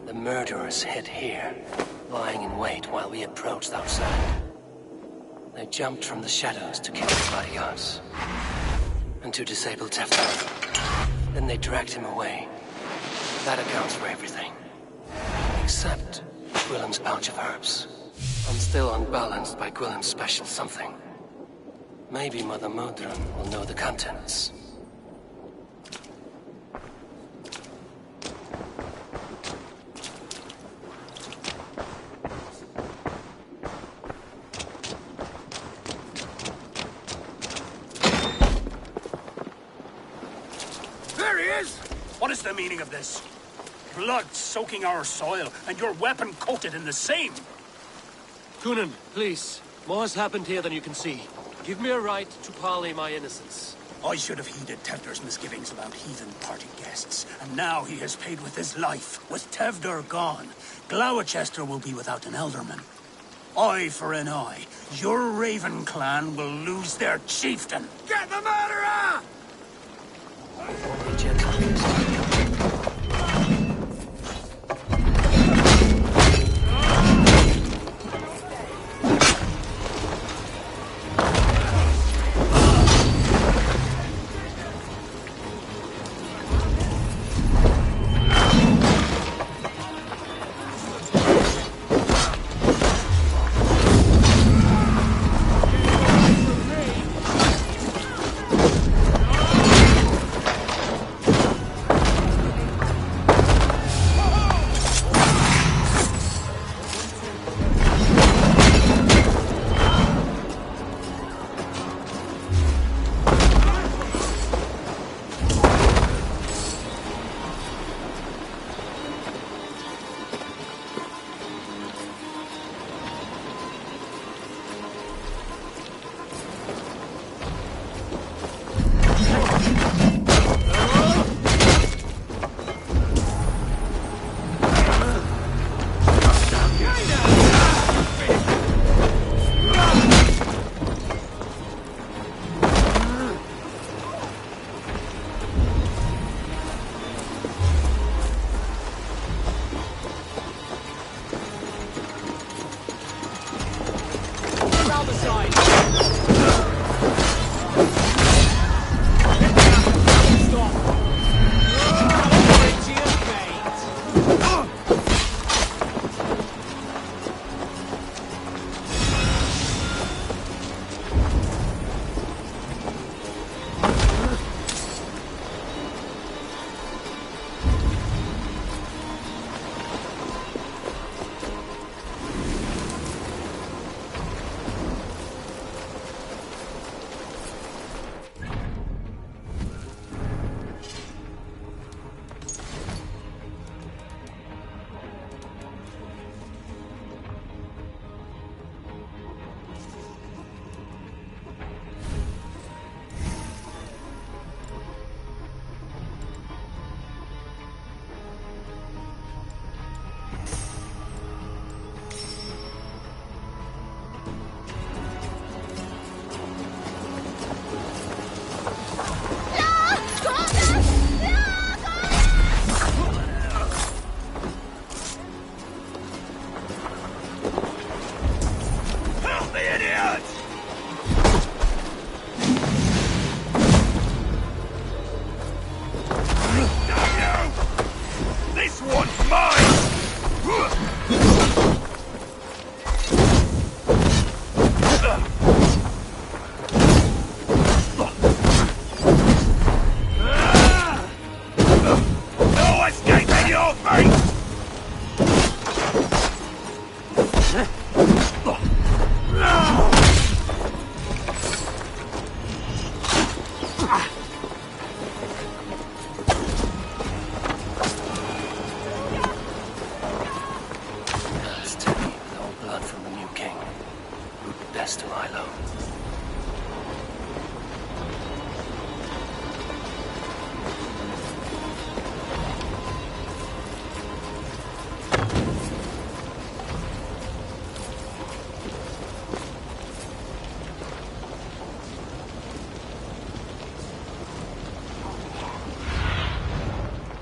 The murderers hid here, lying in wait while we approached outside. They jumped from the shadows to kill his bodyguards. And to disable Tefter. Then they dragged him away. That accounts for everything. Except Willem's pouch of herbs. I'm still unbalanced by Willem's special something. Maybe Mother Modron will know the contents. What is the meaning of this? Blood soaking our soil, and your weapon coated in the same! Kunin, please. More has happened here than you can see. Give me a right to parley my innocence. I should have heeded Tevder's misgivings about heathen party guests, and now he has paid with his life. With Tevder gone, Gloucester will be without an elderman. Eye for an eye. Your Raven clan will lose their chieftain. Get the murderer!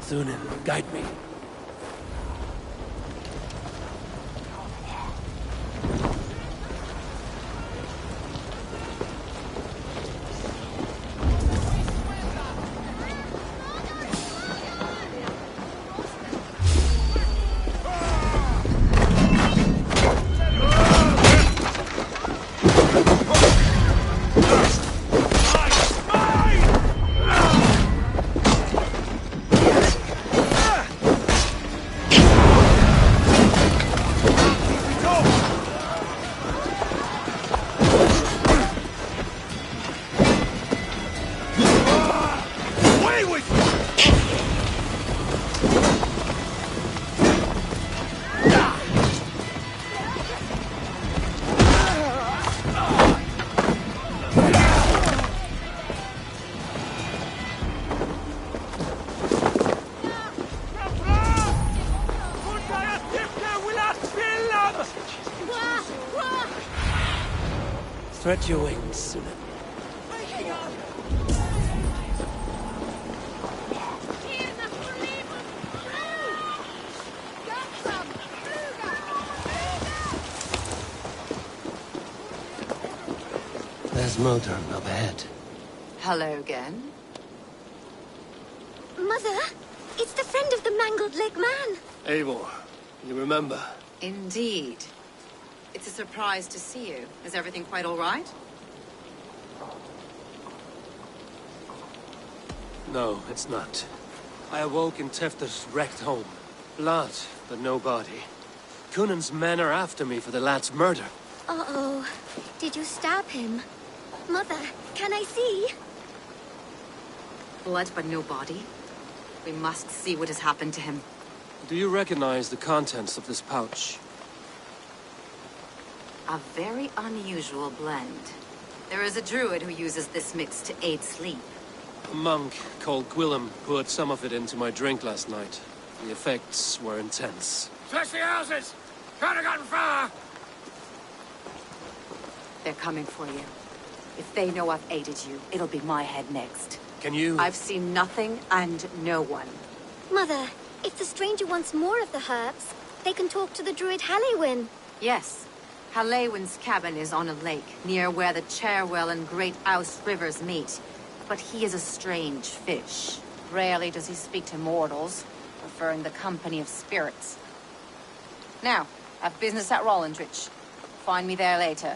Thunin, guide me. Spread your wings, Sunan. There's Modern up ahead. Hello again. Mother, it's the friend of the mangled leg man. Eivor, you remember? Indeed. It's a surprise to see you. Is everything quite all right? No, it's not. I awoke in Tefter's wrecked home. Blood, but no body. Cunan's men are after me for the lad's murder. Uh-oh. Did you stab him? Mother, can I see? Blood but no body? We must see what has happened to him. Do you recognize the contents of this pouch? A very unusual blend. There is a druid who uses this mix to aid sleep. A monk called Gwillem poured some of it into my drink last night. The effects were intense. Search the houses! Could have gotten far! They're coming for you. If they know I've aided you, it'll be my head next. Can you... I've seen nothing and no one. Mother, if the stranger wants more of the herbs, they can talk to the druid Halewyn. Yes. Halewyn's cabin is on a lake, near where the Cherwell and Great Ouse rivers meet. But he is a strange fish. Rarely does he speak to mortals, preferring the company of spirits. Now, I've business at Rollindrich. Find me there later.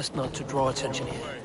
Best not to draw attention here.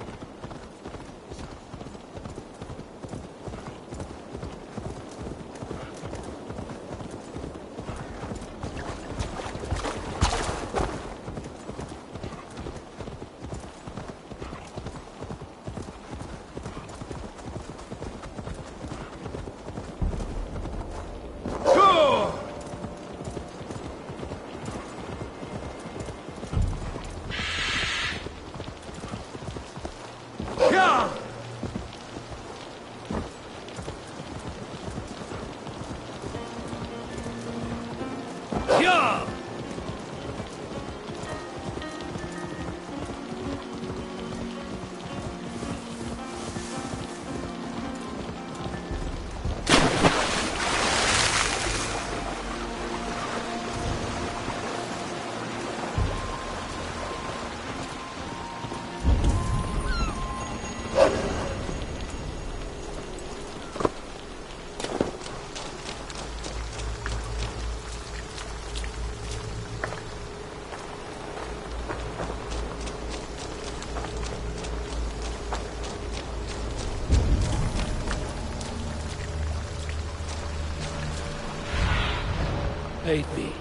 Aid me.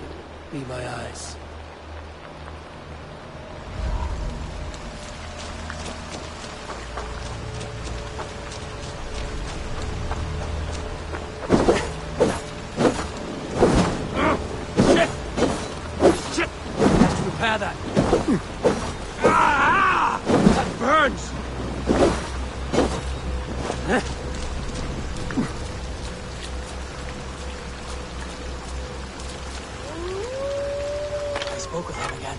Be my eyes. Shit! Repair that. That burns! Spoke with him again.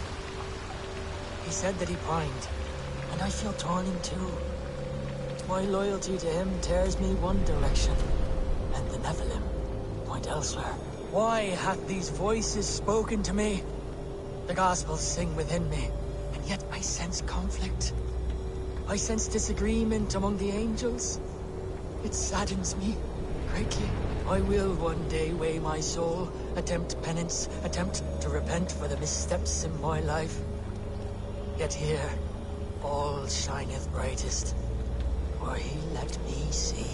He said that he pined, and I feel torn in two. My loyalty to him tears me one direction, and the Nephilim point elsewhere. Why hath these voices spoken to me? The Gospels sing within me, and yet I sense conflict. I sense disagreement among the angels. It saddens me greatly. I will one day weigh my soul, attempt penance, attempt to repent for the missteps in my life. Yet here, all shineth brightest, for he let me see.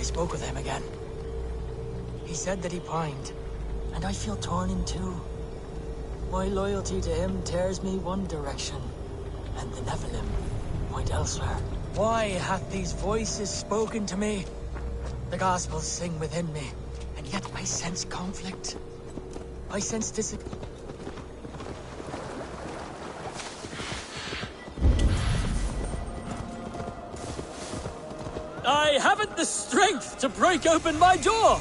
Spoke with him again. He said that he pined, and I feel torn in two. My loyalty to him tears me one direction, and the Nephilim point elsewhere. Why hath these voices spoken to me? The Gospels sing within me, and yet I sense conflict. I sense I haven't the strength to break open my door!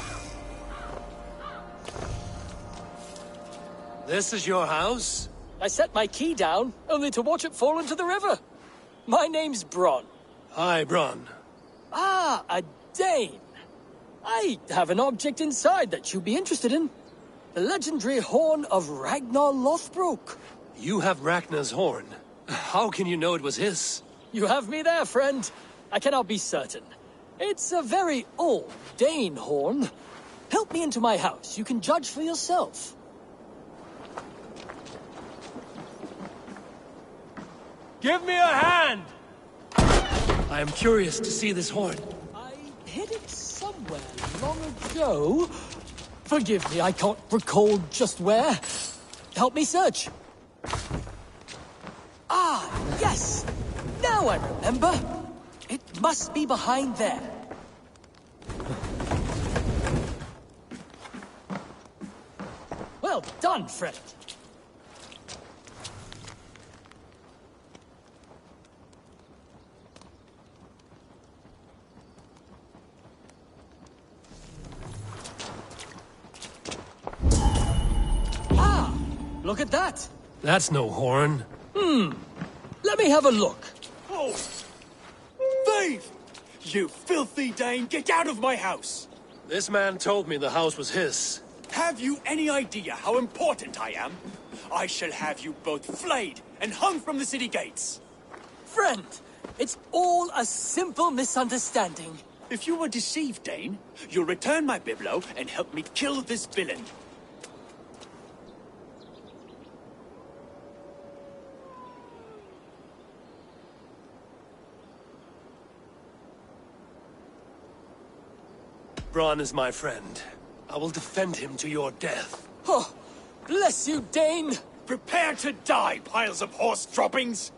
This is your house? I set my key down, only to watch it fall into the river. My name's Bronn. Hi, Bronn. Ah, a Dane. I have an object inside that you'd be interested in. The legendary horn of Ragnar Lothbrok. You have Ragnar's horn. How can you know it was his? You have me there, friend. I cannot be certain. It's a very old Dane horn. Help me into my house. You can judge for yourself. Give me a hand! I am curious to see this horn. I hid it somewhere long ago. Forgive me, I can't recall just where. Help me search. Ah, yes! Now I remember. It must be behind there. Well done, friend. Look at that! That's no horn. Let me have a look. Oh! Thief! You filthy Dane, get out of my house! This man told me the house was his. Have you any idea how important I am? I shall have you both flayed and hung from the city gates. Friend, it's all a simple misunderstanding. If you were deceived, Dane, you'll return my biblo and help me kill this villain. Bronn is my friend. I will defend him to your death. Oh, bless you, Dane! Prepare to die, piles of horse droppings!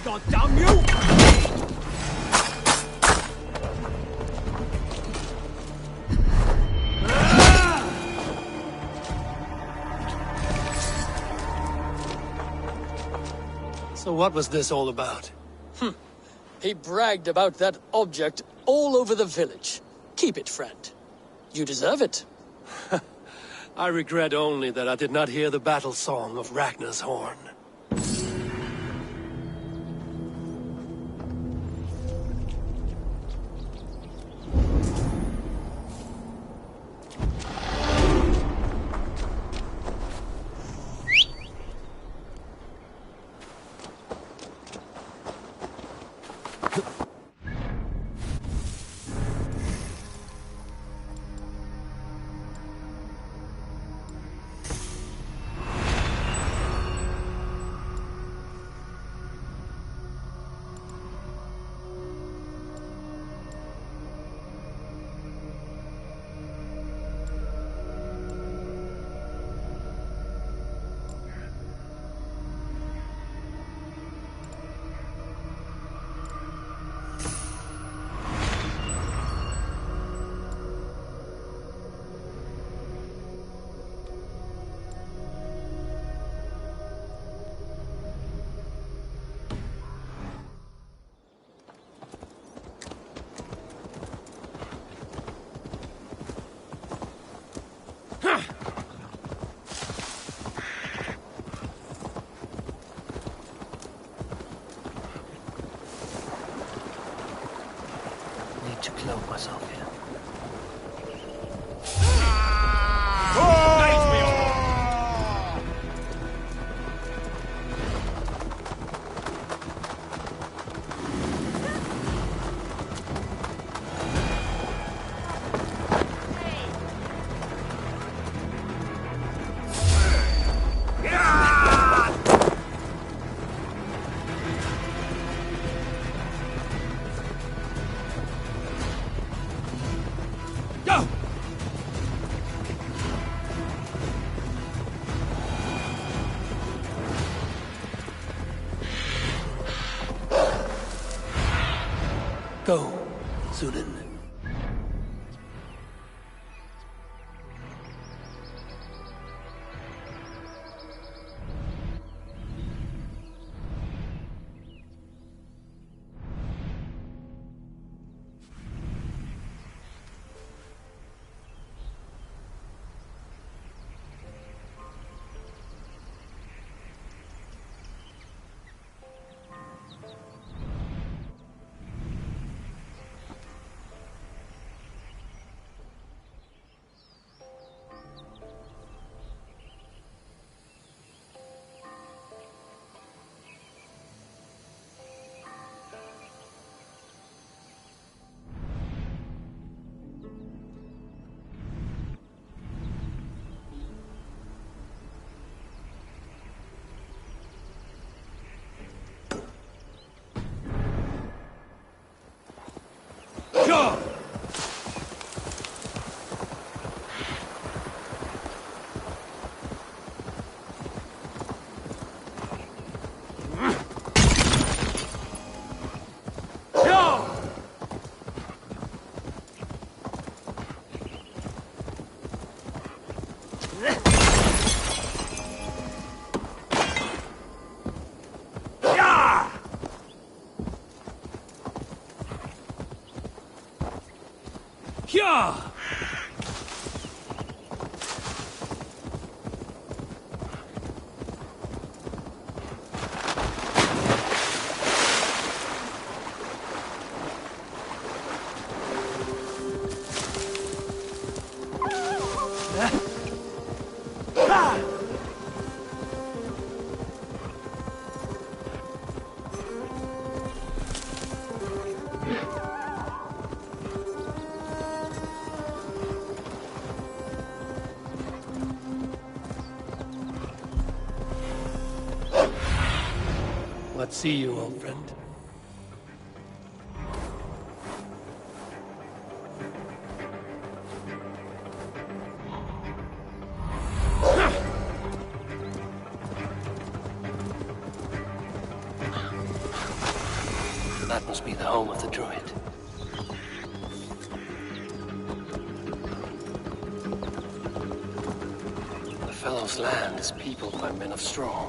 God damn you! So what was this all about? He bragged about that object all over the village. Keep it, friend. You deserve it. I regret only that I did not hear the battle song of Ragnar's horn. To cloak myself here. Go, Sunan. What see you, old friend? That must be the home of the druid. The fellow's land is peopled by men of straw.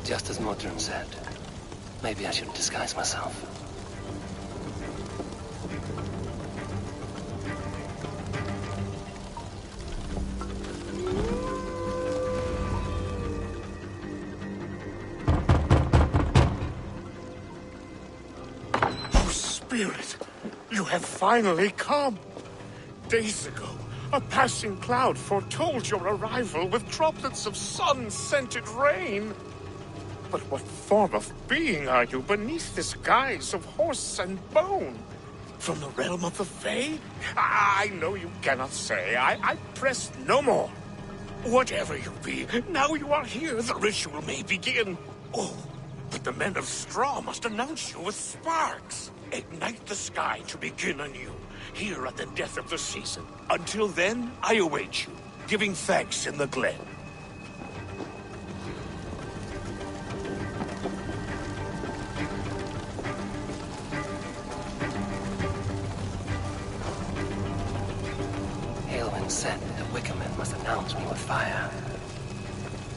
Just as Modron said. Maybe I should disguise myself. Oh, Spirit! You have finally come! Days ago, a passing cloud foretold your arrival with droplets of sun-scented rain. But what form of being are you beneath this guise of horse and bone? From the realm of the Fae? I know you cannot say. I press no more. Whatever you be, now you are here, the ritual may begin. Oh, but the men of straw must announce you with sparks. Ignite the sky to begin anew, here at the death of the season. Until then, I await you, giving thanks in the glen. Said that Wickermen must announce me with fire.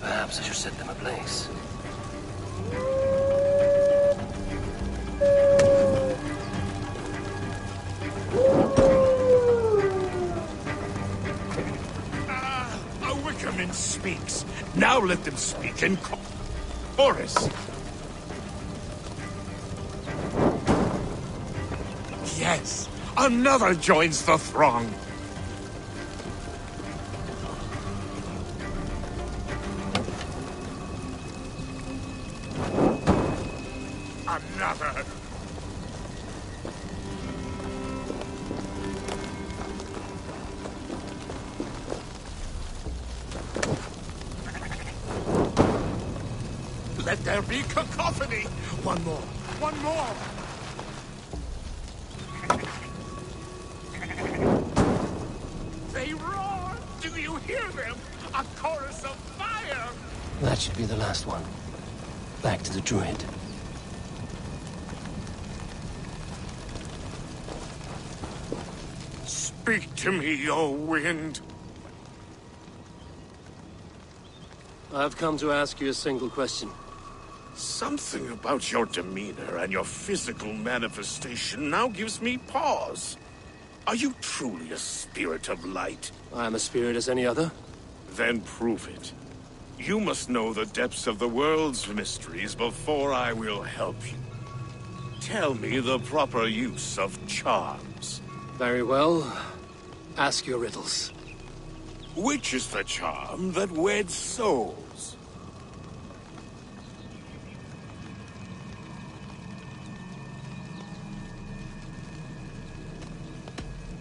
Perhaps I should set them ablaze. A Wickerman speaks. Now let them speak in chorus. Yes, another joins the throng. Another. Let there be cacophony. One more. One more. They roar. Do you hear them? A chorus of fire. That should be the last one. Back to the druid. Speak to me, O wind. I've come to ask you a single question. Something about your demeanor and your physical manifestation now gives me pause. Are you truly a spirit of light? I'm a spirit as any other. Then prove it. You must know the depths of the world's mysteries before I will help you. Tell me the proper use of charms. Very well. Ask your riddles. Which is the charm that weds souls?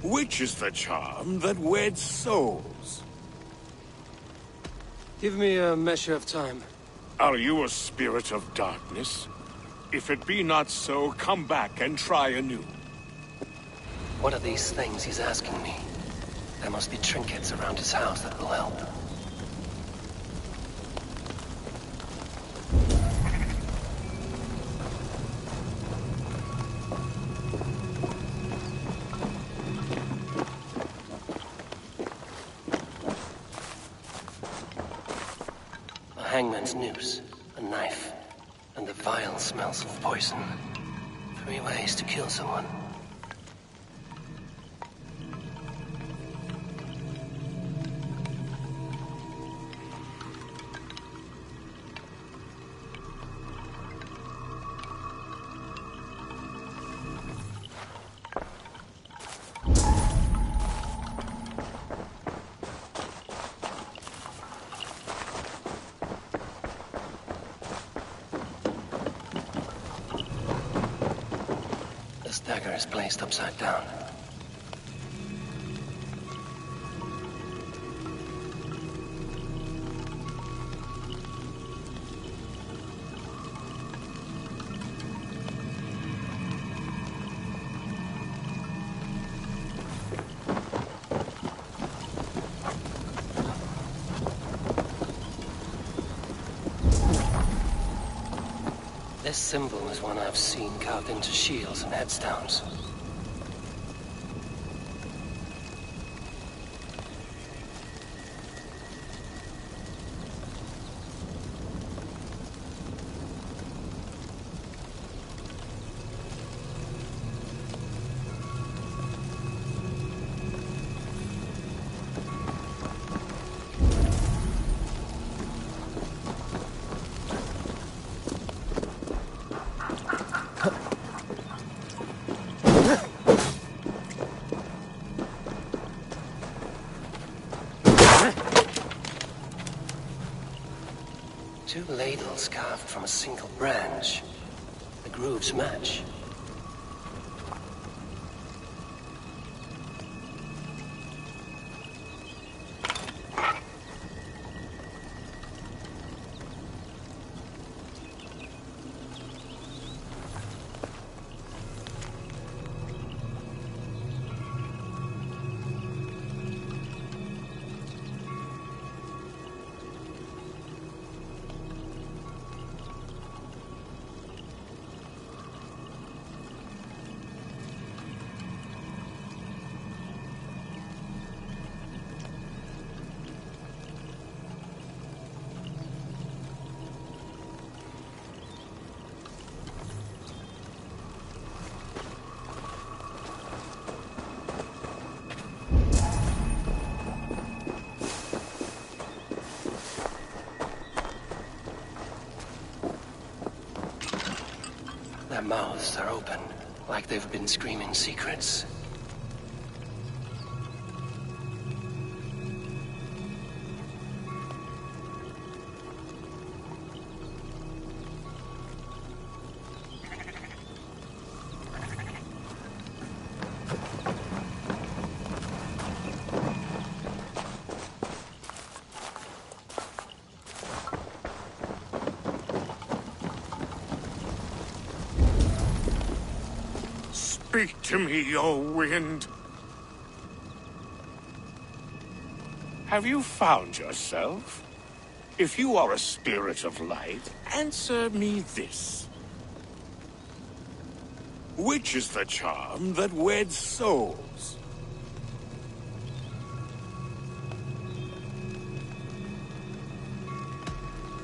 Which is the charm that weds souls? Give me a measure of time. Are you a spirit of darkness? If it be not so, come back and try anew. What are these things he's asking me? There must be trinkets around his house that will help. A hangman's noose, a knife, and the vile smells of poison. 3 ways to kill someone. dagger is placed upside down. This symbol is one I've seen carved into shields and headstones. Two ladles carved from a single branch. The grooves match. Their mouths are open, like they've been screaming secrets. Speak to me, O wind. Have you found yourself? If you are a spirit of light, answer me this. Which is the charm that weds souls?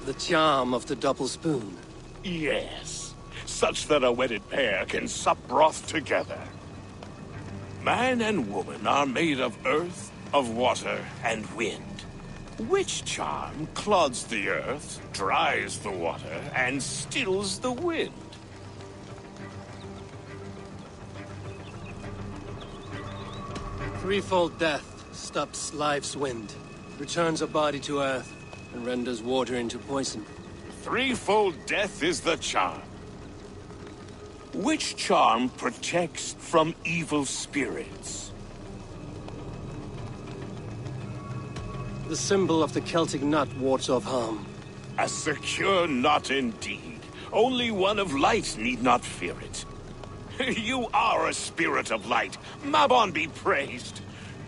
The charm of the double spoon. Yes. Such that a wedded pair can sup broth together. Man and woman are made of earth, of water, and wind. Which charm clods the earth, dries the water, and stills the wind? Threefold death stops life's wind, returns a body to earth, and renders water into poison. Threefold death is the charm. Which charm protects from evil spirits? The symbol of the Celtic knot wards off harm. A secure knot indeed. Only one of light need not fear it. You are a spirit of light. Mabon be praised.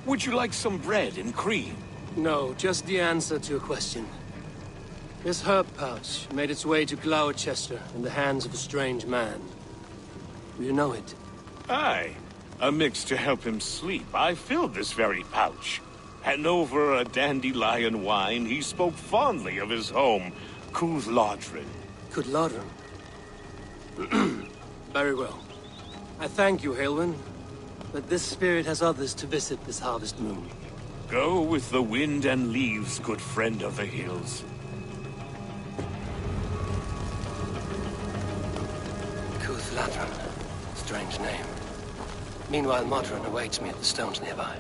Would you like some bread and cream? No, just the answer to a question. This herb pouch made its way to Gloucester in the hands of a strange man. Do you know it? Aye. A mix to help him sleep. I filled this very pouch. And over a dandelion wine, he spoke fondly of his home, Cúthládrin. Cúthládrin? Very well. I thank you, Haelwyn. But this spirit has others to visit this harvest moon. Go with the wind and leaves, good friend of the hills. Cúthládrin. Strange name. Meanwhile, Modron awaits me at the stones nearby.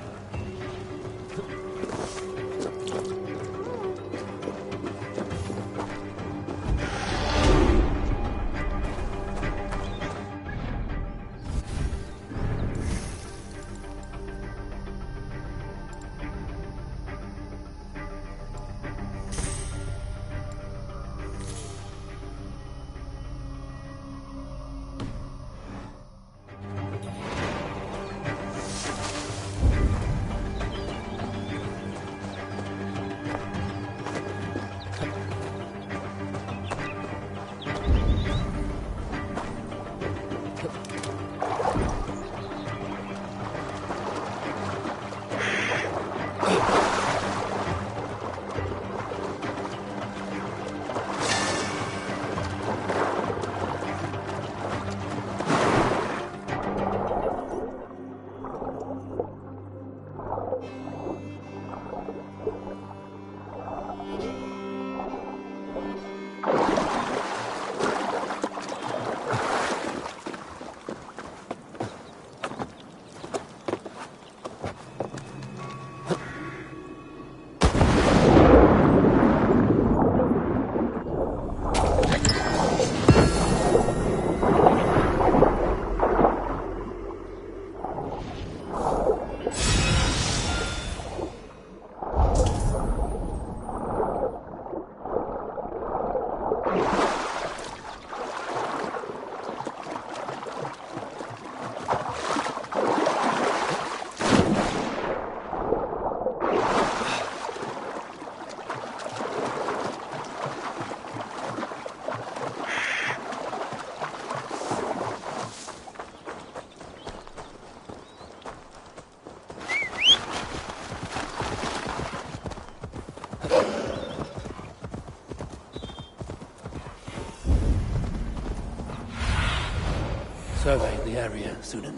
survey the area, Sunan.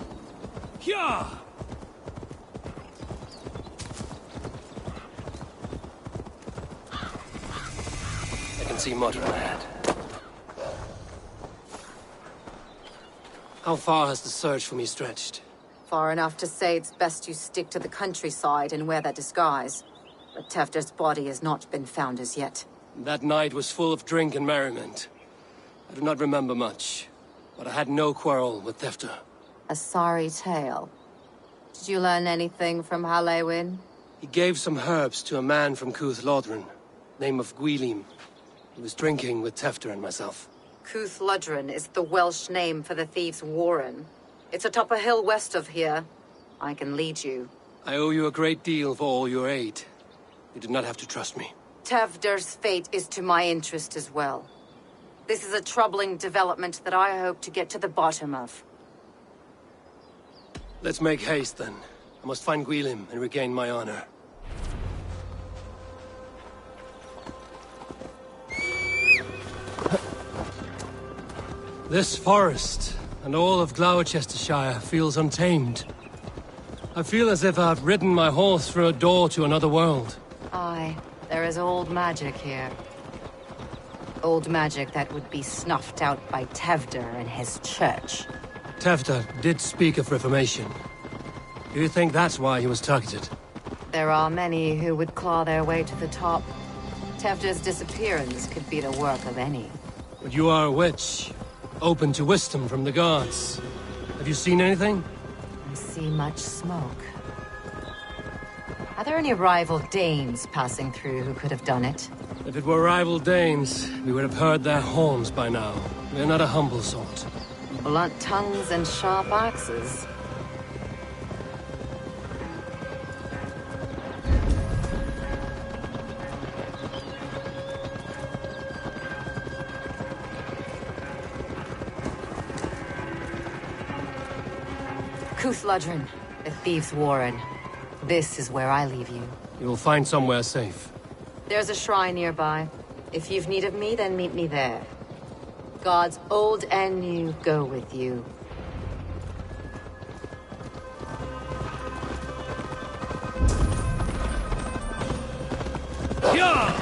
Yeah! I can see Modron ahead. How far has the search for me stretched? Far enough to say it's best you stick to the countryside and wear that disguise. But Tefder's body has not been found as yet. That night was full of drink and merriment. I do not remember much, but I had no quarrel with Tefder. A sorry tale. Did you learn anything from Halewin? He gave some herbs to a man from Cuth Lodren, name of Gwylim. He was drinking with Tefder and myself. Cuth Lodren is the Welsh name for the thieves' warren. It's atop a hill west of here. I can lead you. I owe you a great deal for all your aid. You did not have to trust me. Tefder's fate is to my interest as well. This is a troubling development that I hope to get to the bottom of. Let's make haste, then. I must find Gwylim and regain my honor. This forest, and all of Gloucestershire, feels untamed. I feel as if I've ridden my horse through a door to another world. Aye, there is old magic here. Old magic that would be snuffed out by Tefder and his church. Tefder did speak of reformation. Do you think that's why he was targeted? There are many who would claw their way to the top. Tefder's disappearance could be the work of any. But you are a witch, open to wisdom from the gods. Have you seen anything? I see much smoke. Are there any rival Danes passing through who could have done it? If it were rival Danes, we would have heard their horns by now. We're not a humble sort. Blunt tongues and sharp axes. Cuth Lodren, the thieves' warren. This is where I leave you. You will find somewhere safe. There's a shrine nearby. If you've need of me, then meet me there. Gods old and new go with you. Yeah!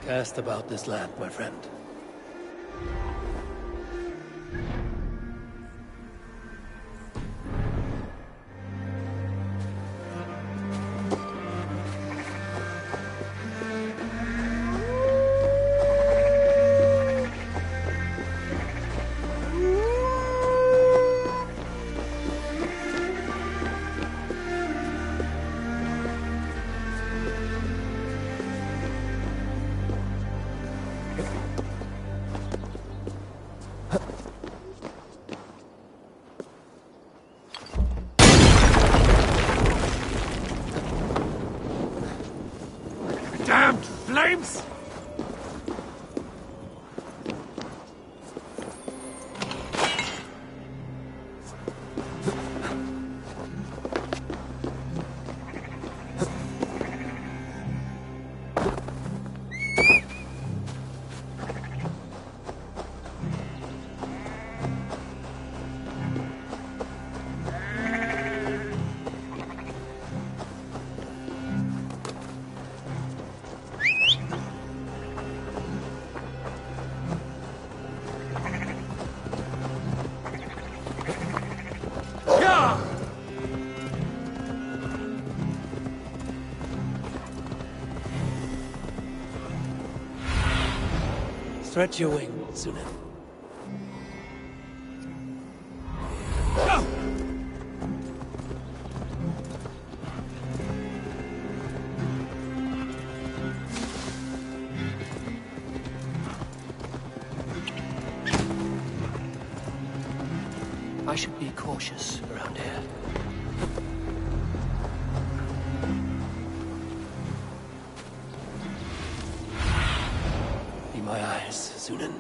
Cast about this land, my friend. Damned flames! Stretch your wings, Sunan. I should be cautious around here. Be my eyes, Sunan.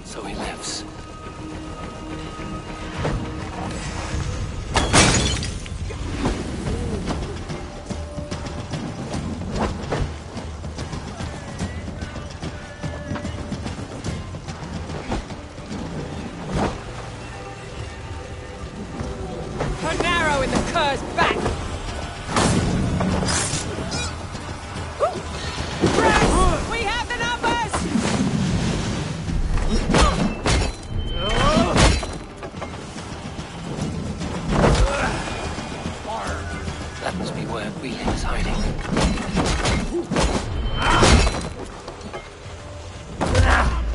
So he lives. An arrow in the cur's back! Bruce, we have the numbers! That must be where Wheeling is hiding.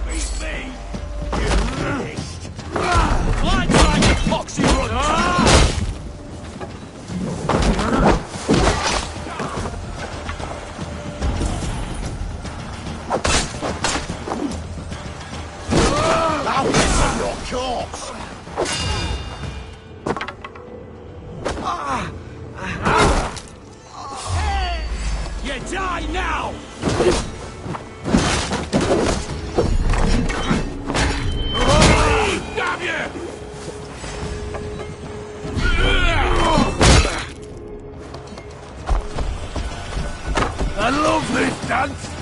Beat me! You beast! Blind like a foxy run! you die now! Damn you! I love this dance!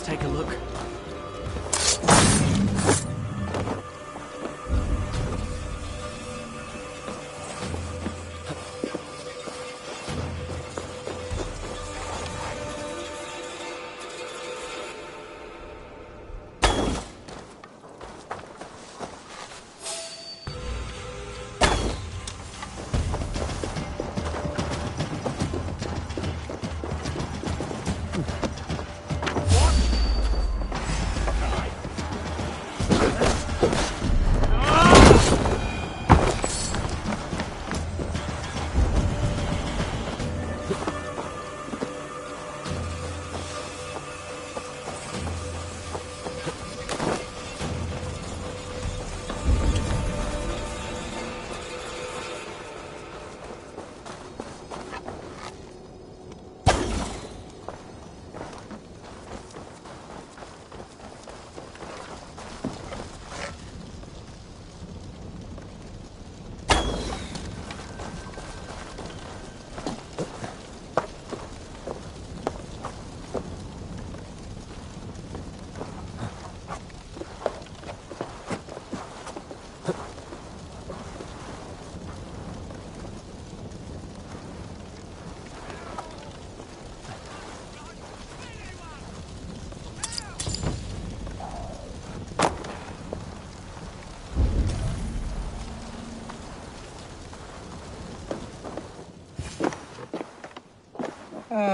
Take a look.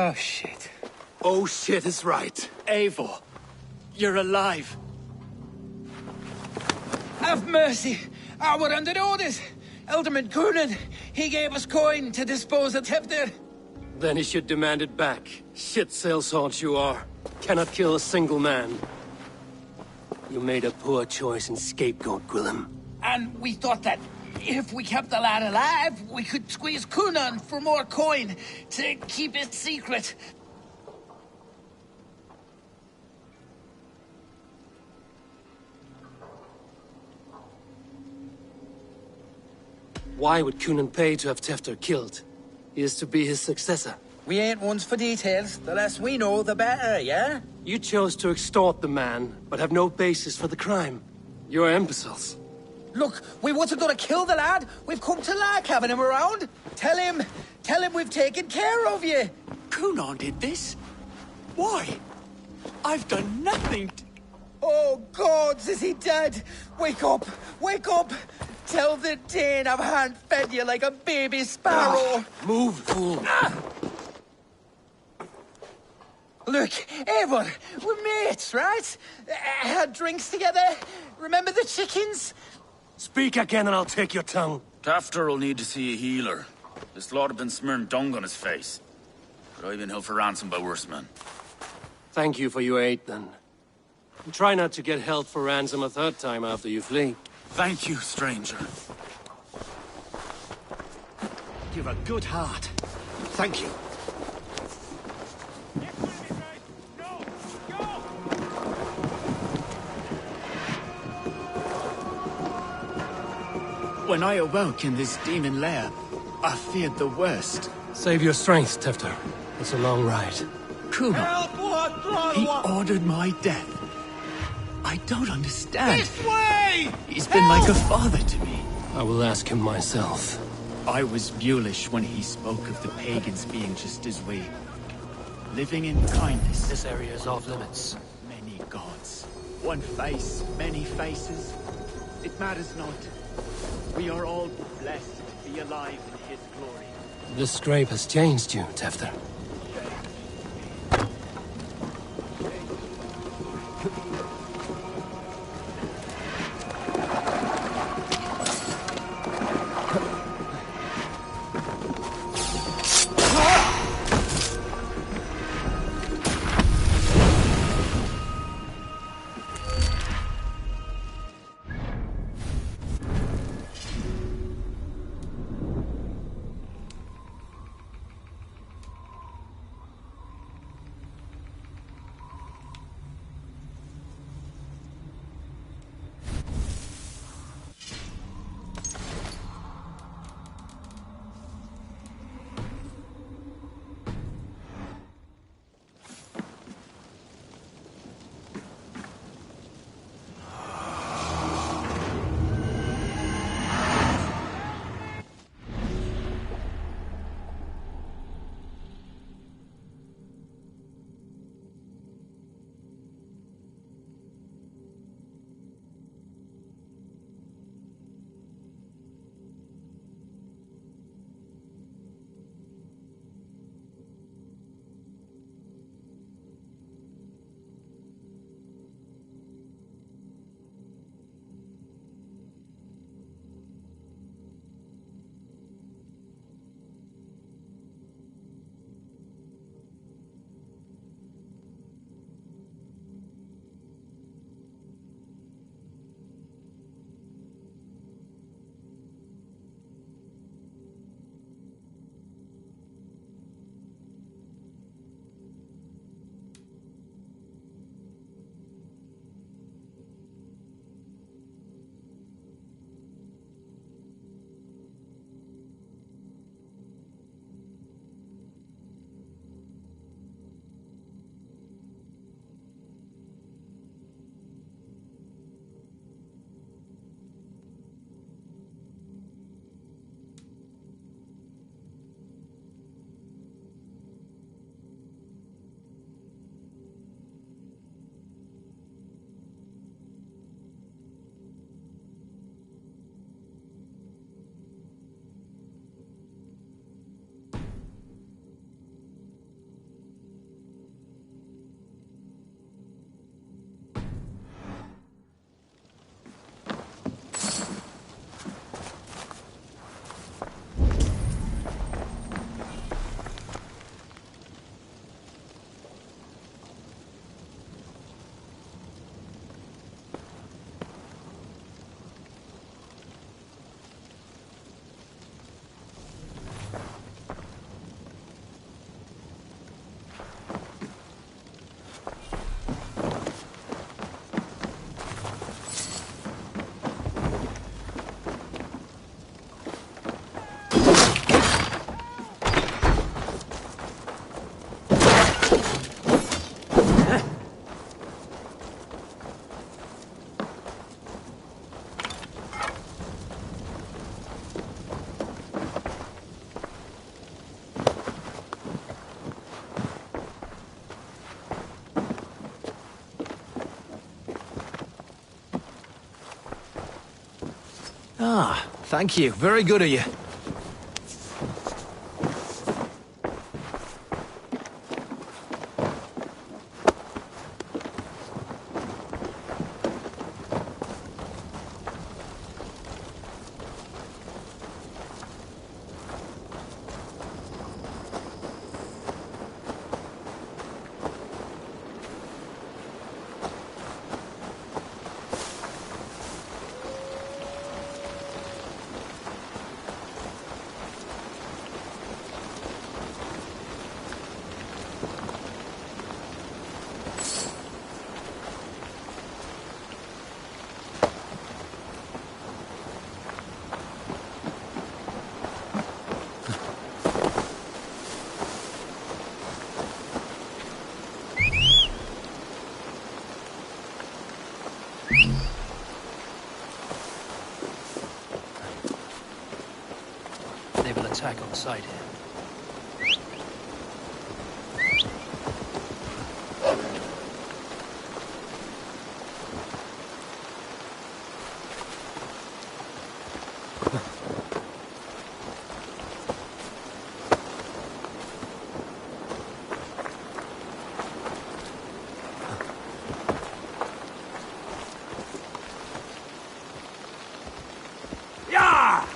Oh, shit. Oh, shit is right. Eivor, you're alive. Have mercy! We're under orders! Alderman Coonan, he gave us coin to dispose of Tefter. Then he should demand it back. Shit sellsword you are. Cannot kill a single man. You made a poor choice in scapegoat, Gwillem. And we thought that if we kept the lad alive, we could squeeze Coonan for more coin to keep it secret. Why would Coonan pay to have Tefter killed? He is to be his successor. We ain't ones for details. The less we know, the better, yeah? You chose to extort the man, but have no basis for the crime. You're imbeciles. Look, we wasn't gonna kill the lad. We've come to like having him around. Tell him we've taken care of you. Coonan did this? Why? I've done nothing to... Oh, gods, is he dead? Wake up! Wake up! Tell the Dane I've hand-fed you like a baby sparrow! Move, fool! Look, Eivor, we're mates, right? Had drinks together. Remember the chickens? Speak again and I'll take your tongue. Tafter will need to see a healer. This lord have been smearing dung on his face. But I've been held for ransom by worse men. Thank you for your aid, then. And try not to get held for ransom a third time after you flee. Thank you, stranger. You've a good heart. Thank you. When I awoke in this demon lair, I feared the worst. Save your strength, Tefter. It's a long ride. Coonan, he ordered my death. I don't understand. This way! He's been like a father to me. I will ask him myself. I was mulish when he spoke of the pagans being just as we. Living in kindness. This area is off limits. Many gods. One face, many faces. It matters not. We are all blessed to be alive in his glory. This scrape has changed you, Tefter. Ah, thank you. Very good of you. They will attack on sight here. Yeah!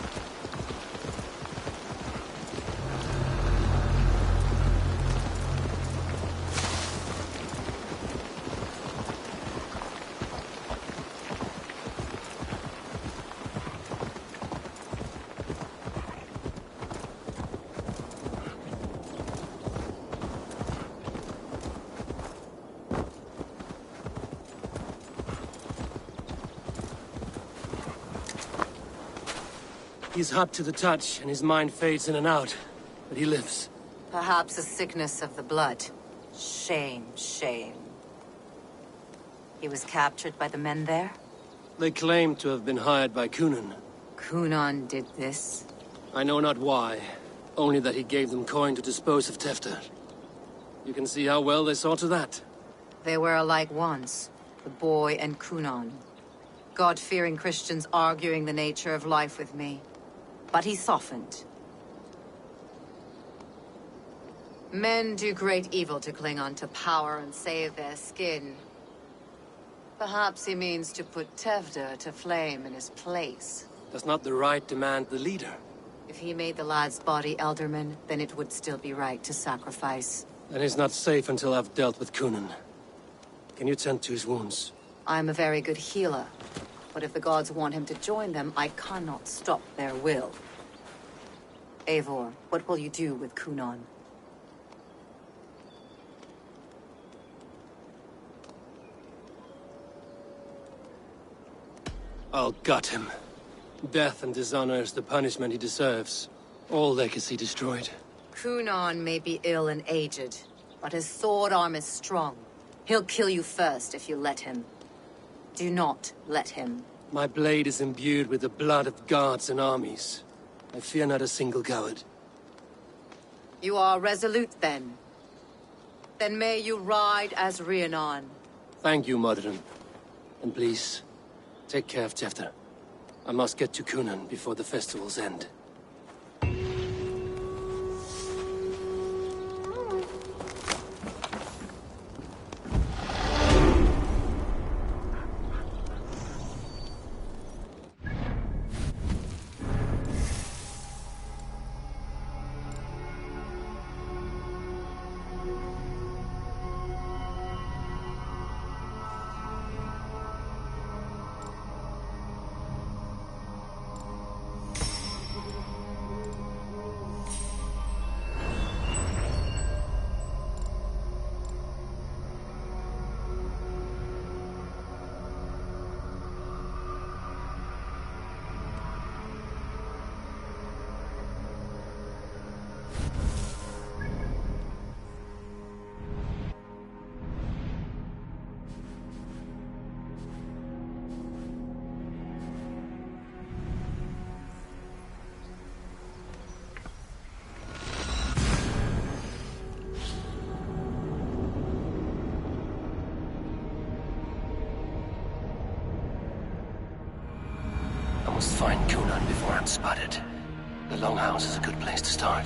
He's hot to the touch, and his mind fades in and out. But he lives. Perhaps a sickness of the blood. Shame, shame. He was captured by the men there? They claim to have been hired by Cunan. Cunan did this? I know not why. Only that he gave them coin to dispose of Tefter. You can see how well they saw to that. They were alike once, the boy and Cunan. God-fearing Christians arguing the nature of life with me. But he softened. Men do great evil to cling on to power and save their skin. Perhaps he means to put Tevder to flame in his place. Does not the right demand the leader? If he made the lad's body Elderman, then it would still be right to sacrifice. Then he's not safe until I've dealt with Cunan. Can you tend to his wounds? I'm a very good healer. But if the gods want him to join them, I cannot stop their will. Eivor, what will you do with Cunan? I'll gut him. Death and dishonor is the punishment he deserves. All legacy destroyed. Cunan may be ill and aged, but his sword arm is strong. He'll kill you first if you let him. Do not let him. My blade is imbued with the blood of gods and armies. I fear not a single coward. You are resolute, then. Then may you ride as Rhiannon. Thank you, Modron. And please, take care of Tefter. I must get to Cunan before the festival's end. must find Cunan before I'm spotted. The Longhouse is a good place to start.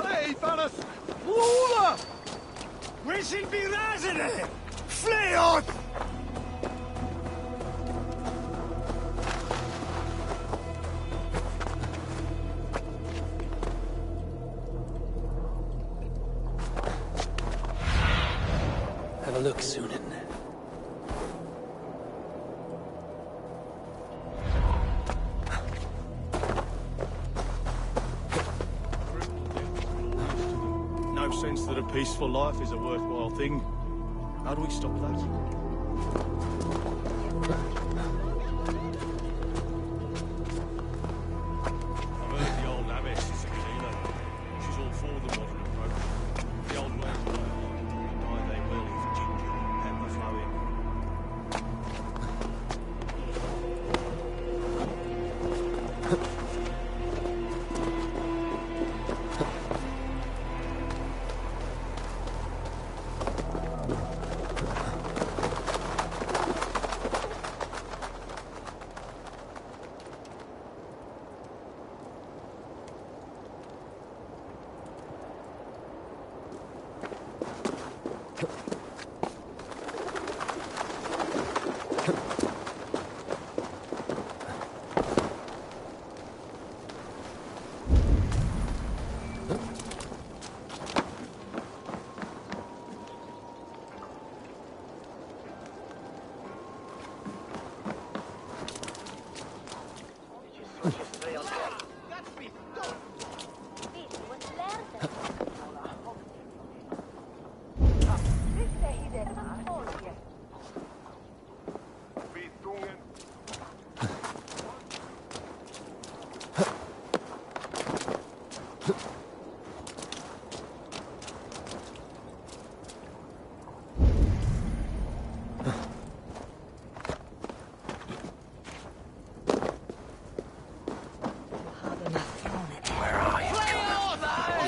Hey, Varas! Lula! We should be resident! Flee on! Have a look, Sunan. No sense that a peaceful life is a worthwhile thing. How do we stop that? I've heard the old abbess is a killer. She's all for the modern approach. The old ways die they will if ginger and pepper flow in.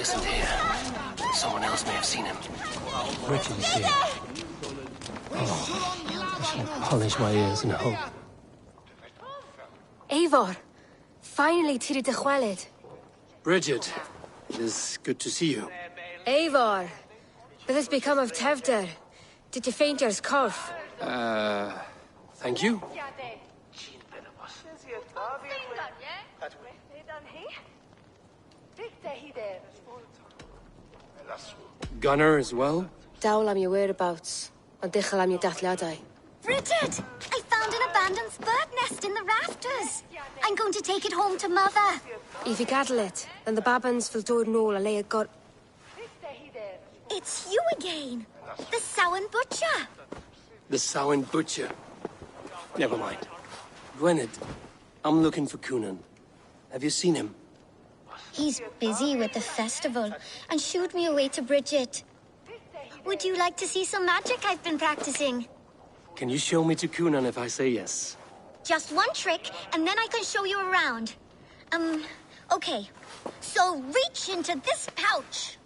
Isn't here. Someone else may have seen him. Richard is here. Oh, I shall polish my ears and hope. Eivor, finally tiri de chwaled. Bridget, it is good to see you. Eivor, what has become of Tevder? Did you faint your scarf? Thank you. Gunner as well? Dawl am your whereabouts. And dichel am your dathliadai. Richard! I found an abandoned bird nest in the rafters. I'm going to take it home to Mother. If you cattle it, then the Babans will do no lay a god. It's you again. The Samhain Butcher. The Samhain Butcher. Never mind. Gwynedd, I'm looking for Cunan. Have you seen him? He's busy with the festival and shooed me away to Bridget. Would you like to see some magic I've been practicing? Can you show me to Cunan if I say yes? Just one trick, and then I can show you around. Okay. So reach into this pouch.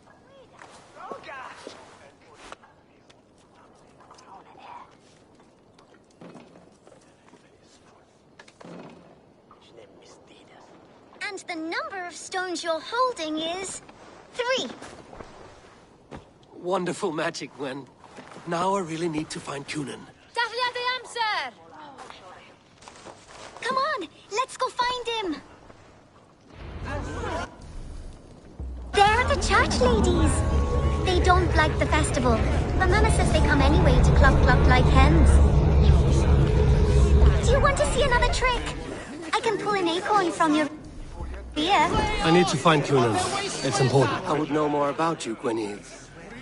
And the number of stones you're holding is 3. Wonderful magic, Gwen. Now I really need to find Cunan. Come on, let's go find him. They're the church ladies. They don't like the festival, but Mama says they come anyway to cluck cluck like hens. Do you want to see another trick? I can pull an acorn from your ear. I need to find Cunan. It's important. I would know more about you, Gwynedd.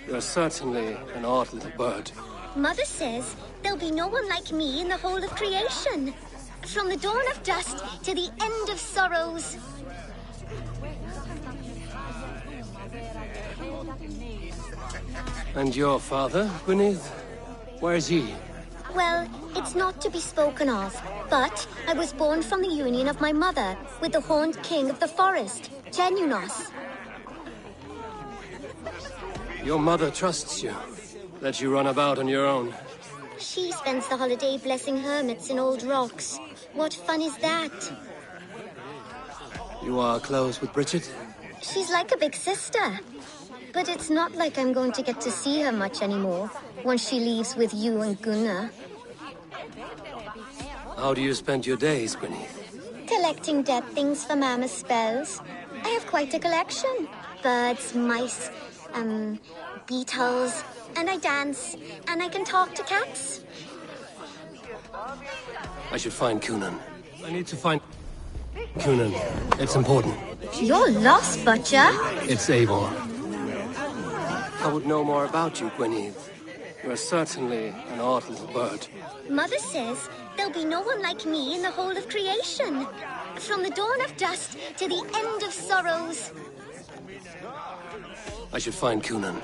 You're certainly an odd little bird. Mother says there'll be no one like me in the whole of creation. From the dawn of dust to the end of sorrows. And your father, Gwynedd? Where is he? Well, it's not to be spoken of, but I was born from the union of my mother with the horned king of the forest, Genunos. Your mother trusts you. Lets you run about on your own. She spends the holiday blessing hermits in old rocks. What fun is that? You are close with Bridget? She's like a big sister. But it's not like I'm going to get to see her much anymore once she leaves with you and Gunnar. How do you spend your days, Gwyneth? Collecting dead things for Mama's spells. I have quite a collection. Birds, mice, beetles, and I dance, and I can talk to cats. I should find Cunan. I need to find Cunan. It's important. You're lost, Butcher. It's Eivor. I would know more about you, Gwyneth. You're certainly an odd little bird. Mother says there'll be no one like me in the whole of creation. From the dawn of dust to the end of sorrows. I should find Cunan.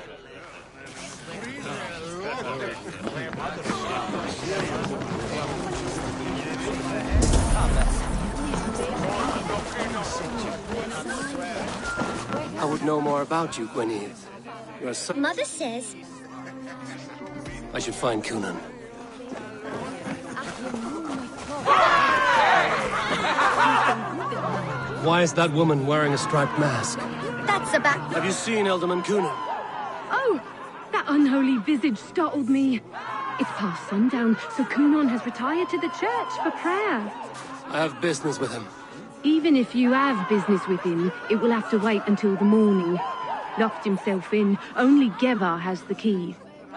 I would know more about you, Gwyneth. You're Mother says I should find Cunan. Why is that woman wearing a striped mask? that's about... Have you seen Elderman Cunan? Oh, that unholy visage startled me. It's past sundown, so Cunan has retired to the church for prayer. I have business with him. Even if you have business with him, it will have to wait until the morning. Locked himself in. Only Geva has the key.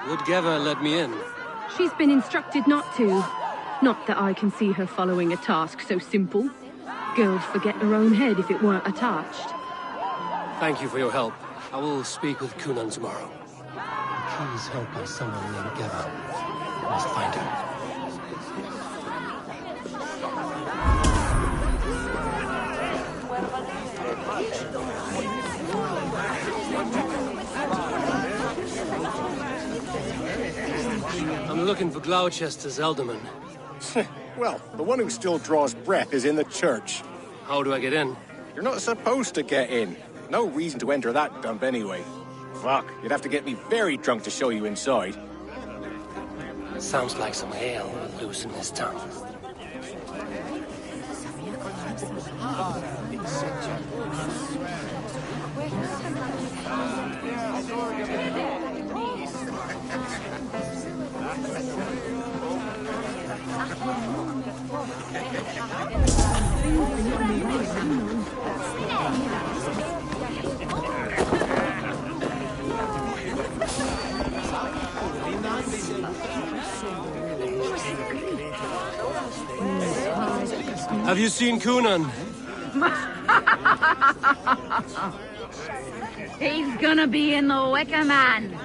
Would Geva let me in? She's been instructed not to. Not that I can see her following a task so simple. Girl'd forget her own head if it weren't attached. Thank you for your help. I will speak with Cunan tomorrow. The key is held by someone named Geva. I must find her. I'm looking for Gloucester's Elderman. Well, the one who still draws breath is in the church. How do I get in? You're not supposed to get in. No reason to enter that dump anyway. Fuck, you'd have to get me very drunk to show you inside. Sounds like some ale will loosen his tongue. Have you seen Cunan? He's gonna be in the Wicker Man.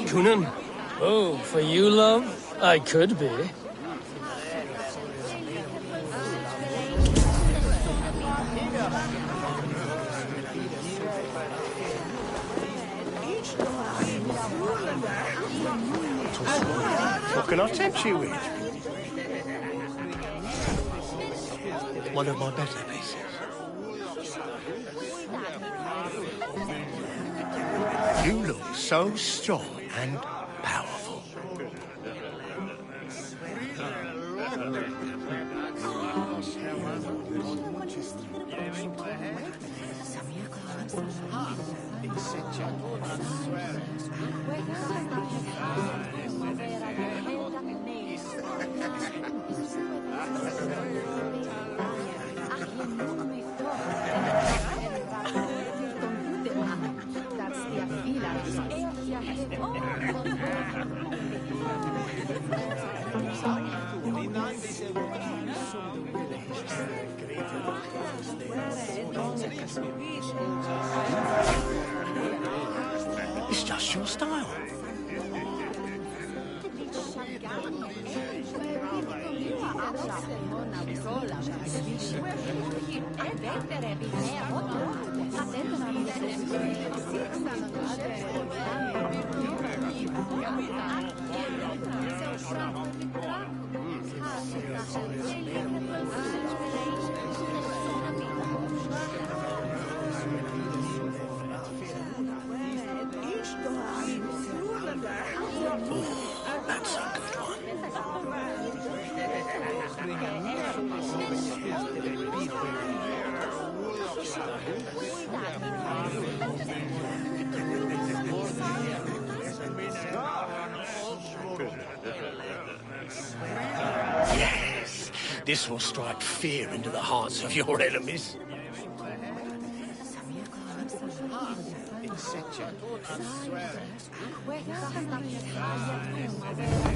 Cunan? Oh, for you, love? I could be. What can I tempt you with? One of my better pieces. You look so strong and powerful. It's just your style. That's a good one. Yes, this will strike fear into the hearts of your enemies.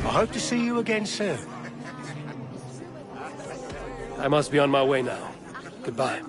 I hope to see you again soon. I must be on my way now. Goodbye.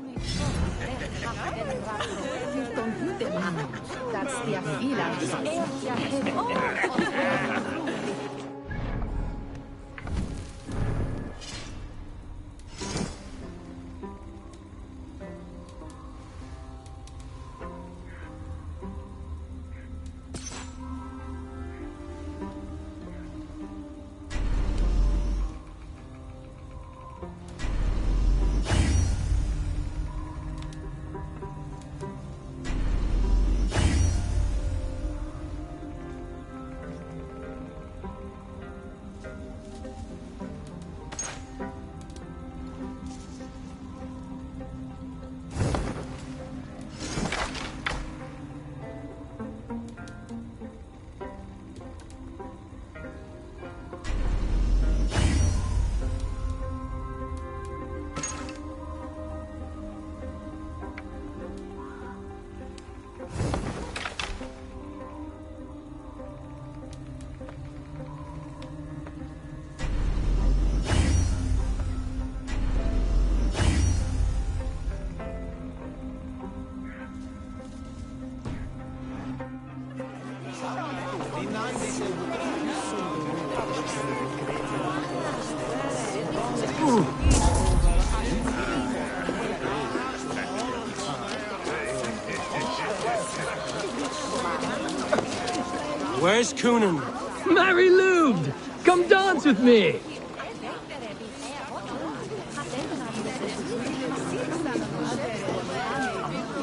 Where's Coonan? Mary Lubed! Come dance with me!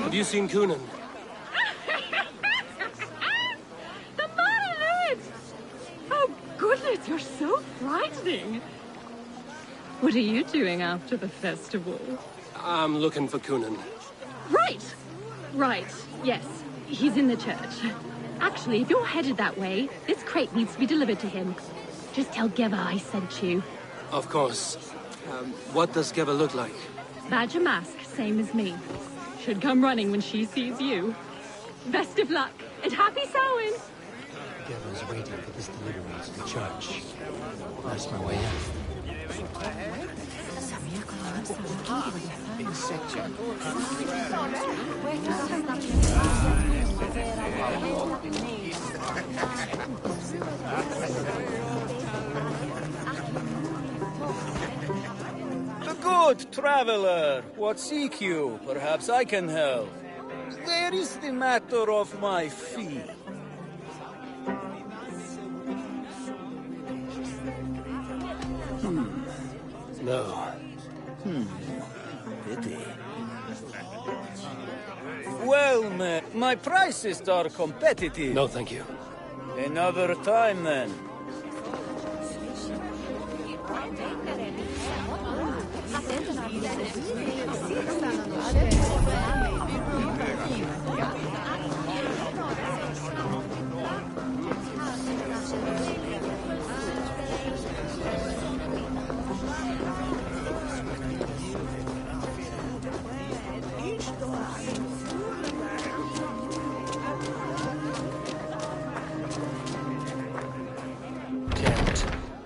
Have you seen Coonan? The Mary Oh, goodness, you're so frightening. What are you doing after the festival? I'm looking for Coonan. Right, yes. He's in the church. Actually, if you're headed that way, this crate needs to be delivered to him. Just tell Geva I sent you. Of course. What does Geva look like? Badger mask, same as me. Should come running when she sees you. Best of luck, and happy Samhain! Geva's waiting for this delivery to the church. That's my way in. The good traveler, what seek you? Perhaps I can help. Where is the matter of my fee? No. Pity. Well, man, my prices are competitive. No, thank you. Another time, then.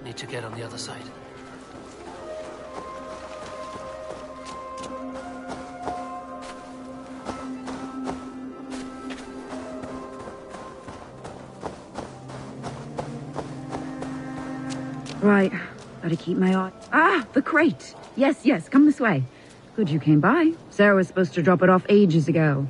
Need to get on the other side. Right, gotta keep my eye. Ah, the crate! Yes, come this way. Good you came by. Sarah was supposed to drop it off ages ago.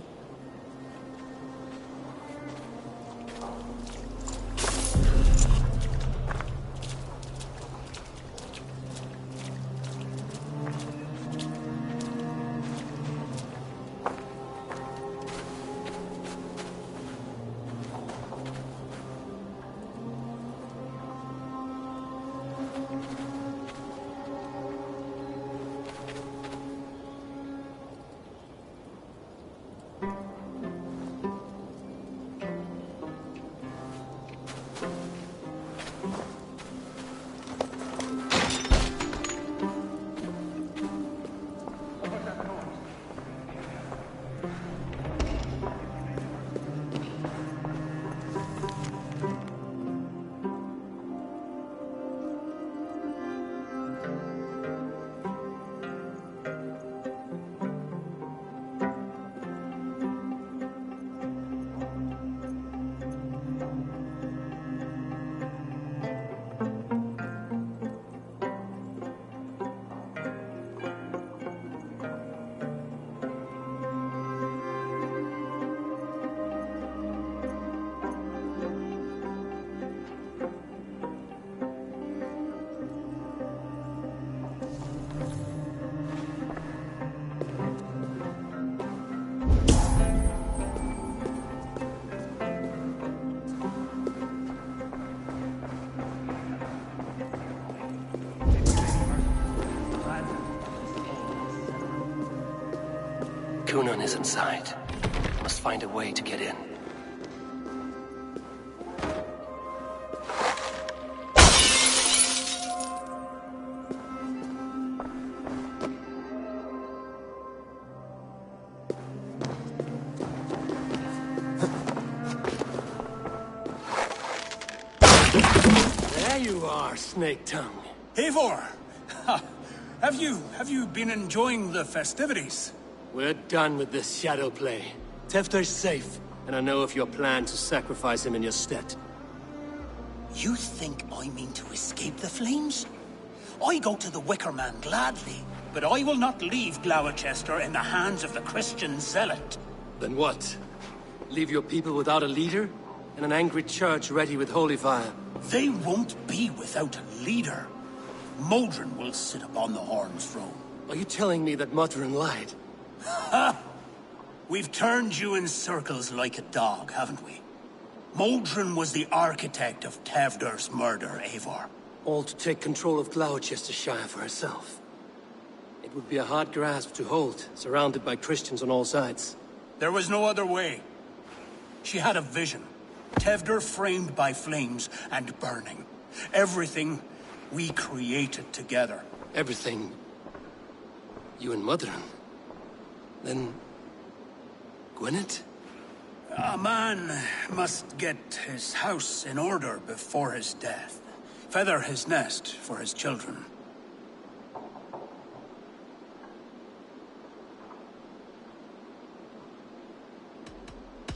Cunan is inside. Must find a way to get in. There you are, Snake Tongue. Eivor! Have you been enjoying the festivities? We're done with this shadow play. Tefter's safe, and I know of your plan to sacrifice him in your stead. You think I mean to escape the flames? I go to the Wicker Man gladly, but I will not leave Gloucester in the hands of the Christian zealot. Then what? Leave your people without a leader? And an angry church ready with holy fire? They won't be without a leader. Modron will sit upon the Horn's throne. Are you telling me that Modron lied? Ha! We've turned you in circles like a dog, haven't we? Modron was the architect of Tevder's murder, Eivor. All to take control of Gloucestershire for herself. It would be a hard grasp to hold, surrounded by Christians on all sides. There was no other way. She had a vision. Tevder framed by flames and burning. Everything we created together. Everything? You and Modron? Then... Gwynedd? A man must get his house in order before his death. Feather his nest for his children.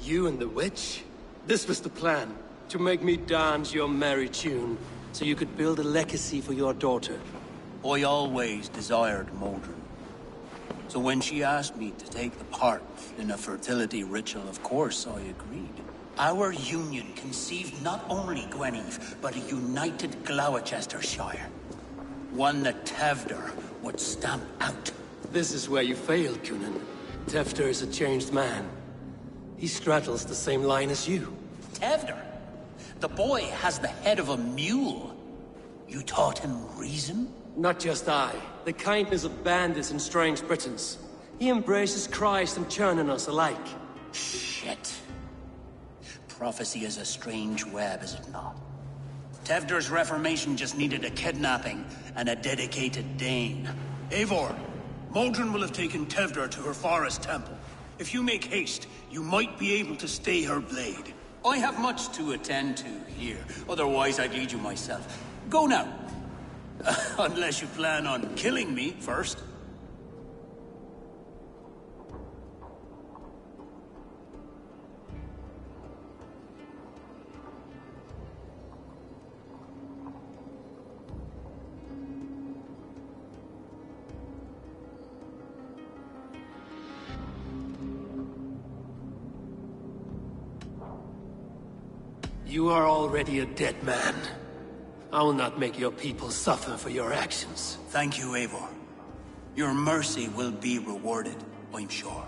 You and the witch? This was the plan. To make me dance your merry tune, so you could build a legacy for your daughter. I always desired Modron. So when she asked me to take the part in a fertility ritual, of course I agreed. Our union conceived not only Gweneve, but a united Gloucestershire. One that Tevder would stamp out. This is where you failed, Cunan. Tefter is a changed man. He straddles the same line as you. Tevder? The boy has the head of a mule. You taught him reason? Not just I. The kindness of bandits and strange Britons. He embraces Christ and churning us alike. Shit. Prophecy is a strange web, is it not? Tevder's reformation just needed a kidnapping and a dedicated Dane. Eivor, Modron will have taken Tevder to her forest temple. If you make haste, you might be able to stay her blade. I have much to attend to here, otherwise I'd lead you myself. Go now. Unless you plan on killing me first. You are already a dead man. I will not make your people suffer for your actions. Thank you, Eivor. Your mercy will be rewarded, I'm sure.